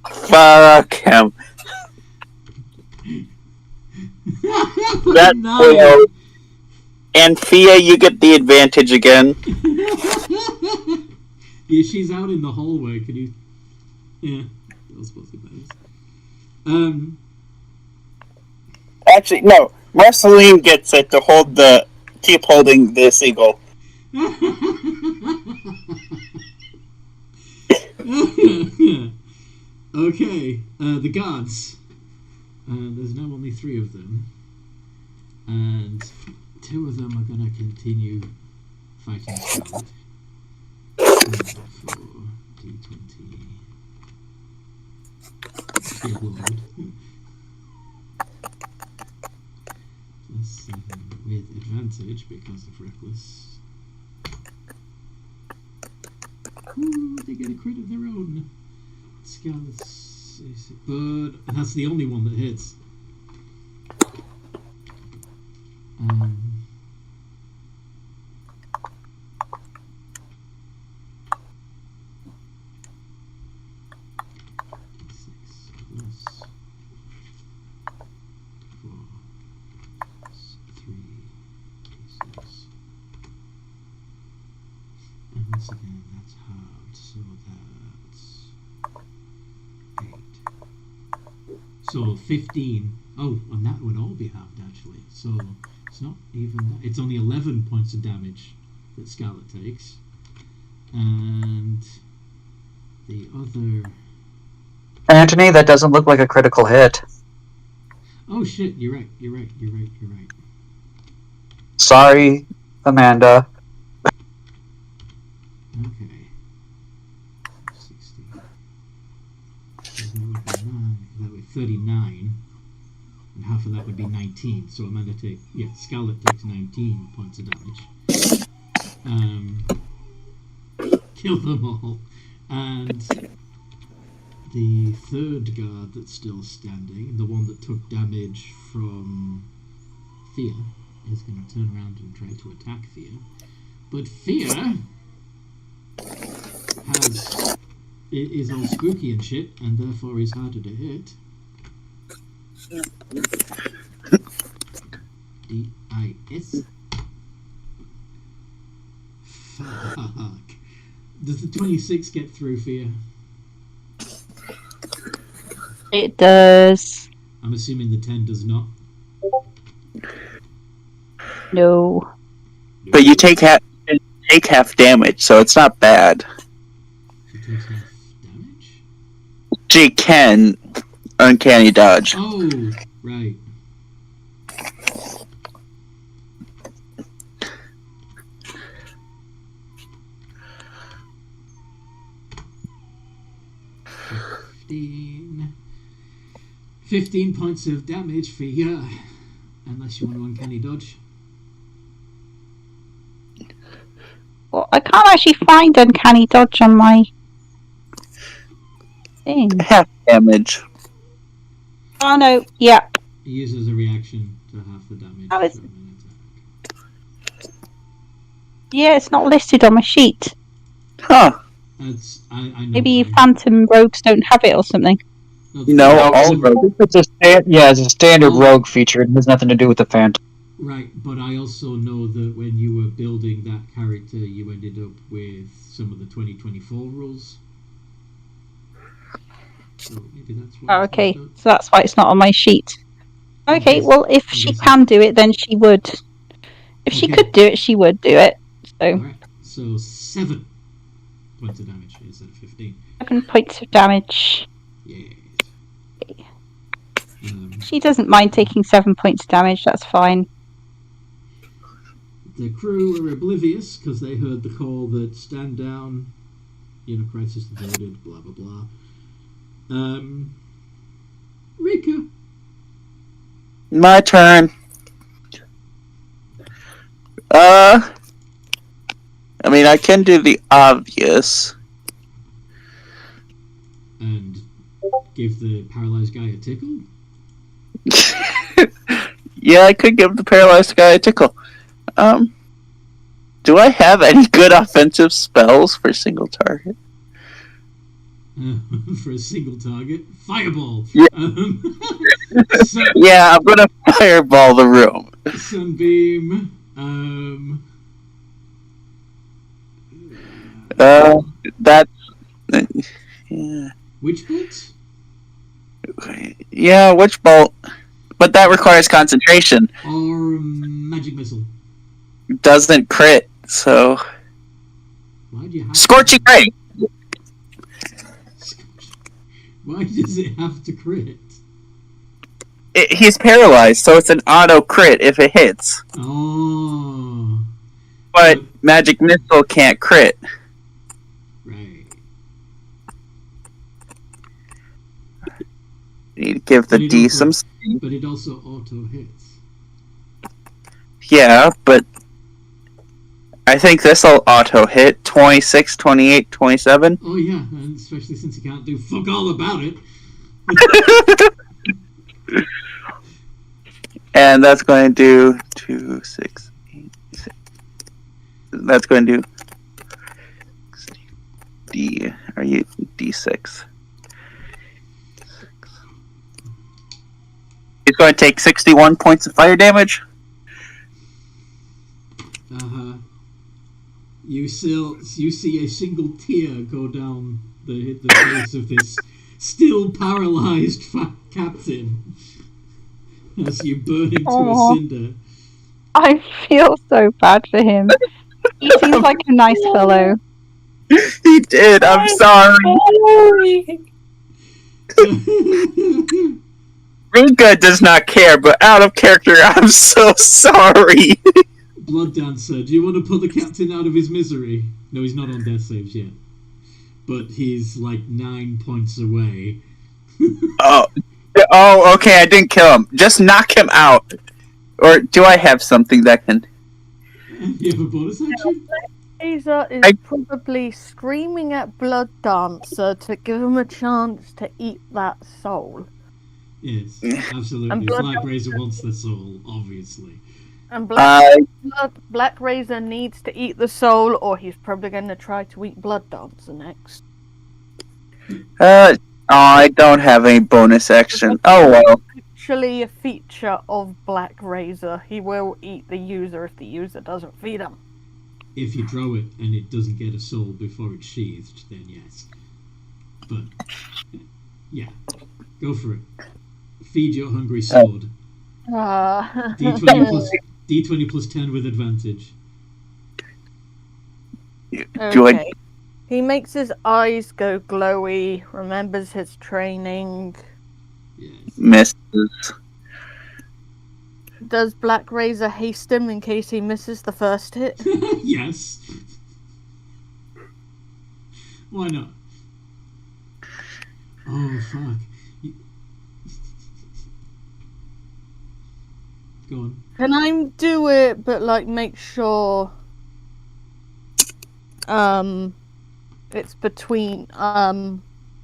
Fuck him. That's No. And Fia, you get the advantage again. Yeah, she's out in the hallway. Can you? Yeah, that was supposed to be nice. Actually, no. Marceline gets it to keep holding the seagull. Okay, the guards. There's now only 3 of them, and 2 of them are going to continue fighting Scarlet. For D20. Still Lord. Plus 7 with advantage because of Reckless. Ooh, they get a crit of their own. Scarlet's, but that's the only one that hits. And once again, that's halved, so that's 8. So 15. Oh, and that would all be halved actually. So it's not even that. It's only 11 points of damage that Scarlet takes. And the other... Anthony, that doesn't look like a critical hit. Oh shit, you're right. Sorry, Amanda. Okay. 60. That would be 39. And half of that would be 19. So Amanda Scarlet takes 19 points of damage. Kill them all. And the third guard that's still standing, the one that took damage from Thea, is going to turn around and try to attack Thea. But Thea is all spooky and shit, and therefore is harder to hit. D-I-S. Fuck. Does the 26 get through, Thea? It does. I'm assuming the 10 does not. No. But you take half damage, so it's not bad. She takes half damage? She can uncanny dodge. Oh, right. $15 points of damage for you, unless you want to uncanny dodge. Well, I can't actually find uncanny dodge on my thing. Half damage. Oh no, yeah. It uses a reaction to half the damage. Oh, it's... from an attack. Yeah, it's not listed on my sheet. Huh. I know Maybe why. Phantom Rogues don't have it or something. No, all rogues. It's a standard rogue feature. It has nothing to do with the Phantom. Right, but I also know that when you were building that character, you ended up with some of the 2024 rules. So maybe that's why. Oh, okay. So that's why it's not on my sheet. Okay, well, if she can do it, then she would. If she could do it, she would do it. So. Alright, so 7 points of damage instead of 15. 7 points of damage. Yes. She doesn't mind taking 7 points of damage, that's fine. The crew were oblivious because they heard the call that stand down, crisis averted, blah blah blah. Rika. My turn. I mean, I can do the obvious. And give the paralyzed guy a tickle? Yeah, I could give the paralyzed guy a tickle. Do I have any good offensive spells for single target? For a single target? Fireball! Yeah, yeah, I'm gonna fireball the room. Sunbeam. That's yeah. Which bolt? Yeah, which bolt? But that requires concentration. Or magic missile? Doesn't crit, so Why do you have Scorching Ray. Why does it have to crit? He's paralyzed, so it's an auto crit if it hits. Oh. But magic missile can't crit. Right. You need to give the D some. But it also auto hits. Yeah, but I think this'll auto hit 26, 28, 27. Oh yeah, and especially since you can't do fuck all about it. And that's going to do 2, 6, 8, 6. That's going to do D. Are you D6? He's going to take 61 points of fire damage. You see a single tear go down the face of this still paralyzed captain as you burn into a cinder. I feel so bad for him. He seems like a nice fellow. He did. I'm sorry. Rinka does not care, but out of character, I'm so sorry. Blood Dancer, do you want to put the captain out of his misery? No, he's not on death saves yet. But he's like 9 points away. Oh, okay, I didn't kill him. Just knock him out. Or do I have something that can... You have a bonus action? Laser is probably screaming at Blood Dancer to give him a chance to eat that soul. Yes, absolutely. Black Razor wants the soul, obviously. And Black Razor needs to eat the soul, or he's probably going to try to eat Blood Dancer next. I don't have any bonus action. Oh well. Actually, a feature of Black Razor. He will eat the user if the user doesn't feed him. If you throw it and it doesn't get a soul before it's sheathed, then yes. But yeah, go for it. Feed your hungry sword. D20 plus 10 with advantage. Okay. He makes his eyes go glowy, remembers his training. Yes. Misses. Does Black Razor haste him in case he misses the first hit? Yes. Why not? Oh, fuck. Go on. Can I do it, but like make sure it's between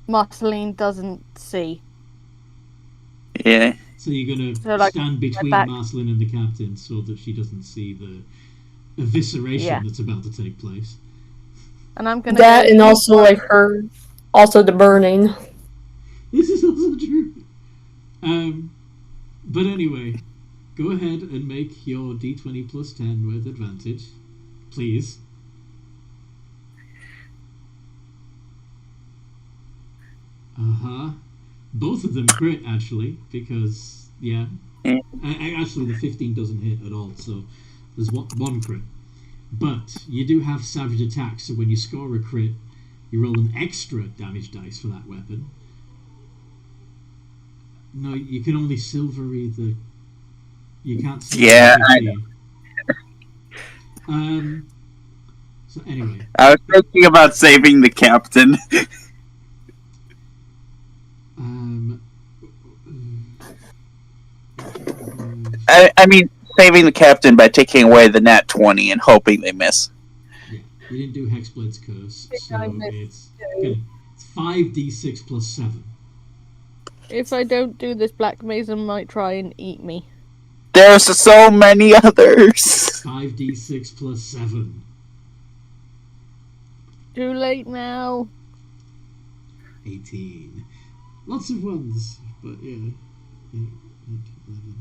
Marceline doesn't see. Yeah. So you're gonna stand between Marceline and the captain so that she doesn't see the evisceration that's about to take place. And I'm gonna and also like her, also the burning. This is also true. But anyway, go ahead and make your D20 plus 10 with advantage, please. Both of them crit, actually, because, actually the 15 doesn't hit at all, so there's one crit. But you do have savage attacks, so when you score a crit, you roll an extra damage dice for that weapon. No, you can only silvery the... You can't silvery the so anyway. I was thinking about saving the captain. I mean, saving the captain by taking away the nat 20 and hoping they miss. Yeah, you didn't do Hexblade's Curse, so it's 5d6 plus 7. If I don't do this, Black Mason might try and eat me. There's so many others. 5d6 plus 7. Too late now. 18. Lots of ones, but yeah. 8, 9, 11.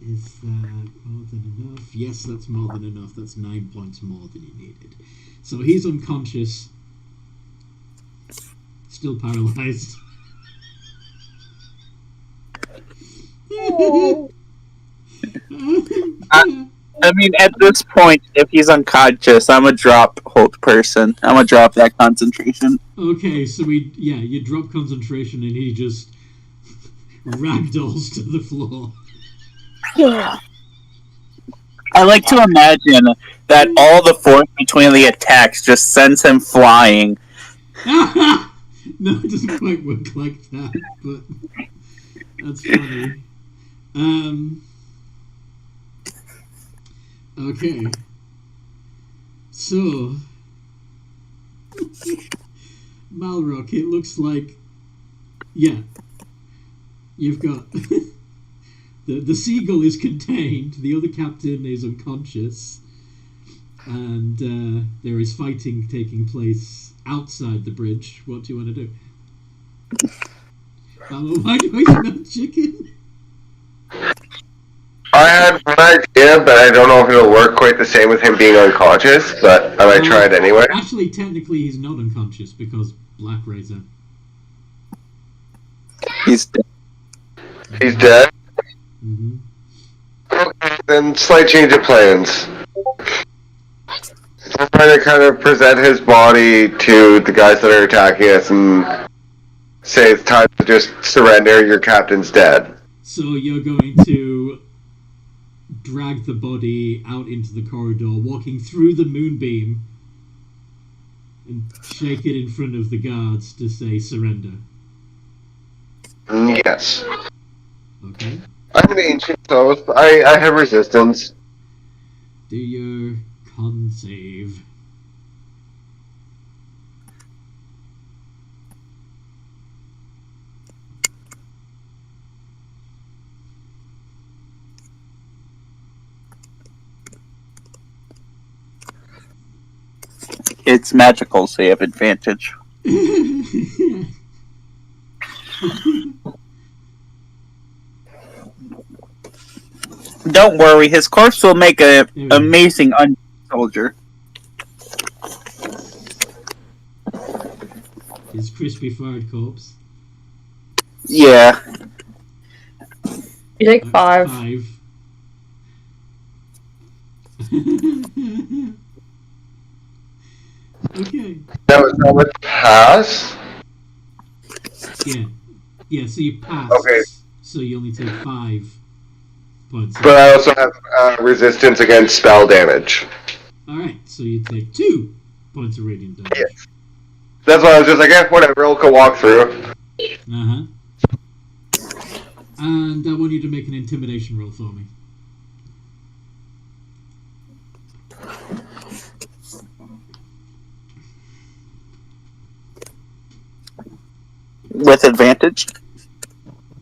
Is that more than enough? Yes, that's more than enough. That's 9 points more than you needed. So he's unconscious, still paralyzed. I mean, at this point, if he's unconscious, I'm gonna drop hold person. I'm gonna drop that concentration. Okay, so you drop concentration and he just ragdolls to the floor. I like to imagine that all the force between the attacks just sends him flying. No, it doesn't quite work like that, but that's funny. Okay. So, Malrock, it looks like, you've got the seagull is contained, the other captain is unconscious, and there is fighting taking place outside the bridge. What do you want to do? Why do I smell chicken? I had an idea, but I don't know if it'll work quite the same with him being unconscious, but I might try it anyway. Actually, technically, he's not unconscious because Black Razor. He's dead. He's dead? Mm-hmm. Okay, then slight change of plans. I'm trying to kind of present his body to the guys that are attacking us and say it's time to just surrender, your captain's dead. So you're going to drag the body out into the corridor, walking through the moonbeam, and shake it in front of the guards to say surrender. Yes. Okay. I'm an ancient, so I have resistance. Do your con save. It's magical, so you have advantage. Don't worry, his corpse will make an amazing soldier. His crispy fired corpse. Yeah. You take 5. 5. Okay. That was how much pass? Yeah, so you pass. Okay. So you only take 5 points. But I also have resistance against spell damage. Alright, so you take 2 points of radiant damage. Yes. That's why I was just like, whatever, we'll go walk through. Uh-huh. And I want you to make an intimidation roll for me. With advantage?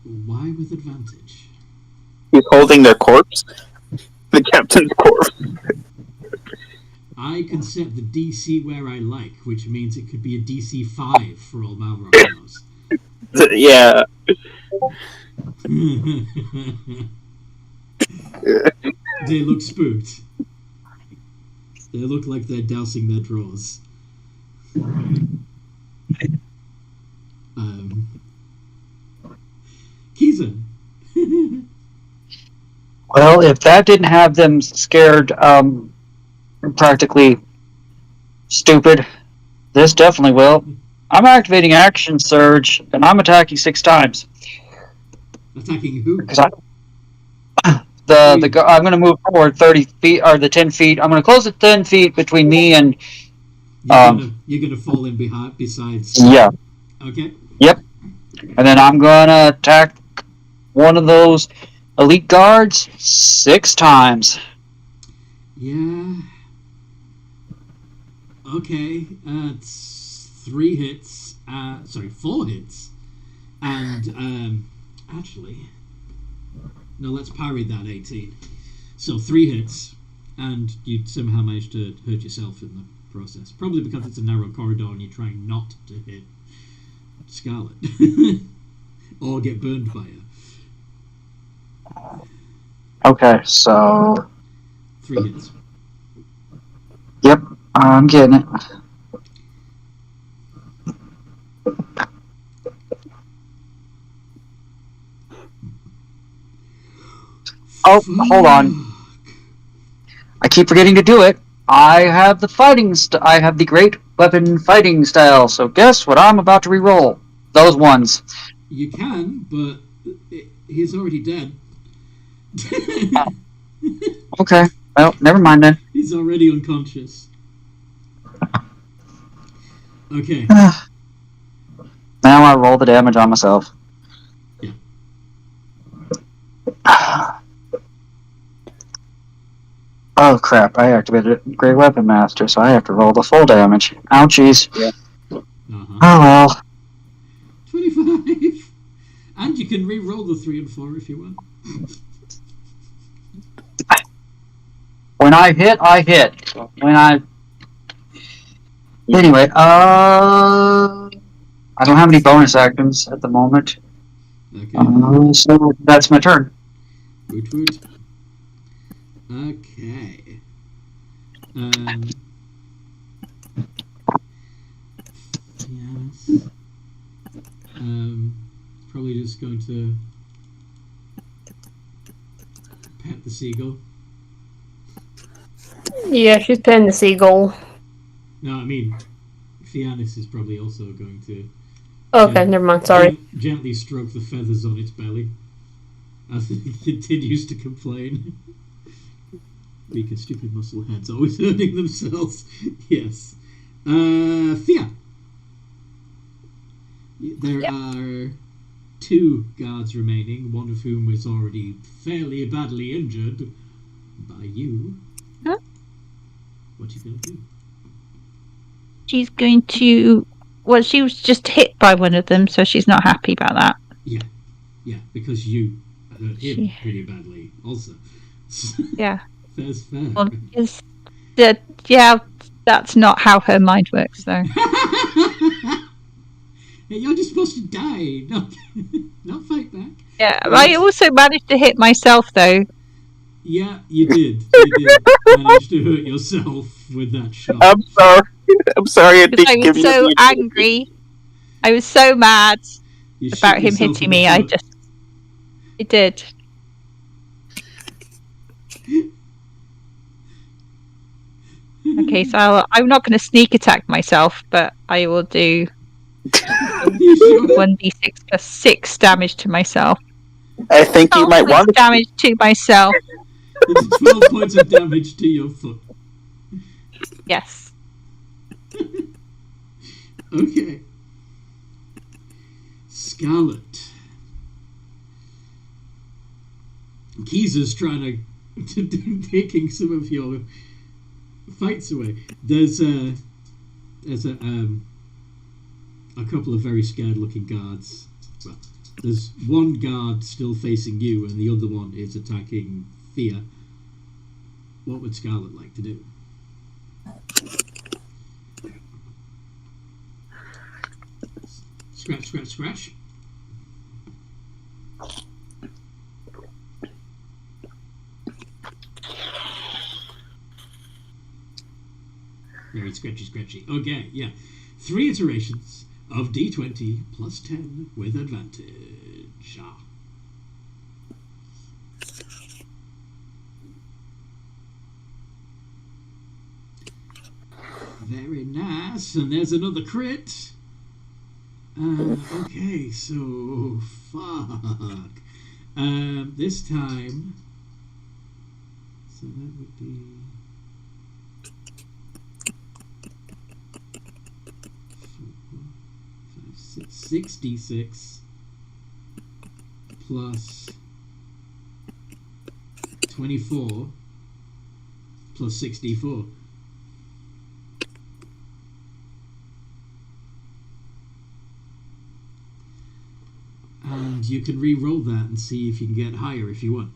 Why with advantage? He's holding their corpse. The captain's corpse. I can set the DC where I like, which means it could be a DC 5 for all Malrock knows. Yeah. They look spooked. They look like they're dousing their drawers. Kiza. Well, if that didn't have them scared, practically stupid, this definitely will. I'm activating Action Surge, and I'm attacking 6 times. Attacking who? Because I'm going to move forward 30 feet, or the 10 feet. I'm going to close the 10 feet between me and... You're gonna fall in behind, besides... Yeah. Okay. Yep. And then I'm going to attack one of those elite guards 6 times. Yeah. Okay. It's 3 hits. 4 hits. And, actually... No, let's parry that 18. So 3 hits, and you somehow managed to hurt yourself in the process. Probably because it's a narrow corridor and you're trying not to hit Scarlet. Or get burned by her. Okay, so 3 hits. yep, I'm getting it. Oh, hold on. I keep forgetting to do it. I have the I have the great weapon fighting style. So guess what I'm about to re-roll? Those ones. You can, but he's already dead. Okay. Well, never mind then. He's already unconscious. Okay. Now I roll the damage on myself. Yeah. Oh crap, I activated Great Weapon Master, so I have to roll the full damage. Ouchies. Yeah. Uh-huh. Oh well. 25. And you can re-roll the 3 and 4 if you want. When I hit, I hit. When I... Anyway, I don't have any bonus actions at the moment. Okay. So that's my turn. Woot woot. Okay. Yes. Probably just going to pet the seagull. Yeah, she's petting the seagull. No, I mean, Fianis is probably also going to... Okay, never mind, sorry. Gently stroke the feathers on its belly as it continues to complain. Weak and stupid muscle heads always hurting themselves. Yes. Thea. There are 2 guards remaining, one of whom was already fairly badly injured by you. Huh? What are you going to do? She's going to... Well, she was just hit by one of them, so she's not happy about that. Yeah, because you hurt him pretty badly also. Yeah. Fair's fair. Well, yeah, that's not how her mind works, though. Hey, you're just supposed to die, not fight back. Yeah, I also managed to hit myself, though. Yeah, you did. You did manage to hurt yourself with that shot. I'm sorry. I didn't give was so angry. I was so mad about him hitting me. I did. Okay, so I'm not going to sneak attack myself, but I will do 1d6 plus 6 damage to myself. I think you might want damage to myself. It's 12 points of damage to your foot. Yes. Okay. Scarlet. Keezer's trying to taking some of your fights away. There's a couple of very scared looking guards. Well, there's one guard still facing you and the other one is attacking Thea. What would Scarlet like to do? Scratch, scratch, scratch. Very scratchy, scratchy. Okay, yeah. 3 iterations of D20 plus 10 with advantage. Ah. Very nice. And there's another crit. Okay, so fuck. This time, so that would be 6d6 plus 24 plus 6d4. And you can re-roll that and see if you can get higher if you want.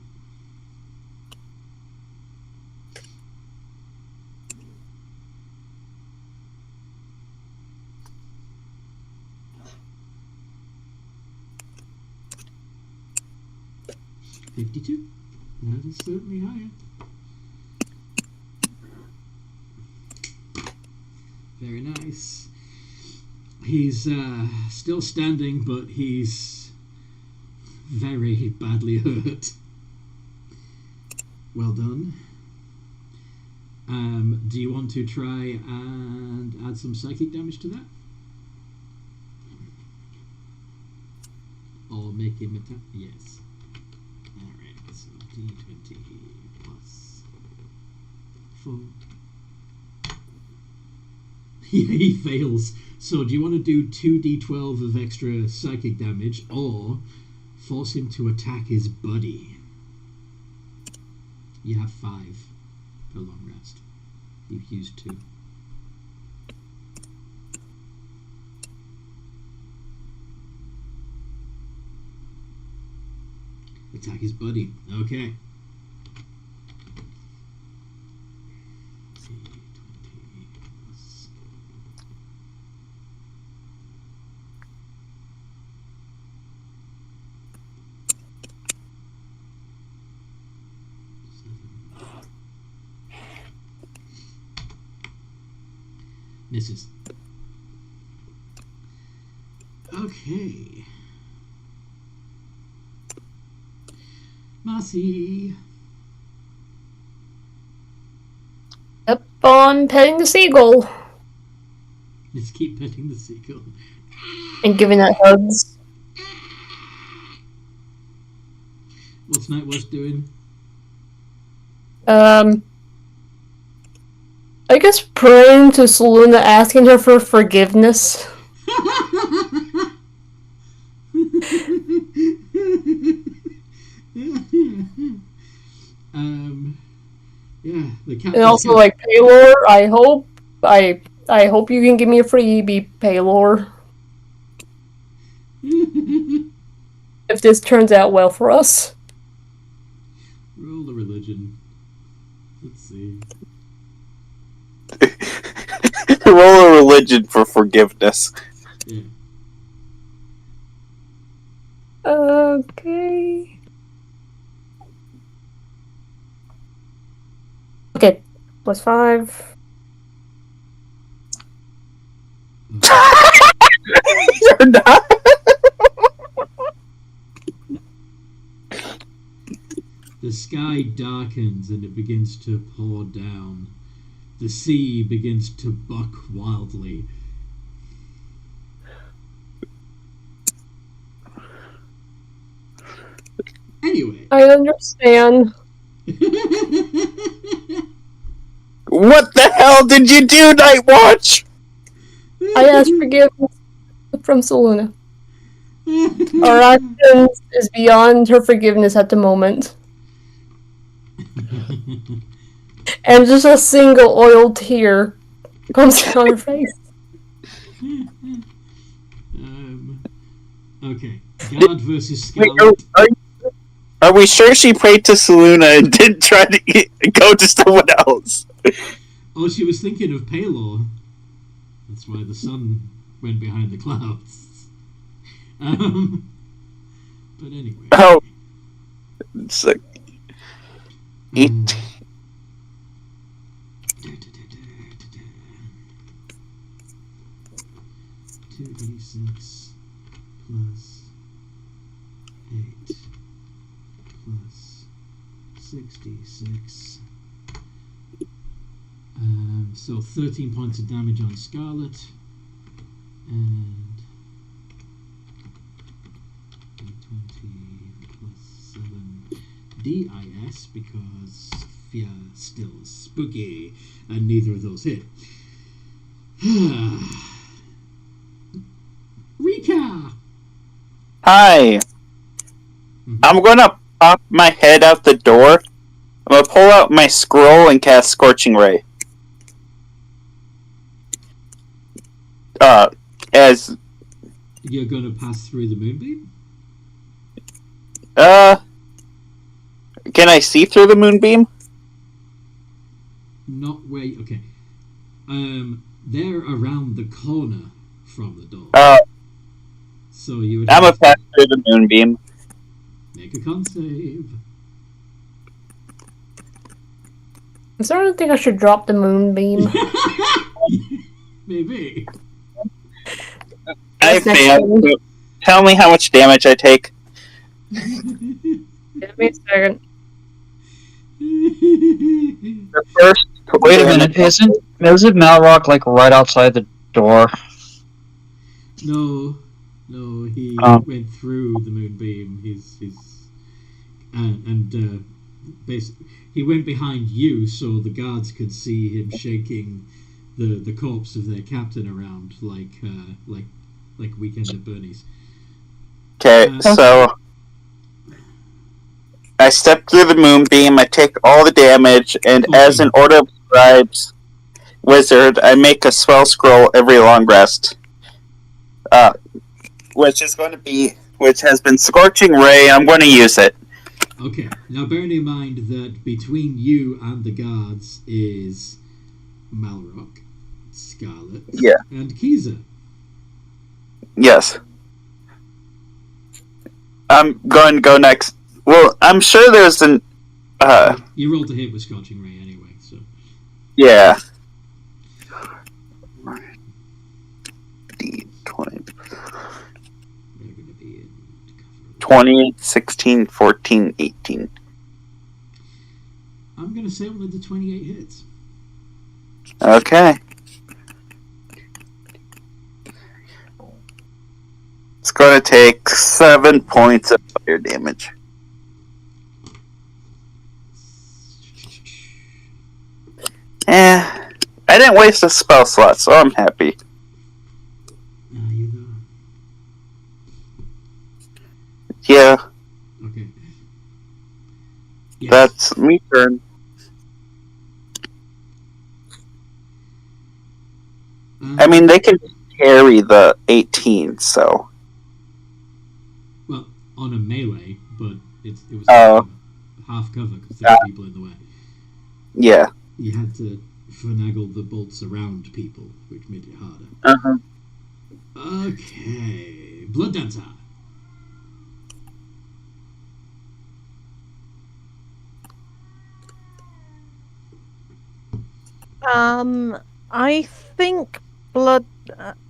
$52. That is certainly higher. Very nice. He's still standing, but he's very badly hurt. Well done. Do you want to try and add some psychic damage to that? Or make him attack? Yes. Alright, so d20 plus 4. He fails. So do you want to do 2d12 of extra psychic damage, or force him to attack his buddy? You have 5 per long rest. You've used 2. Attack his buddy. Okay. Misses. Okay. Marcy. Up on petting the seagull. Just keep petting the seagull. And giving it hugs. What's Nightwatch doing? I guess praying to Seluna, asking her for forgiveness. Yeah, the cat. And also, like, Paylor, I hope you can give me a freebie, Paylor. If this turns out well for us. Roll the religion. Let's see. Roll a religion for forgiveness. Yeah. Okay. Okay, plus 5. You're not. The sky darkens and it begins to pour down. The sea begins to buck wildly. Anyway. I understand. What the hell did you do, Nightwatch? I asked forgiveness from Seluna. Our actions is beyond her forgiveness at the moment. And just a single oil tear comes down her face. Okay. God versus Scarlet. Are we sure she prayed to Seluna and didn't try to go to someone else? Oh, she was thinking of Paylor. That's why the sun went behind the clouds. But anyway. Oh. It's like... Eat. 2d6 plus 8 plus 66. So 13 points of damage on Scarlet, and 20 plus 7 DIS because fear still spooky, and neither of those hit. Rika! Hi. I'm gonna pop my head out the door. I'm gonna pull out my scroll and cast Scorching Ray. As... You're gonna pass through the moonbeam? Can I see through the moonbeam? Not where... Okay. They're around the corner from the door. So you would... I'm gonna pass through the moonbeam. Make a con save. Is there anything I should drop the moonbeam? Maybe. I failed. So tell me how much damage I take. Give me a second. The first. Wait a minute, isn't Malrock like right outside the door? No, he went through the moonbeam. Basically, he went behind you so the guards could see him shaking the corpse of their captain around like Weekend at Bernie's. Okay, so I step through the moonbeam. I take all the damage, and as an Order of Scribes wizard, I make a spell scroll every long rest. Which has been Scorching Ray. I'm going to use it. Okay, now bearing in mind that between you and the guards is Malrock, Scarlet, and Kiza. Yes. I'm going to go next. Well, I'm sure there's an... You rolled to hit with Scorching Ray anyway, so... Yeah. D20. 20, 16, 14, 18. I'm going to say only the 28 hits. Okay. It's going to take 7 points of fire damage. I didn't waste a spell slot, so I'm happy. You go. Yeah. Okay. Yes. That's me turn. I mean, they can carry the 18, so... Well, on a melee, but it was half cover because there were people in the way. Yeah. You had to finagle the bolts around people, which made it harder. Uh-huh. Okay. Blood Dancer. I think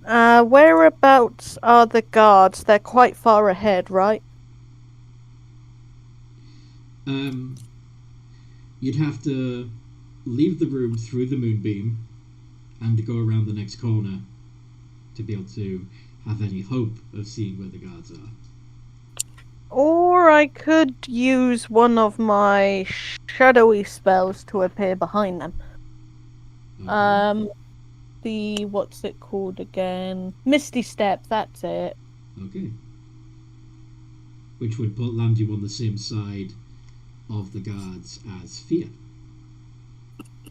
whereabouts are the guards? They're quite far ahead, right? You'd have to leave the room through the moonbeam and go around the next corner to be able to have any hope of seeing where the guards are. Or I could use one of my shadowy spells to appear behind them. Okay. What's it called again? Misty Step, that's it. Okay. Which would land you on the same side of the guards as Fear.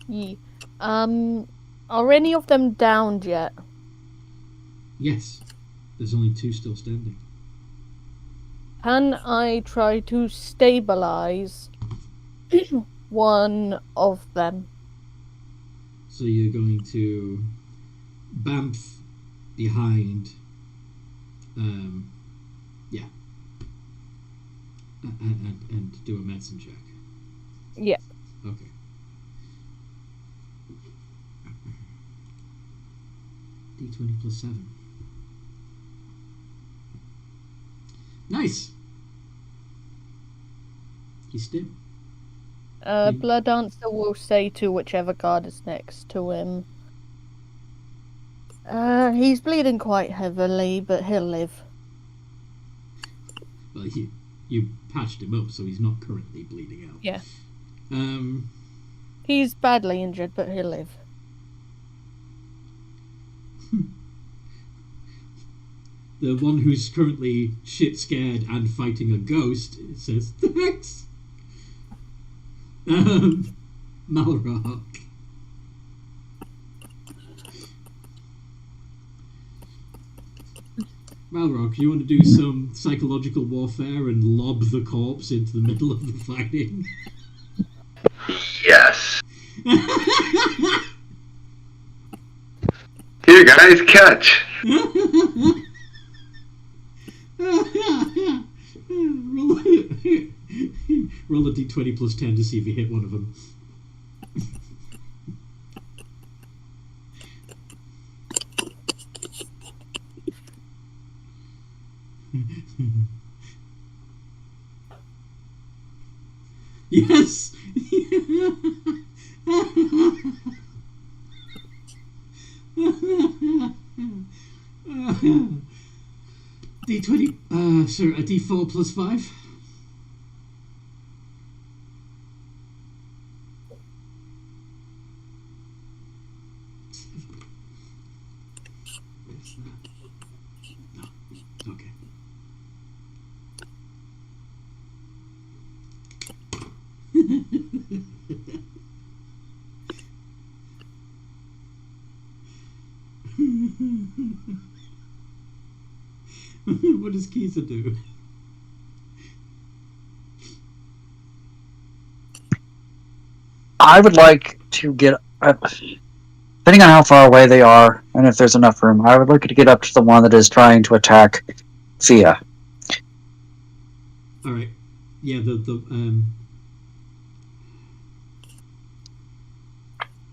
Yeah. Are any of them downed yet? Yes. There's only 2 still standing. Can I try to stabilize one of them? So you're going to bamf behind, and do a medicine check. Yeah. Okay. D20 plus 7. Nice. He's still. Blood Dancer will say to whichever guard is next to him. He's bleeding quite heavily, but he'll live. Well, you patched him up, so he's not currently bleeding out. Yeah. He's badly injured, but he'll live. The one who's currently shit scared and fighting a ghost says, "Thanks." Malrock. Malrock, you want to do some psychological warfare and lob the corpse into the middle of the fighting? Yes. Here, guys, catch. Roll a d20 plus 10 to see if you hit one of them. Yes. D20. Sure, a D4 plus 5. No. Okay. What does Kiza do? I would like to get, depending on how far away they are, and if there's enough room, I would like to get up to the one that is trying to attack Fia. All right. Yeah.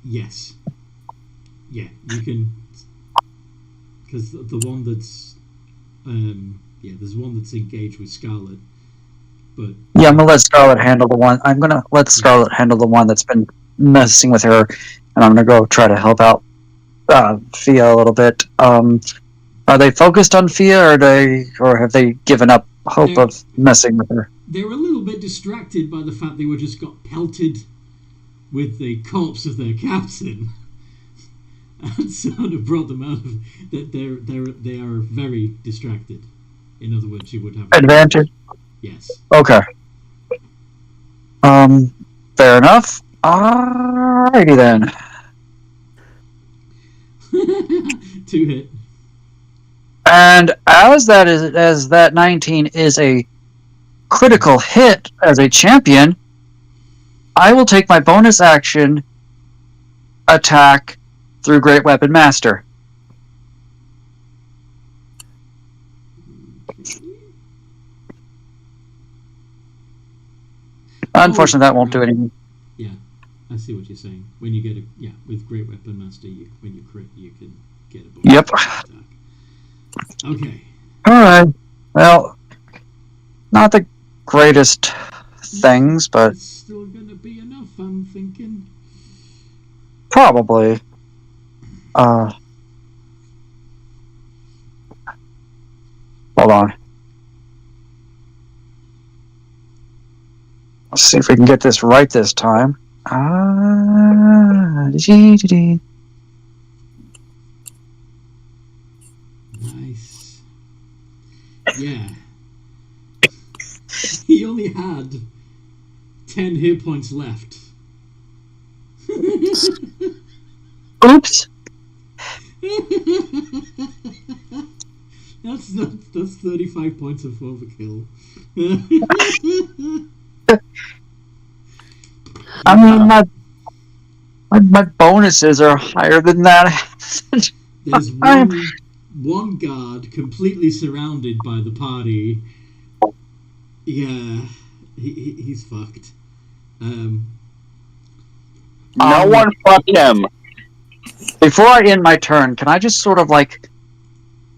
Yes. Yeah, you can, because the one that's there's one that's engaged with Scarlet, but yeah, I'm gonna let Scarlet handle the one. I'm gonna let Scarlet handle the one that's been messing with her, and I'm gonna go try to help out Fia a little bit. Are they focused on Fia, or have they given up hope of messing with her? They're a little bit distracted by the fact they were just got pelted with the corpse of their captain, and sort of brought them out of that. They are very distracted. In other words, you would have Advantage. Yes. Okay. Fair enough. Alrighty then. 2 hit. And as that 19 is a critical hit as a champion, I will take my bonus action attack through Great Weapon Master. Unfortunately, that won't do anything. Yeah, I see what you're saying. When you get with Great Weapon Master, when you crit, you can get a bonus attack. Okay. Alright. Well, not the greatest things, but it's still gonna be enough, I'm thinking. Probably. Hold on. Let's see if we can get this right this time. Nice. Yeah. He only had 10 hit points left. Oops. That's 35 points of overkill. I mean, my bonuses are higher than that. There's one guard completely surrounded by the party. Yeah, he's fucked. No one fuck him. Before I end my turn, can I just sort of like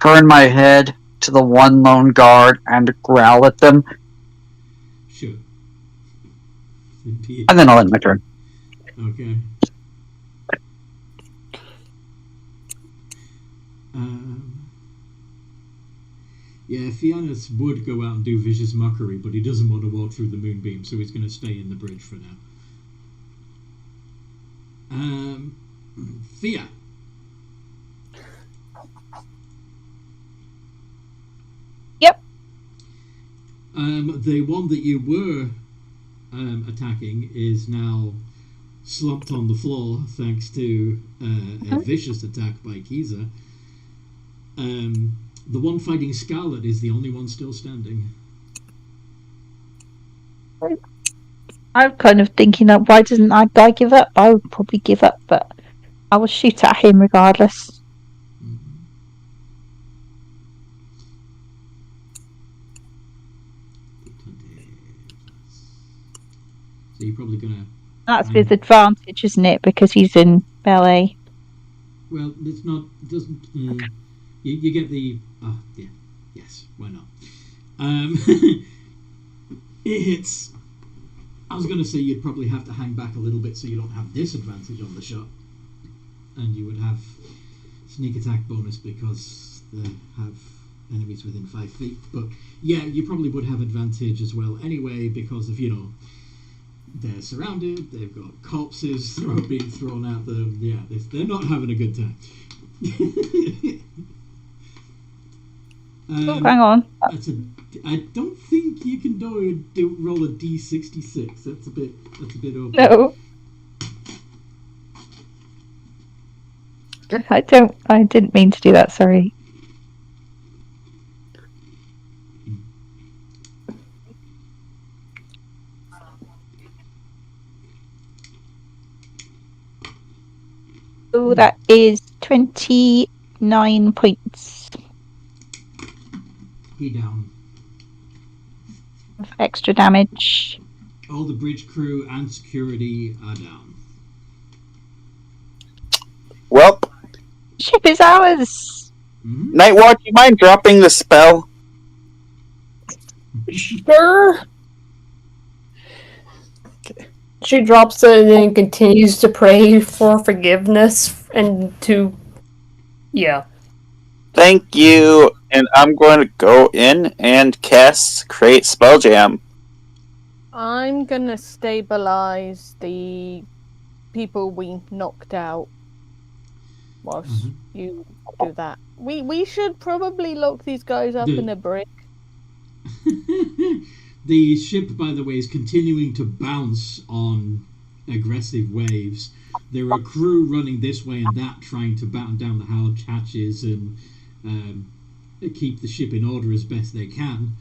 turn my head to the one lone guard and growl at them? Sure. And then I'll end my turn. Okay. Yeah, Fianus would go out and do vicious mockery, but he doesn't want to walk through the moonbeam, so he's going to stay in the bridge for now. Fia. Yep. The one that you were attacking is now slumped on the floor thanks to a vicious attack by Kiza. The one fighting Scarlet is the only one still standing. I'm kind of thinking that why doesn't that guy give up? I would probably give up, but I will shoot at him regardless. So you're probably gonna. That's with advantage, isn't it? Because he's in ballet. Well, it's not. It doesn't. You get the. Oh yeah, yes. Why not? It hits. I was going to say you'd probably have to hang back a little bit so you don't have disadvantage on the shot. And you would have sneak attack bonus because they have enemies within 5 feet. But yeah, you probably would have advantage as well anyway because of, they're surrounded, they've got corpses being thrown at them. Yeah, they're not having a good time. Hang on. I don't think you can roll a D66. That's a bit open. No. I didn't mean to do that, sorry. So that is 29 points. He down. Of extra damage. All the bridge crew and security are down. Well, Ship is ours. Mm-hmm. Nightwatch, you mind dropping the spell? Sure. She drops it and then continues to pray for forgiveness and to... Yeah. Thank you, and I'm going to go in and cast Create Spell Jam. I'm gonna stabilize the people we knocked out whilst you do that. We should probably lock these guys up in a brick. The ship, by the way, is continuing to bounce on aggressive waves. There are crew running this way and that, trying to batten down the hatches and keep the ship in order as best they can.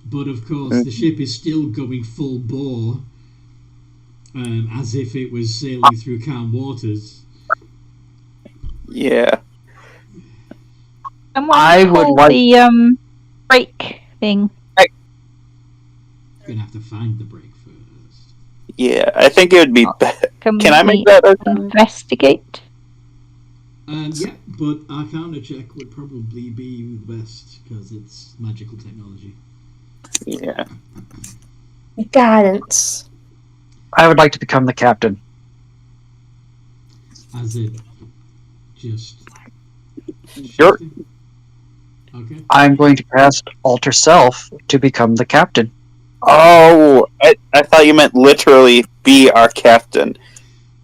But of course, the ship is still going full bore, as if it was sailing through calm waters. Yeah. I would like the break thing. Gonna have to find the break first. Yeah, I think it would be better. Can I make that? Investigate? Yeah, but Arcana check would probably be the best because it's magical technology. Yeah. Guidance. I would like to become the captain. As it just... Sure. Okay. I'm going to cast Alter Self to become the captain. Oh, I thought you meant literally be our captain.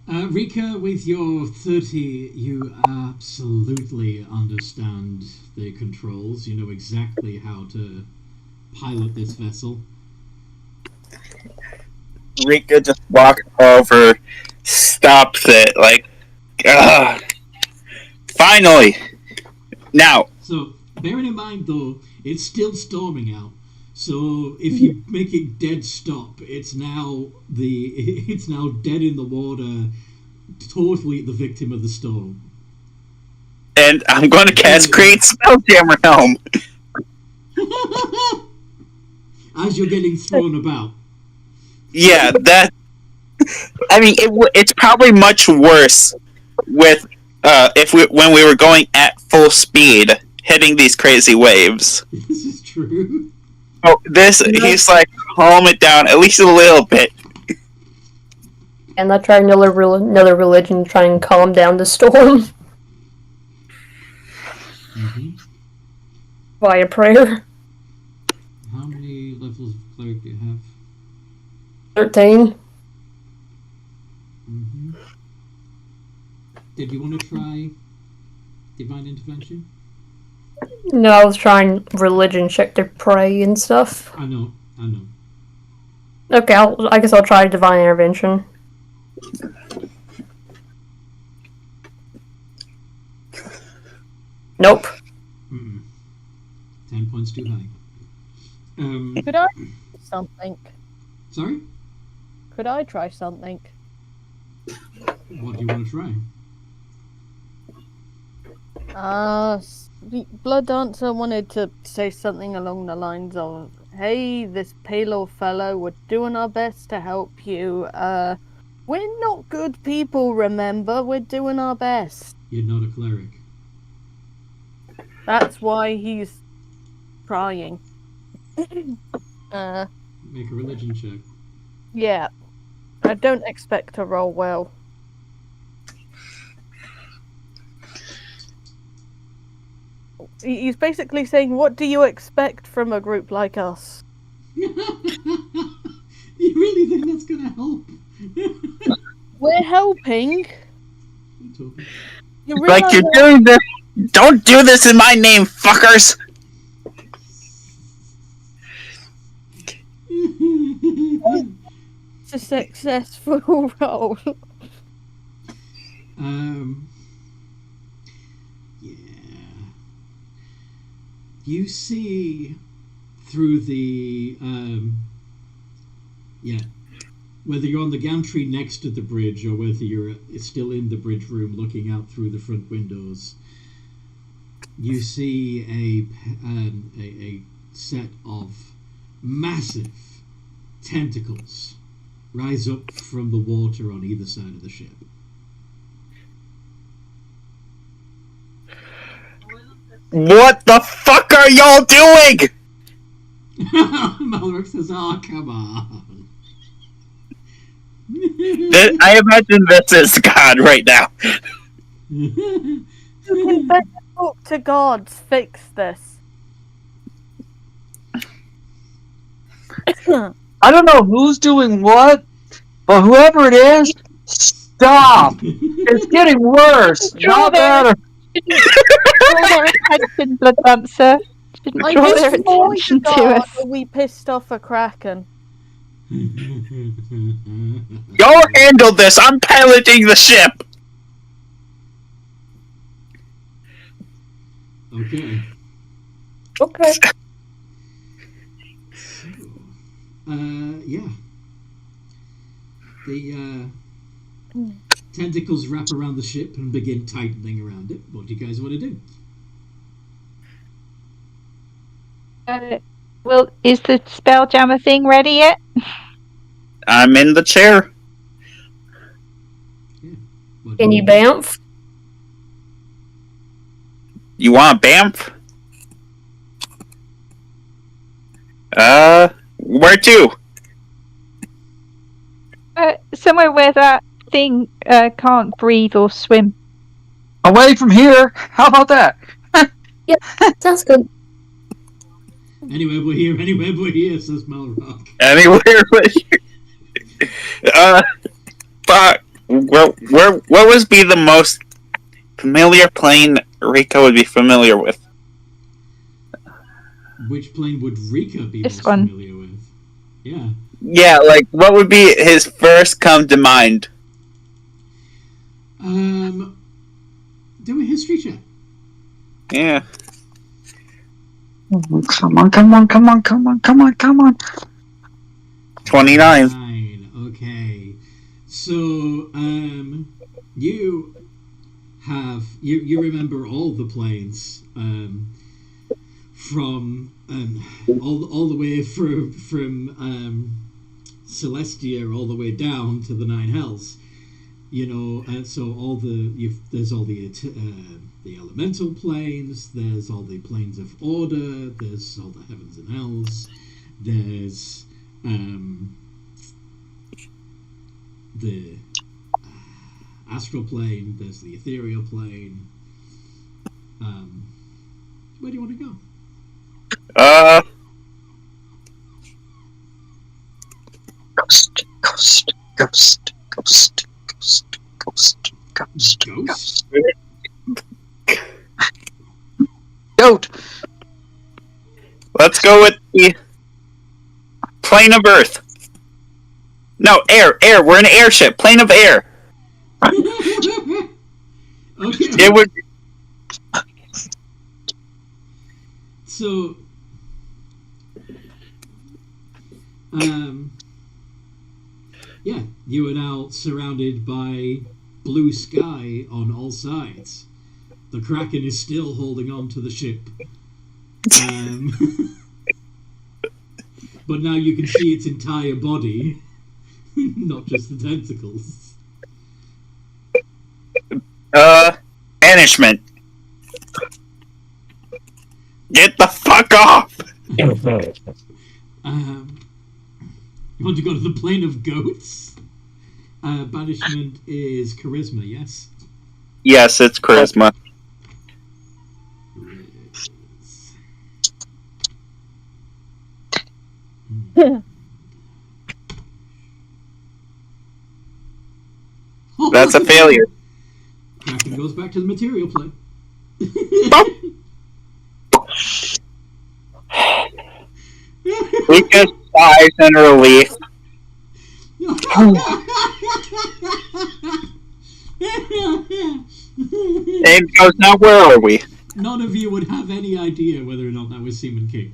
Rika, with your 30, you absolutely understand the controls. You know exactly how to pilot this vessel. Rika just walks over, stops it, like, finally! Now! So, bearing in mind, though, it's still storming out. So, if you make it dead stop, it's now dead in the water, totally the victim of the storm. And I'm going to cast Create Spelljammer Helm! As you're getting thrown about. Yeah, I mean, it's probably much worse with when we were going at full speed, hitting these crazy waves. This is true. Oh, he's like, calm it down at least a little bit. And I tried another religion to try and calm down the storm. Via prayer. How many levels of cleric do you have? 13. Did you want to try Divine Intervention? No, I was trying religion check to pray and stuff. I know. Okay, I guess I'll try Divine Intervention. Nope. 10 points too high. Could I try something? Sorry? Could I try something? What do you want to try? Blood Dancer wanted to say something along the lines of, "Hey, this pale old fellow, we're doing our best to help you. We're not good people, remember? We're doing our best." You're not a cleric. That's why he's trying. Make a religion check. Yeah. I don't expect to roll well. He's basically saying, what do you expect from a group like us? You really think that's gonna help? We're helping. You Like, realize you're doing this. Don't do this in my name, fuckers! it's a successful roll. Yeah. You see through the, whether you're on the gantry next to the bridge or whether you're still in the bridge room looking out through the front windows, you see a set of massive tentacles rise up from the water on either side of the ship. What the fuck are y'all doing? Malrock says, "Oh, come on." I imagine this is God right now. You can better talk to gods. Fix this. I don't know who's doing what, but whoever it is, stop! It's getting worse, not better. Draw their attention, Blood Dancer. Didn't I draw just their thought attention to God us. that we pissed off a kraken. Y'all handle this. I'm piloting the ship. Okay. Okay. Yeah. The tentacles wrap around the ship and begin tightening around it. What do you guys want to do? Well, is the Spelljammer thing ready yet? I'm in the chair. Yeah. Can you bamf? You want Bamf? Where to? Somewhere where that thing can't breathe or swim. Away from here. How about that? Yeah, sounds good. Anywhere but here, says Malrock. Anywhere but here. Fuck. What would be the most familiar plane Rico would be familiar with? Which plane would Rika be This most one. familiar with? Yeah. Yeah, like, what would be his first come to mind? Do a history check. Yeah. Come on. 29. Okay. So, you have you remember all the planes from all the way from Celestia all the way down to the Nine Hells. You know, and so there's all the elemental planes, there's all the planes of order, there's all the heavens and hells, there's the astral plane, there's the ethereal plane. Where do you want to go? Ghost. Goat. Let's go with the plane of Earth. No, air. We're in an airship. Plane of air. Okay. It would. So, yeah, you are now surrounded by blue sky on all sides. The Kraken is still holding on to the ship. But now you can see its entire body, not just the tentacles. Banishment. Get the fuck off! You want to go to the plane of goats? Banishment is charisma, yes? Yes, it's charisma. That's a failure. Kraken goes back to the material plane. We just sighs in relief. And goes, now where are we? None of you would have any idea whether or not that was Seaman King.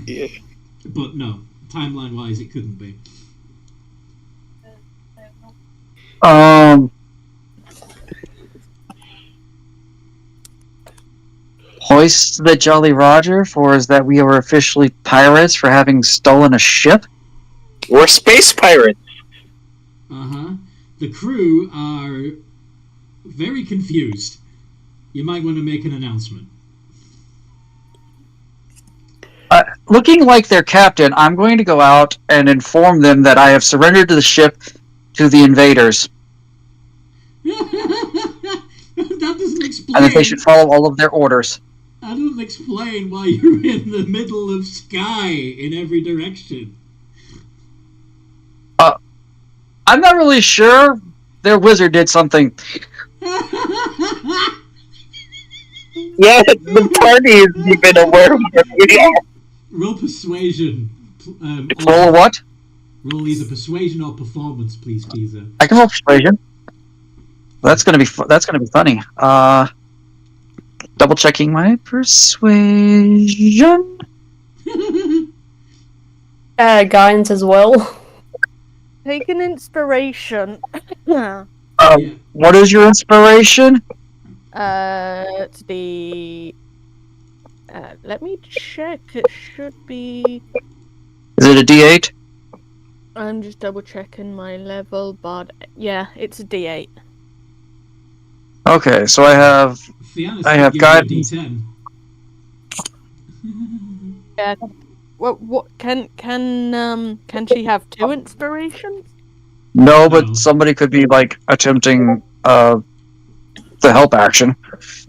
Yeah. But no, timeline-wise, it couldn't be. Hoist the Jolly Roger for is that we are officially pirates for having stolen a ship? We're space pirates. Uh-huh. The crew are very confused. You might want to make an announcement. Looking like their captain, I'm going to go out and inform them that I have surrendered the ship to the invaders. That doesn't explain. And that they should follow all of their orders. That doesn't explain why you're in the middle of sky in every direction. I'm not really sure. Their wizard did something. Yeah, the party isn't even aware of where we are. Roll persuasion. Roll what? Roll either persuasion or performance, please, Teaser. I can roll persuasion. That's gonna be funny. Double checking my persuasion. Guidance as well. Take an inspiration. What is your inspiration? It's the. Let me check. It should be. Is it a D8? I'm just double checking my level, but yeah, it's a D8. Okay, so I have guidance. D10. Yeah. What can she have 2 inspirations? No, but somebody could be like attempting the help action.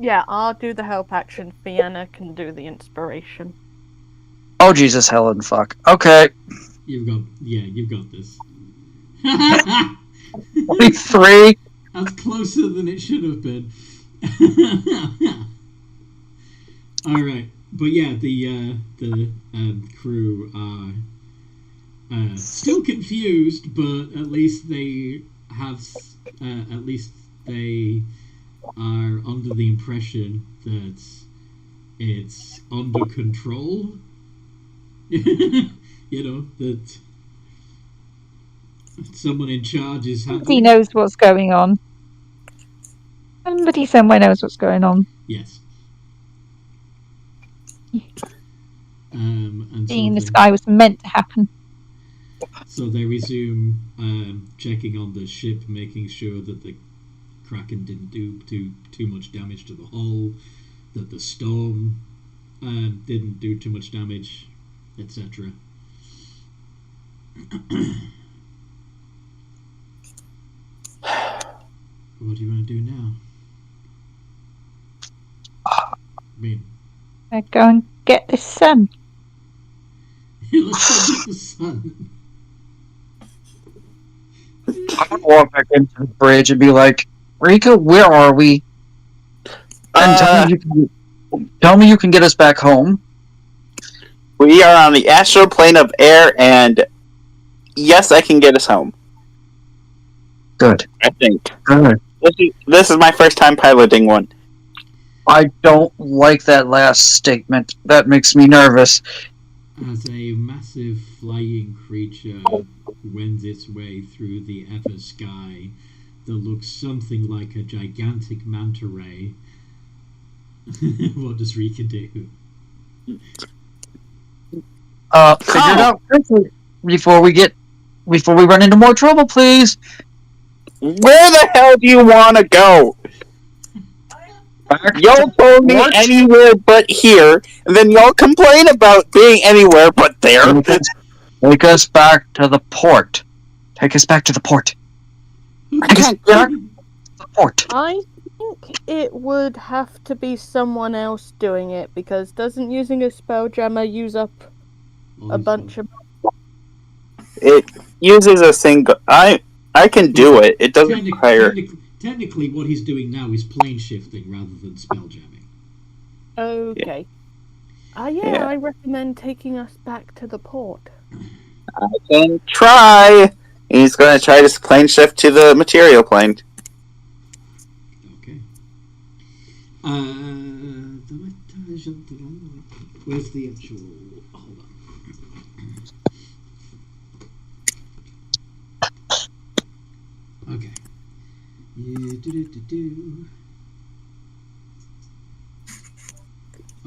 Yeah, I'll do the help action. Fiona can do the inspiration. Oh Jesus, Helen, fuck. Okay. You've got this. 3. That's closer than it should have been. All right, but yeah, the crew are still confused, but at least they have, they are under the impression that it's under control. You know, that someone in charge is handling. Somebody knows what's going on. Somebody somewhere knows what's going on. Yes. And Being in the sky was meant to happen. So they resume checking on the ship, making sure that the Kraken didn't do too much damage to the hull, that the storm didn't do too much damage, etc. What do you want to do now? I go and get the sun. Let's go get the sun. I would walk back into the bridge and be like, Rika, where are we? And tell me you can get us back home. We are on the astral plane of air, and yes, I can get us home. Good. I think. Good. This is my first time piloting one. I don't like that last statement. That makes me nervous. As a massive flying creature wends its way through the ever sky that looks something like a gigantic manta ray, what does Rika do? Figure it out quickly before we run into more trouble, please. Where the hell do you want to go? Y'all told me anywhere but here, and then y'all complain about being anywhere but there. Take us back to the port. Take us back to the port. I can't get The port. I think it would have to be someone else doing it, because doesn't using a spelljammer use up a bunch of... It uses a single. I can do it. It doesn't require. Technically, what he's doing now is plane shifting rather than spell jamming. Okay. Yeah. I recommend taking us back to the port. I can try. He's going to try to plane shift to the material plane. Okay. Where's the actual? Hold on. Okay.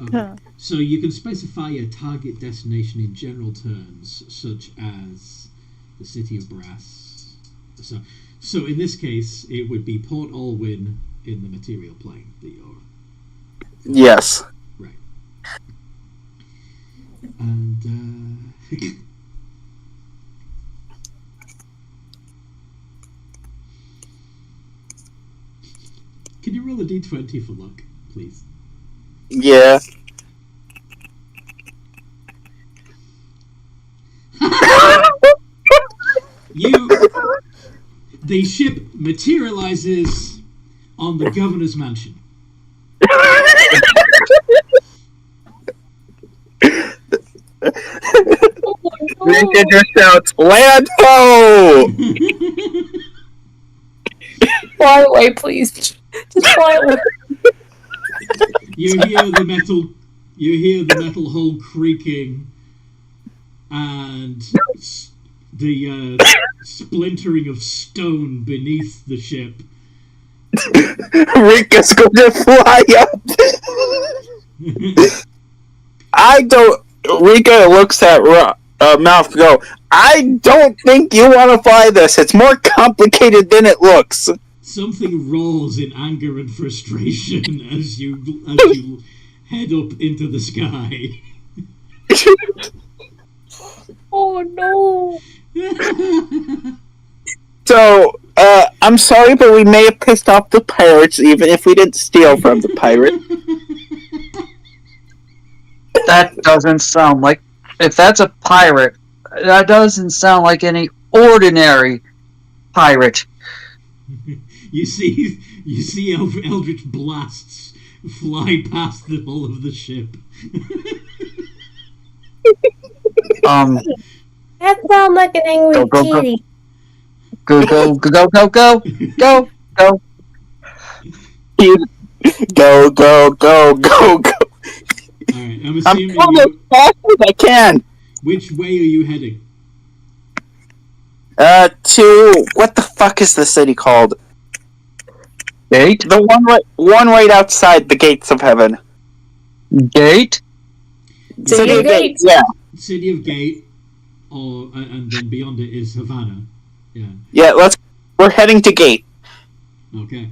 Okay. So you can specify a target destination in general terms, such as the city of Brass. So in this case, it would be Port Alwin in the material plane that you're. Yes. Right. And can you roll a d20 for luck, please? Yeah. The ship materializes on the governor's mansion. Rika just shouts, "Land ho!" Fly away, please. Just fly away. You hear the metal hull creaking, and the splintering of stone beneath the ship. Rika's going to fly up. Rika looks at Mouth and go, "I don't think you want to fly this. It's more complicated than it looks." Something roars in anger and frustration as you head up into the sky. Oh no! So, I'm sorry, but we may have pissed off the pirates, even if we didn't steal from the pirate. That doesn't sound like... If that's a pirate, that doesn't sound like any ordinary pirate. You see eldritch blasts fly past the hull of the ship. That sounds like an angry kitty. Go. Go. Go. Alright, I'm I'm assuming going as fast as I can. Which way are you heading? To what the fuck is the city called? Gate? The one right outside the gates of heaven. Gate? City of Gate. Yeah. City of Gate, and then beyond it is Havana. Yeah. Yeah. We're heading to Gate. Okay.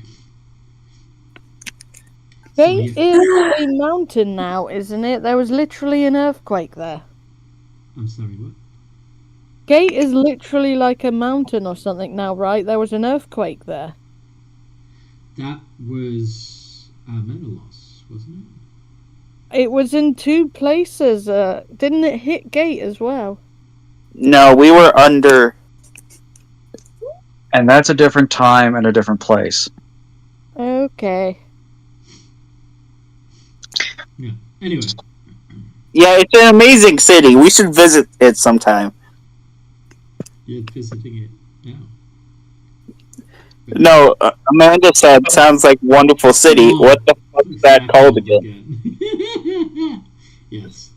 Gate is a mountain now, isn't it? There was literally an earthquake there. I'm sorry, what? Gate is literally like a mountain or something now, right? There was an earthquake there. That was Menelaus, wasn't it? It was in two places. Didn't it hit Gate as well? No, we were under. And that's a different time and a different place. Okay. Yeah. Anyway. Yeah, it's an amazing city. We should visit it sometime. You're visiting it now. No, Amanda said, "Sounds like wonderful city." Oh, what the fuck is that called again? Yes.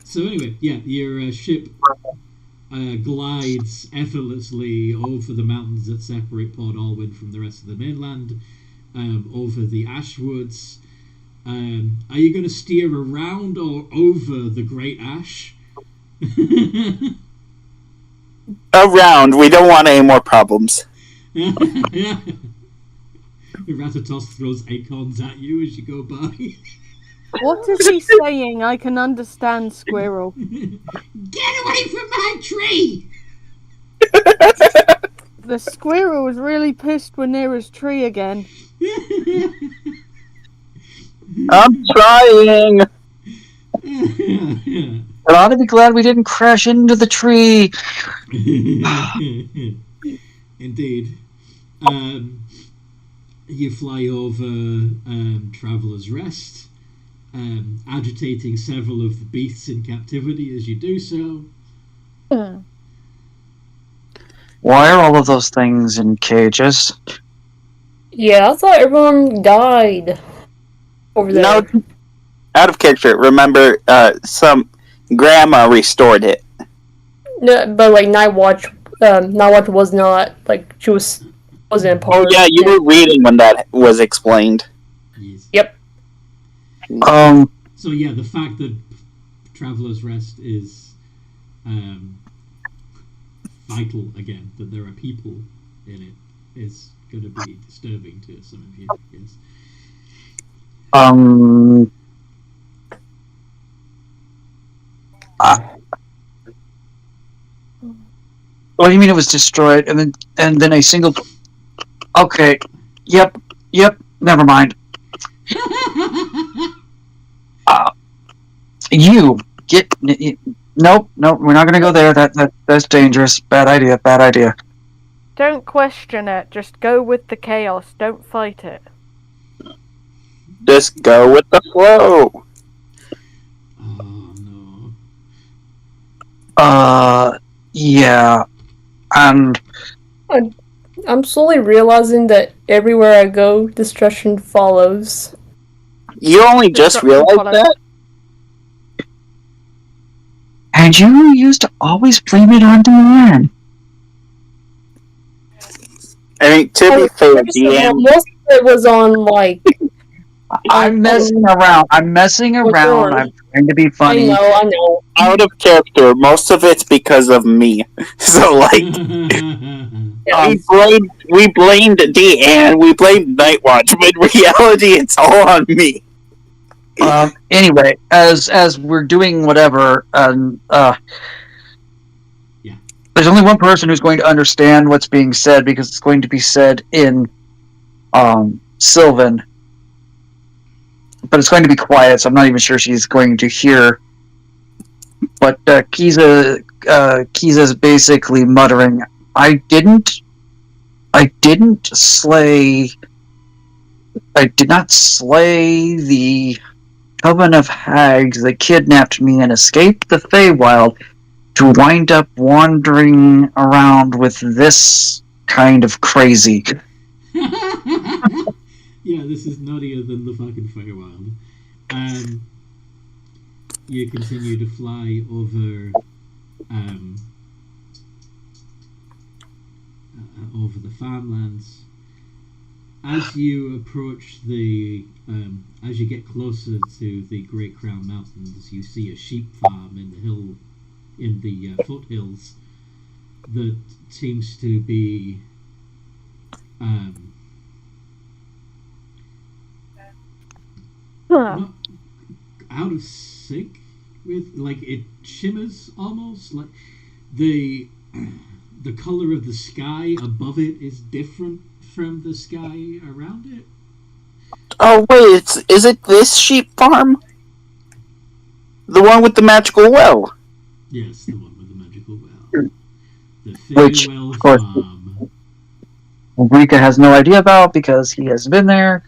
So anyway, yeah, your ship glides effortlessly over the mountains that separate Port Alwin from the rest of the mainland, over the Ashwoods. Are you going to steer around or over the Great Ash? Around. We don't want any more problems. Rathatos throws acorns at you as you go by. What is he saying? I can understand, Squirrel. Get away from my tree! The squirrel was really pissed we're near his tree again. I'm trying. But I ought to be glad we didn't crash into the tree. Indeed. You fly over Traveller's Rest, agitating several of the beasts in captivity as you do so. Why are all of those things in cages? Yeah, I thought everyone died over there. No, out of character. Remember, some grandma restored it. No, but like Night Watch was not like she wasn't a part. Oh yeah, you were reading when that was explained. Yes. Yep. So yeah, the fact that Traveller's Rest is vital again, that there are people in it, is going to be disturbing to some of you. Yes. What do you mean it was destroyed and then a single? Okay, yep. Never mind. You get nope. We're not gonna go there. That's dangerous. Bad idea. Don't question it. Just go with the chaos. Don't fight it. Just go with the flow. Oh no. Yeah. And I'm slowly realizing that everywhere I go, destruction follows. You only just realized that? And you used to always blame it on Deanne. I mean, to be fair, Deanne... Most of it was on, like... I'm messing around. I'm trying to be funny. I know. Out of character, most of it's because of me. So, like... we blamed Deanne, we blamed Nightwatch, but in reality, it's all on me. Anyway, as we're doing whatever, there's only one person who's going to understand what's being said because it's going to be said in Sylvan. But it's going to be quiet, so I'm not even sure she's going to hear. But Kiza's basically muttering, I did not slay the coven of hags that kidnapped me and escaped the Feywild to wind up wandering around with this kind of crazy. Yeah, this is nuttier than the fucking Feywild. You continue to fly over over the farmlands. As you approach as you get closer to the Great Crown Mountains, you see a sheep farm in the foothills that seems to be not out of sync with, like, it shimmers almost like the color of the sky above it is different from the sky around it. Oh wait, is it this sheep farm? The one with the magical well? Yes, the one with the magical well. The Which, Faywell of course, farm. Rika has no idea about because he has been there.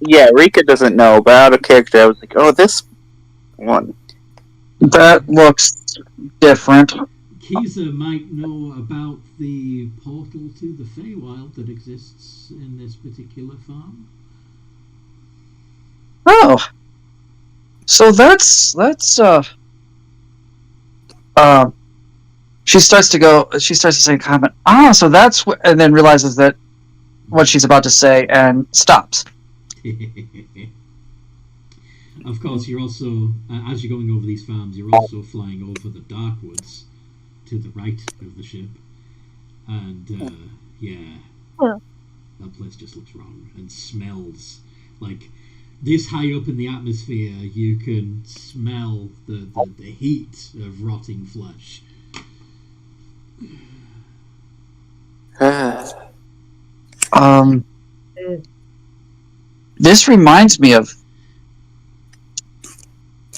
Yeah, Rika doesn't know, but out of character I was like, oh, this one. That looks different. Kiza might know about the portal to the Feywild that exists in this particular farm. Oh. So that's she starts to say a comment. So that's and then realizes that what she's about to say and stops. Of course, you're also, as you're going over these farms, you're also flying over the Darkwoods to the right of the ship. And, that place just looks wrong and smells like this high up in the atmosphere, you can smell the heat of rotting flesh. This reminds me of.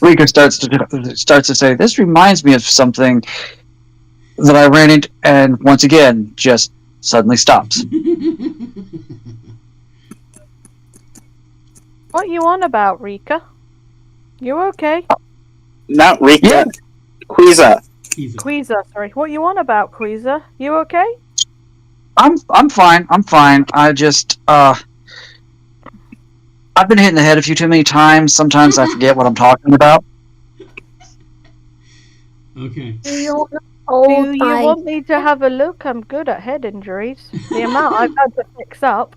Rika starts to say, "This reminds me of something that I ran into," and once again, just suddenly stops. What you on about, Rika? You okay? Not Rika. Yeah. Quiza. Queezer, sorry. What you on about, Queezer? You okay? I'm fine. I'm fine. I just I've been hitting the head a few too many times. Sometimes I forget what I'm talking about. Do Okay. you Do you want me to have a look? I'm good at head injuries. The amount I've had to fix up.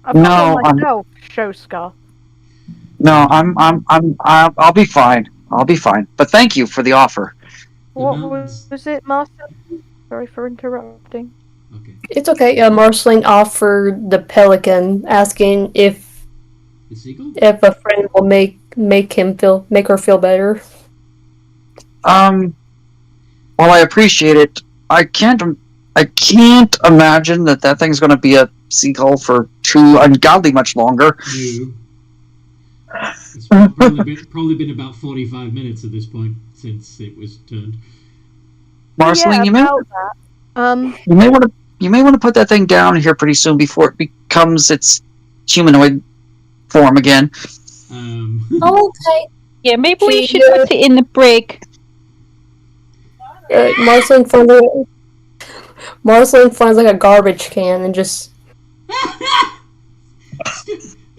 I've got No, one myself, Shoska. No, I'll be fine. I'll be fine. But thank you for the offer. What was it, Master? Sorry for interrupting. Okay. It's okay. Marsling offered the pelican, asking if The seagull? a friend will make her feel better. Well, I appreciate it. I can't imagine that thing's going to be a seagull for too ungodly much longer. No. It's probably been about 45 minutes at this point since it was turned. Marceline, Yeah, you may about that. you may want to put that thing down here pretty soon before it becomes its humanoid form again. Okay. Yeah, maybe we should put it in the brig. Marceline finds like a garbage can and just.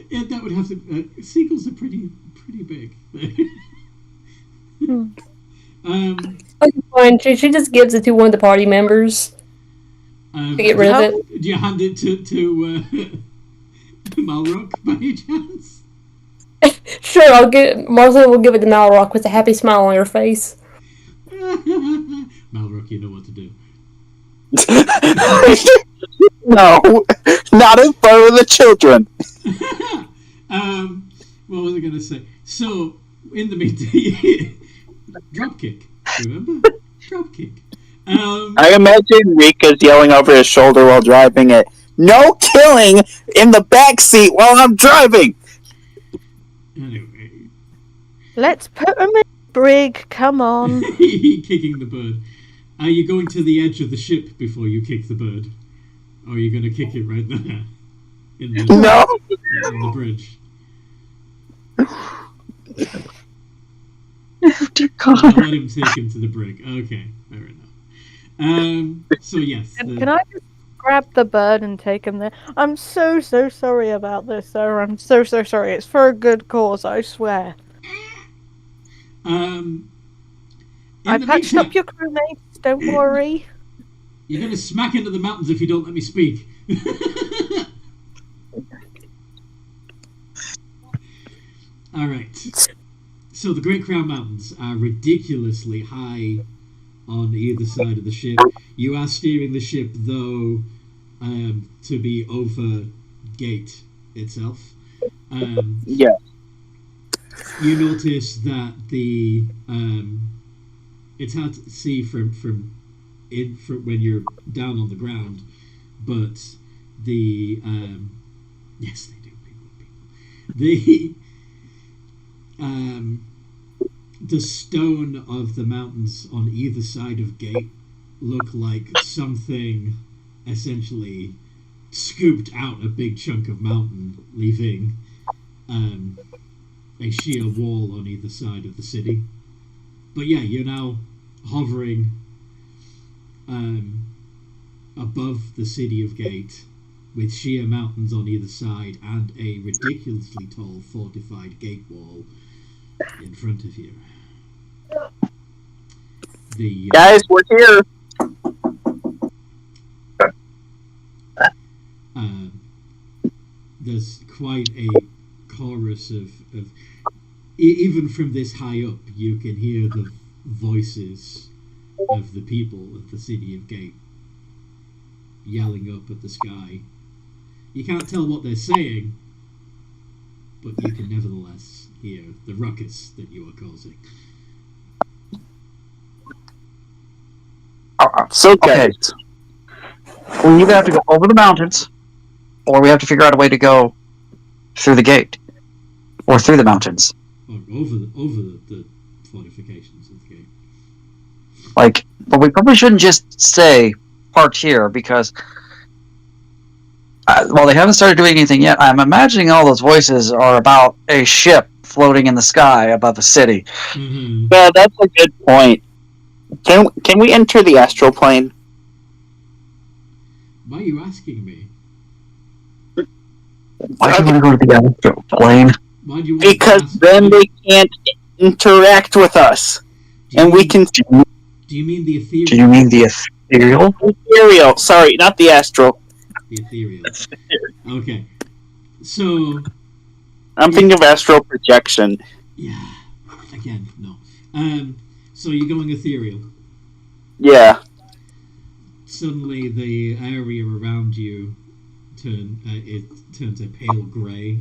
Yeah, that would have to. Seagulls are pretty big. Fine. She just gives it to one of the party members to get rid of it. Do you hand it to Malrock by any chance? Sure, Marceline will give it to Malrock with a happy smile on her face. Malrock, you know what to do. No, not in front of the children. What was I going to say? So, in the meantime, dropkick. Remember? Dropkick. I imagine Rika's yelling over his shoulder while driving it. No killing in the back seat while I'm driving. Anyway, Let's put him in the brig. Come on. kicking the bird. Are you going to the edge of the ship before you kick the bird? Or are you going to kick it right there? In the bridge? Oh, dear God. I'll let him take him to the brig. Okay, fair enough. So yes. Can I just grab the bird and take him there? I'm so sorry about this, sir. I'm so sorry. It's for a good cause, I swear. I patched up your crewmates. Don't worry. You're going to smack into the mountains if you don't let me speak. All right. So the Great Crown Mountains are ridiculously high on either side of the ship. You are steering the ship, though, to be over Gate itself. Yeah. You notice that it's hard to see from when you're down on the ground, but yes, they do. People. The stone of the mountains on either side of Gate look like something essentially scooped out a big chunk of mountain, leaving a sheer wall on either side of the city. But yeah, you're now hovering above the city of Gate, with sheer mountains on either side and a ridiculously tall fortified gate wall in front of you. Guys, we're here. There's quite a chorus of even from this high up, you can hear the voices of the people of the city of Gate yelling up at the sky. You can't tell what they're saying, but you can nevertheless hear the ruckus that you are causing. So, Okay. We either have to go over the mountains, or we have to figure out a way to go through the gate, or through the mountains. Or over the fortifications of the gate. But we probably shouldn't just stay parked here because, while they haven't started doing anything yet, I'm imagining all those voices are about a ship floating in the sky above the city. Mm-hmm. Yeah, that's a good point. Can we enter the astral plane? Why are you asking me? Why do you want to go to the astral plane? Why do you want Because to then they can't interact with us, and we can. Do you mean the ethereal? Do you mean the ethereal? Ethereal. Sorry, not the astral. The ethereal. Okay. So. I'm thinking of astral projection. Yeah. Again, no. So you're going ethereal. Yeah. Suddenly, the area around you turns a pale grey.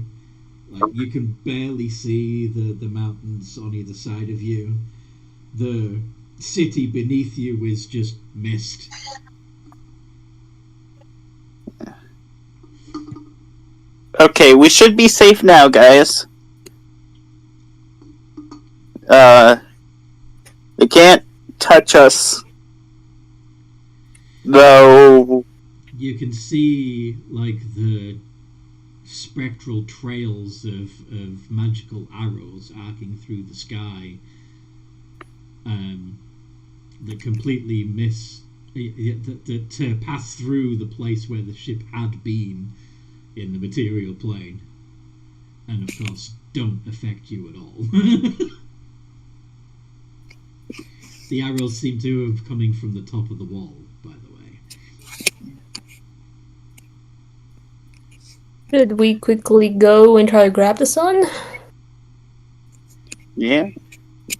Like you can barely see the mountains on either side of you. The city beneath you is just mist. Okay, we should be safe now, guys. They can't touch us, though. You can see like the spectral trails of magical arrows arcing through the sky that completely miss that pass through the place where the ship had been in the material plane, and of course don't affect you at all. The arrows seem to have coming from the top of the wall, by the way. Should we quickly go and try to grab the sun? Yeah.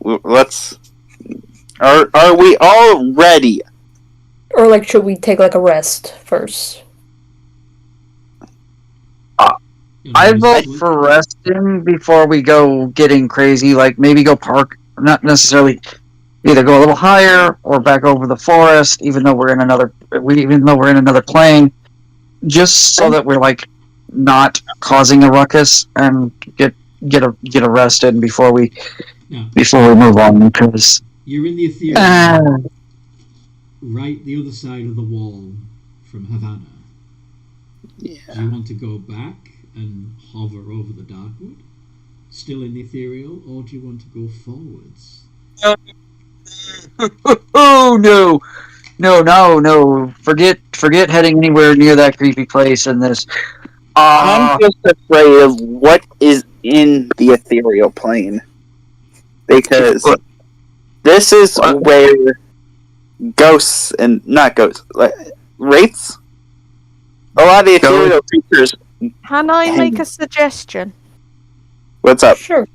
Let's. Are we all ready? Or like, should we take like a rest first? I vote for resting before we go getting crazy. Like maybe go park, not necessarily. Either go a little higher or back over the forest, even though we're in another plane, just so that we're like not causing a ruckus and get arrested before we move on. Because you're in the ethereal, right the other side of the wall from Havana. Yeah. Do you want to go back and hover over the Darkwood, still in the ethereal, or do you want to go forwards? Oh no! Forget heading anywhere near that creepy place in this. I'm just afraid of what is in the ethereal plane, because this is where ghosts and not ghosts, like wraiths. A lot of the ethereal creatures. Can I make a suggestion? What's up? Sure.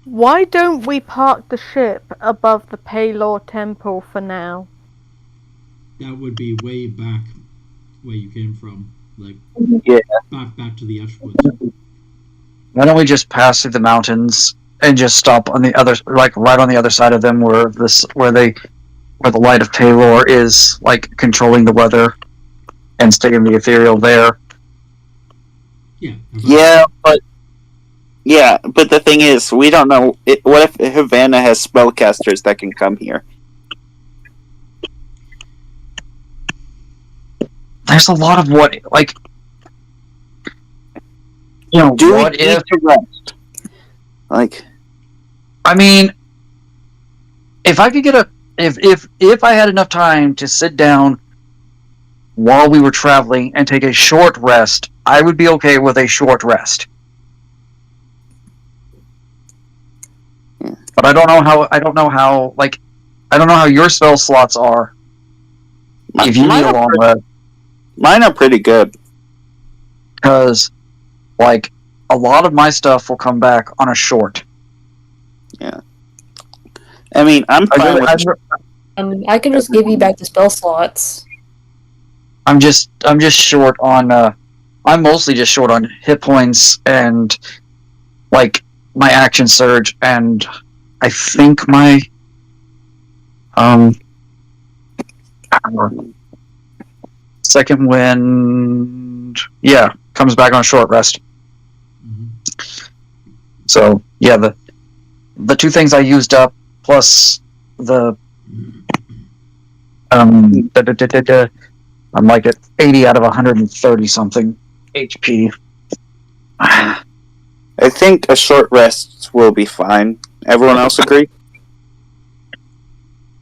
Why don't we park the ship above the Palor Temple for now? That would be way back where you came from, like back to the Ashwoods. Why don't we just pass through the mountains and just stop on the other, like right on the other side of them, where the light of Palor is like controlling the weather, and stay in the ethereal there. Yeah, but the thing is, we don't know. What if Havana has spellcasters that can come here? There's a lot of what if? To rest? Like, I mean, if I could get if I had enough time to sit down while we were traveling and take a short rest, I would be okay with a short rest. But I don't know how your spell slots are. If you need a long rest. Mine are pretty good. Because, like, a lot of my stuff will come back on a short. Yeah. I mean, I'm fine with I can just give you back the spell slots. I'm just short on I'm mostly just short on hit points and like my action surge, and I think my second wind, comes back on short rest. Mm-hmm. So yeah, the two things I used up plus the I'm like at 80 out of 130 something HP. I think a short rest will be fine. Everyone else agree?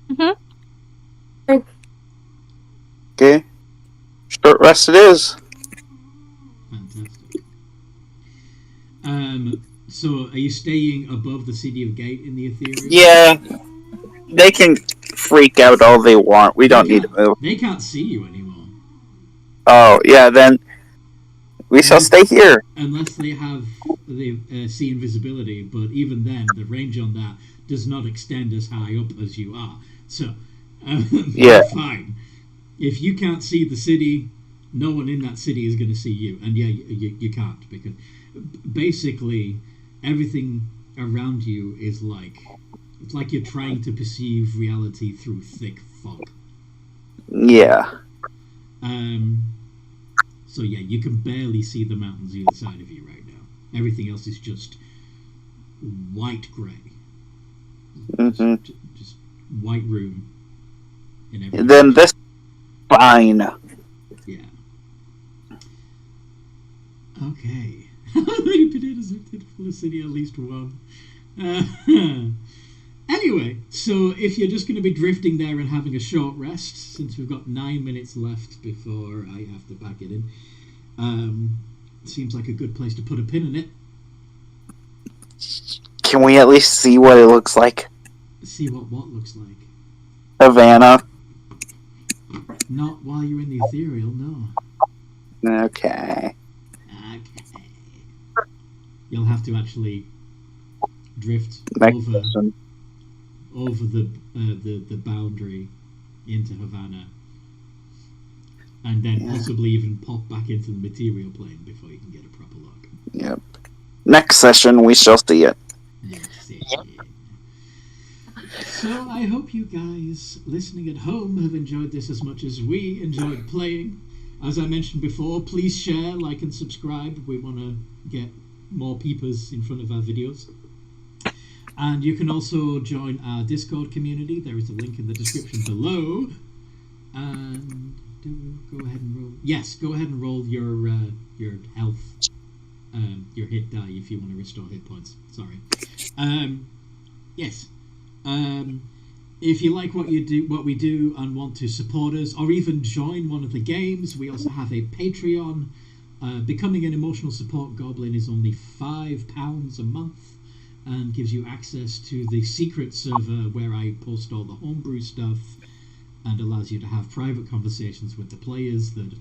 Mm-hmm. Okay. Short rest it is. Fantastic. So are you staying above the city of Gate in the Ethereal? Yeah. They can freak out all they want. We don't need to move. They can't see you anymore. Oh, yeah, then we shall stay here. Unless they see invisibility, but even then, the range on that does not extend as high up as you are. So, you're fine. If you can't see the city, no one in that city is going to see you. And yeah, you can't, because basically everything around you is it's like you're trying to perceive reality through thick fog. Yeah. So yeah, you can barely see the mountains either side of you right now. Everything else is just white grey. Mm-hmm. Just white room in every Then this fine. Yeah. Okay. How many potatoes are full of city? At least one. Anyway, so if you're just going to be drifting there and having a short rest, since we've got 9 minutes left before I have to pack it in, seems like a good place to put a pin in it. Can we at least see what it looks like? See what looks like? Havana. Not while you're in the ethereal, no. Okay. You'll have to actually drift over the boundary into Havana, and then possibly even pop back into the material plane before you can get a proper look. Yep. Next session we shall see it. So I hope you guys listening at home have enjoyed this as much as we enjoyed playing. As I mentioned before, please share, like, and subscribe. We want to get more peepers in front of our videos. And you can also join our Discord community. There is a link in the description below. And go ahead and roll. Yes, go ahead and roll your health, your hit die if you want to restore hit points. Sorry. Yes. If you like what we do, and want to support us, or even join one of the games, we also have a Patreon. Becoming an emotional support goblin is only £5 a month, and gives you access to the secret server where I post all the homebrew stuff, and allows you to have private conversations with the players that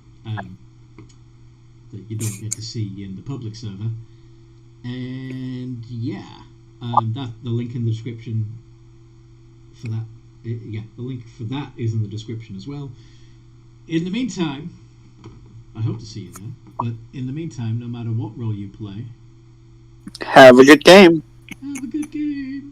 you don't get to see in the public server. And yeah, the link in the description for that. The link for that is in the description as well. In the meantime, I hope to see you there. But in the meantime, no matter what role you play, have a good game. Have a good game.